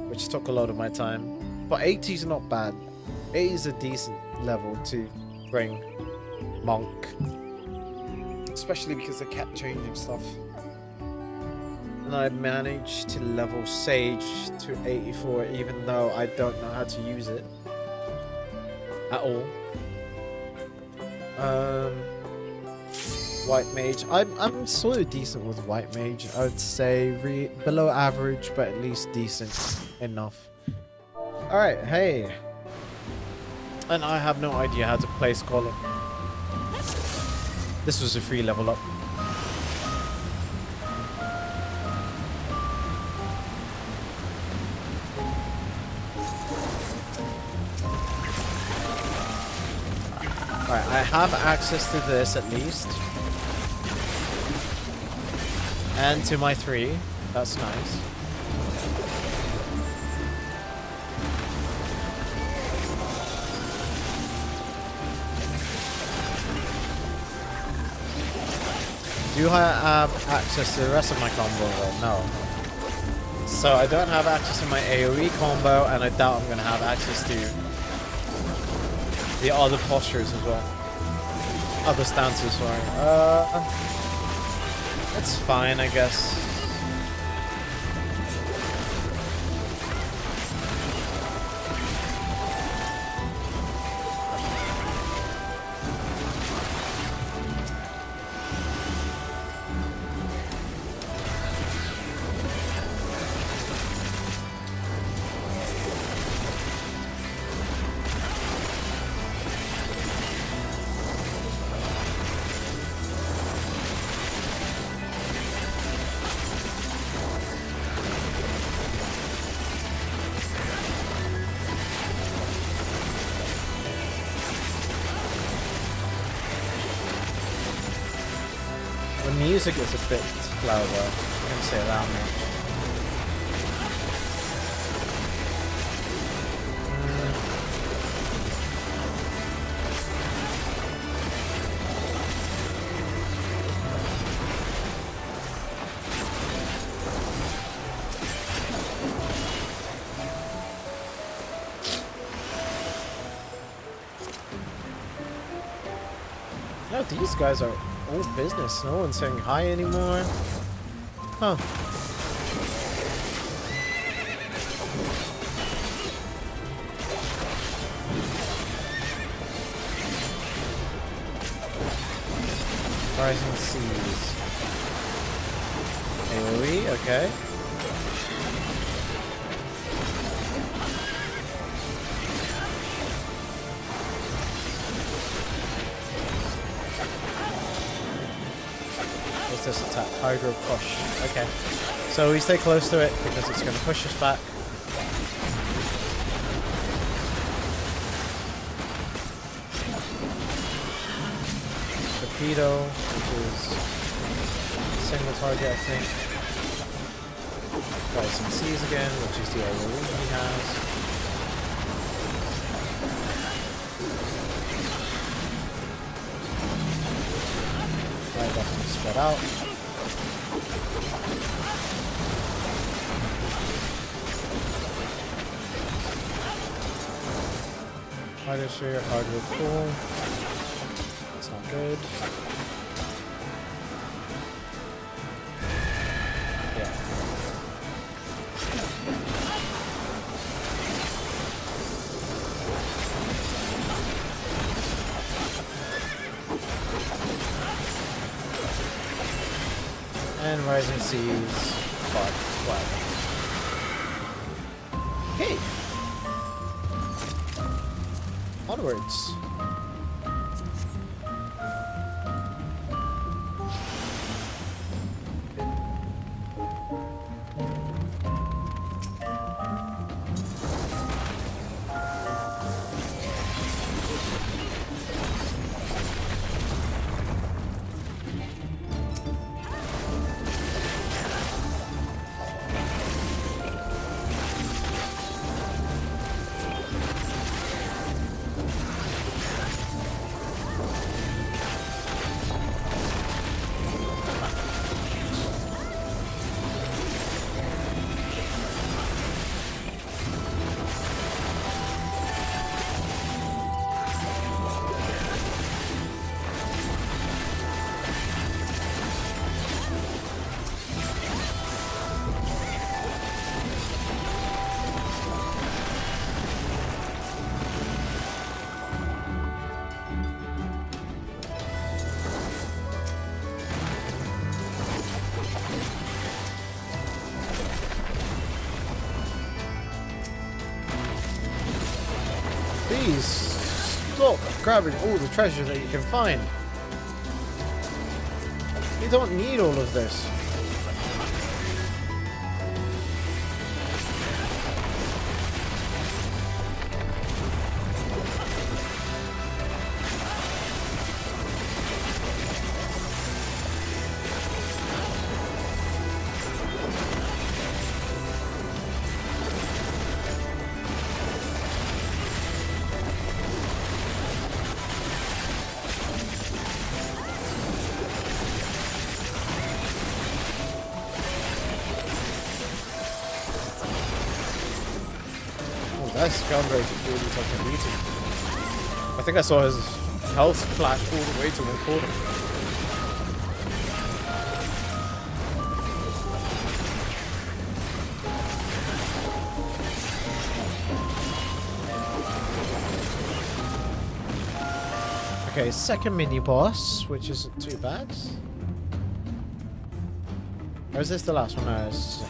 which took a lot of my time. But 80 is not bad. 80 is a decent level to bring Monk. Especially because they kept changing stuff. And I managed to level Sage to 84 even though I don't know how to use it at all. White Mage. I'm sort of decent with White Mage. I would say below average, but at least decent enough. Alright, hey. And I have no idea how to place column. This was a free level up. Alright, I have access to this at least. And to my 3. That's nice. Do I have access to the rest of my combo though? No. So I don't have access to my AoE combo, and I doubt I'm going to have access to the other postures as well. Other stances, sorry. It's fine, I guess. The music is a bit loud though, I can say that much. No, these guys are all business. No one's saying hi anymore. Huh. Rising Seas. AoE, okay. Hydro push. Okay. So we stay close to it because it's going to push us back. Torpedo, which is single target, I think. Guys and C's again, which is the area he has. Right, definitely spread out. Hydrosphere, hardwood pool. That's not good. Yeah. And rising seas, flat. Okay. Onwards. Please stop grabbing all the treasure that you can find. You don't need all of this. That scoundrel is really fucking beating. I think I saw his health flash all the way to 1/4. Okay, second mini boss, which isn't too bad. Or is this the last one? No, it's...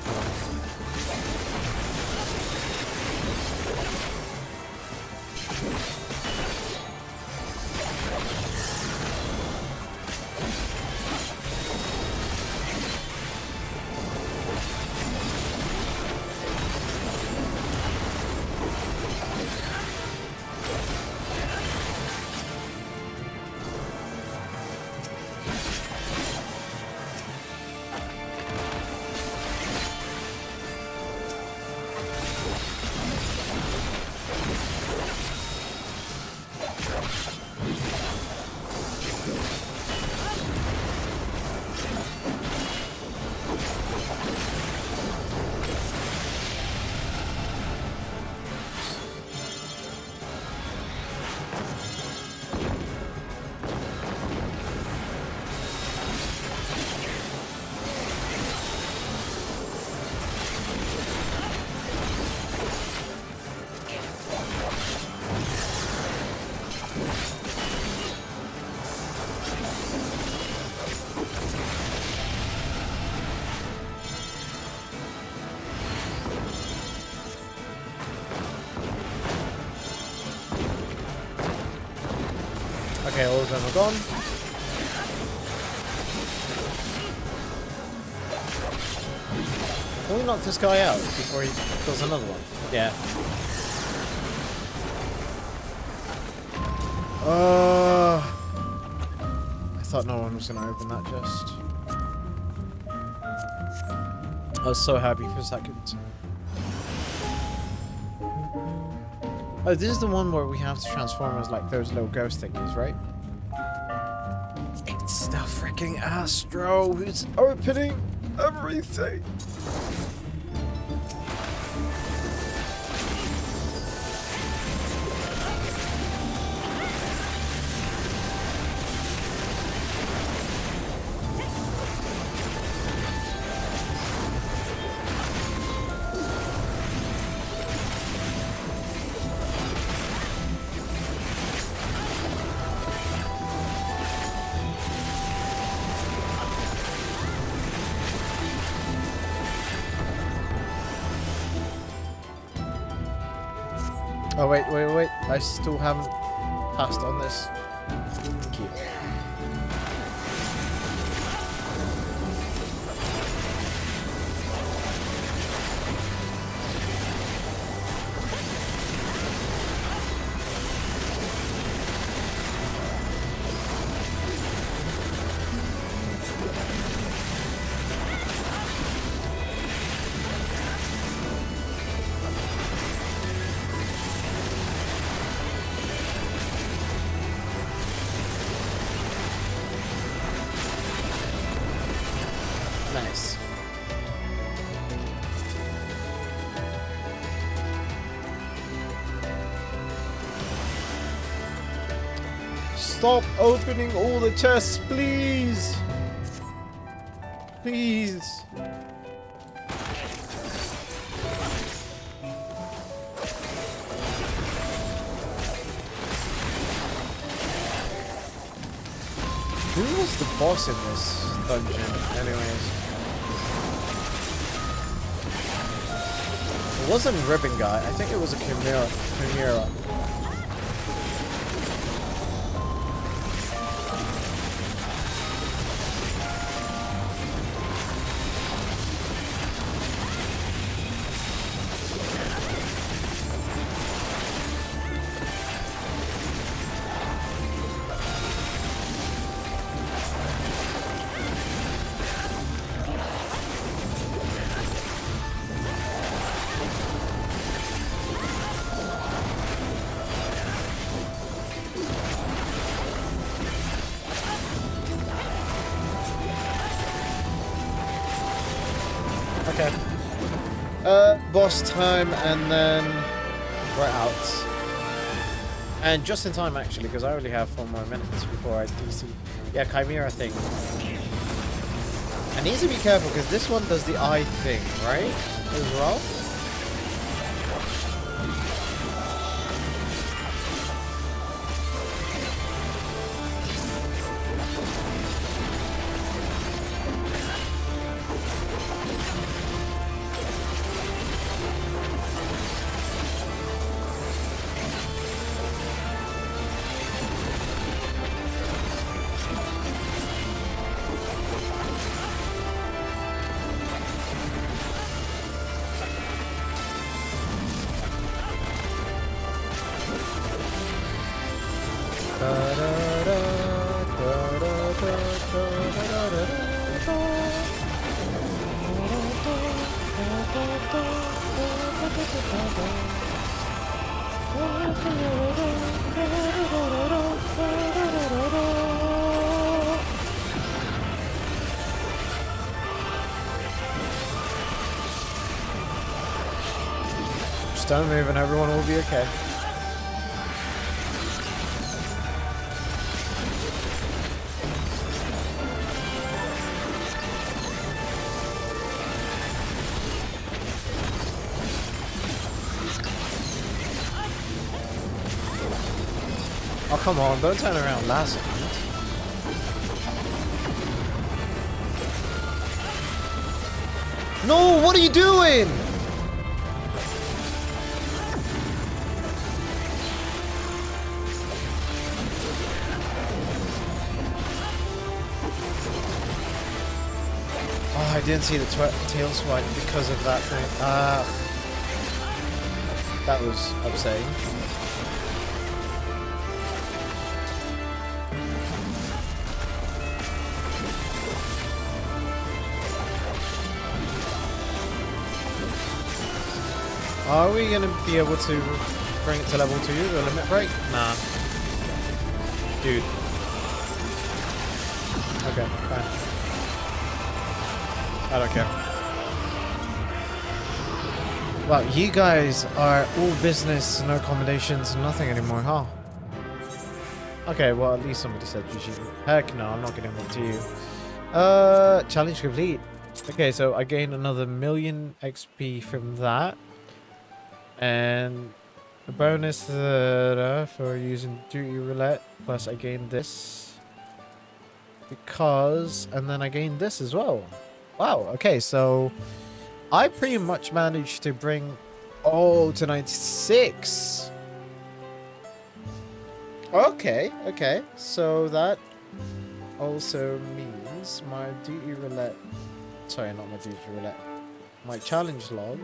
Okay, all of them are gone. Can we knock this guy out before he does another one? Yeah. I thought no one was going to open that chest. I was so happy for a second. Oh, this is the one where we have to transform as like those little ghost thingies, right? It's the freaking Astro who's opening everything. Oh, wait. I still haven't passed on this. Thank you. Nice. Stop opening all the chests, please. Please. Who was the boss in this dungeon, anyways? It wasn't Ribbon Guy. I think it was a Chimera. Okay. Boss time, and then we're out. And just in time, actually, because I only have 4 more minutes before I DC. Yeah, Chimera thing. I need to be careful, because this one does the eye thing, right? As well? Just don't move and everyone will be okay. Oh, come on, don't turn around last second. No, what are you doing? Oh, I didn't see the tail swipe because of that thing. That was upsetting. Are we gonna be able to bring it to level 2, the limit break? Nah. Dude. Okay, fine. I don't care. Wow, you guys are all business, no accommodations, nothing anymore, huh? Okay, well, at least somebody said GG. Heck no, I'm not getting one to you. Challenge complete. Okay, so I gained another 1,000,000 XP from that. And a bonus for using duty roulette. Plus I gained this. Because, and then I gained this as well. Wow, okay, so I pretty much managed to bring all to 96. Okay, okay. So that also means my duty roulette. Sorry, not my duty roulette. My challenge log.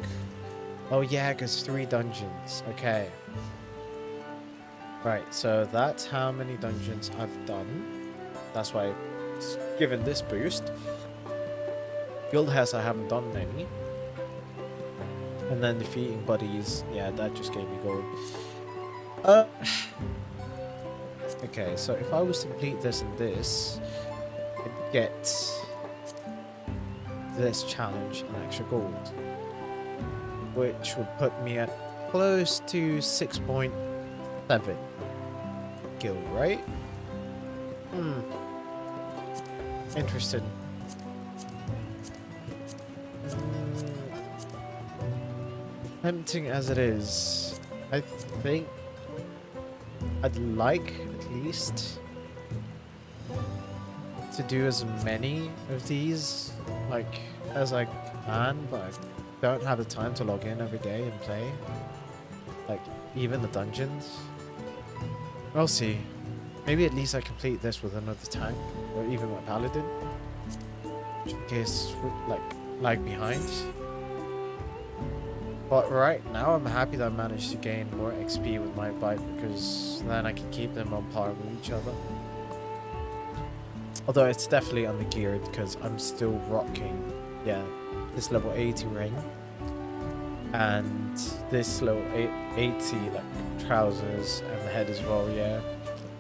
Oh yeah, because 3 dungeons. Okay. Right, so that's how many dungeons I've done. That's why it's given this boost. Guild has I haven't done many. And then defeating buddies, yeah, that just gave me gold. Okay, so if I was to complete this and this, I'd get this challenge and extra gold, which would put me at close to 6.7 guild, right? Interesting. Tempting as it is, I think I'd like at least to do as many of these like as I can, but I don't have the time to log in every day and play. Like even the dungeons. We'll see. Maybe at least I complete this with another tank or even my paladin. Just in case like lag behind. But right now I'm happy that I managed to gain more XP with my bike because then I can keep them on par with each other. Although it's definitely undergeared because I'm still rocking, yeah, this level 80 ring and this level 80 like trousers and the head as well, yeah.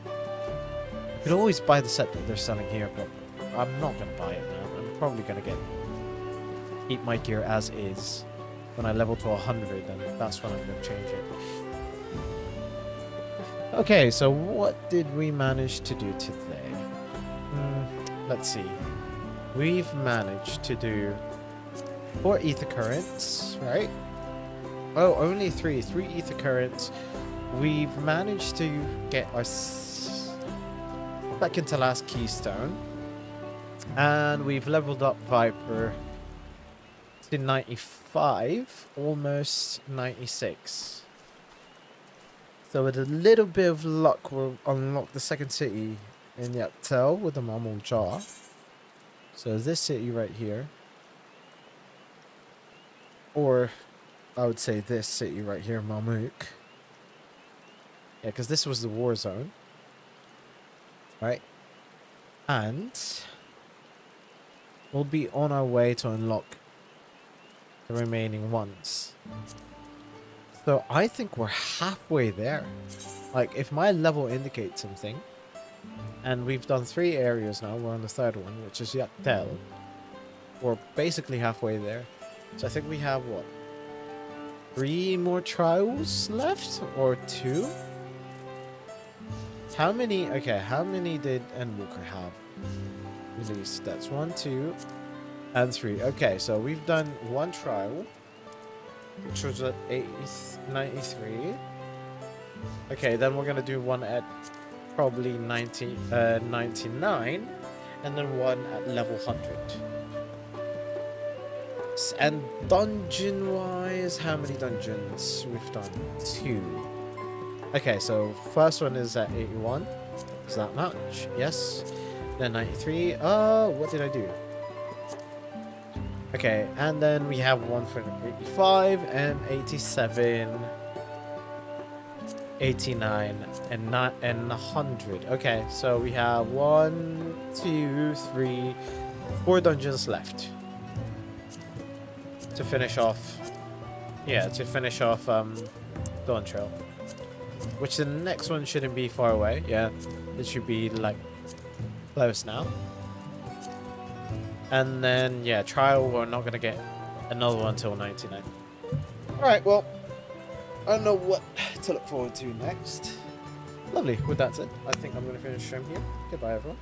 You could always buy the set that they're selling here, but I'm not gonna buy it now. I'm probably gonna keep my gear as is. When I level to 100, then that's when I'm going to change it. Okay, so what did we manage to do today? Let's see. We've managed to do 4 ether currents, right? Oh, only 3. 3 ether currents. We've managed to get our second to last keystone. And we've leveled up Viper to 95, almost 96. So with a little bit of luck, we'll unlock the second city in Yaktel with the Mamul Jar. So this city right here, or I would say this city right here, Mamuk. Yeah, because this was the war zone, right? And we'll be on our way to unlock the remaining ones. So I think we're halfway there. Like if my level indicates something, and we've done 3 areas now, we're on the 3rd one, which is Yaktel. We're basically halfway there. So I think we have what? 3 more trials left? Or 2? How many? Okay, how many did Endwalker have released? That's 1, 2, and 3. Okay, so we've done 1 trial, which was at 93. Okay, then we're gonna do 1 at probably 99, and then 1 at level 100. And dungeon-wise, how many dungeons we've done? 2. Okay, so first one is at 81. Is that much? Yes. Then 93. What did I do? Okay, and then we have one for 85 and 87, 89 and 100. Okay, so we have 1, 2, 3, 4 dungeons left to finish off. Yeah, to finish off DawnTrail, which the next one shouldn't be far away. Yeah, it should be like close now. And then yeah, trial, we're not gonna get another one until 99. All right, well, I don't know what to look forward to next. Lovely. With that said, I think I'm gonna finish the stream here. Goodbye, everyone.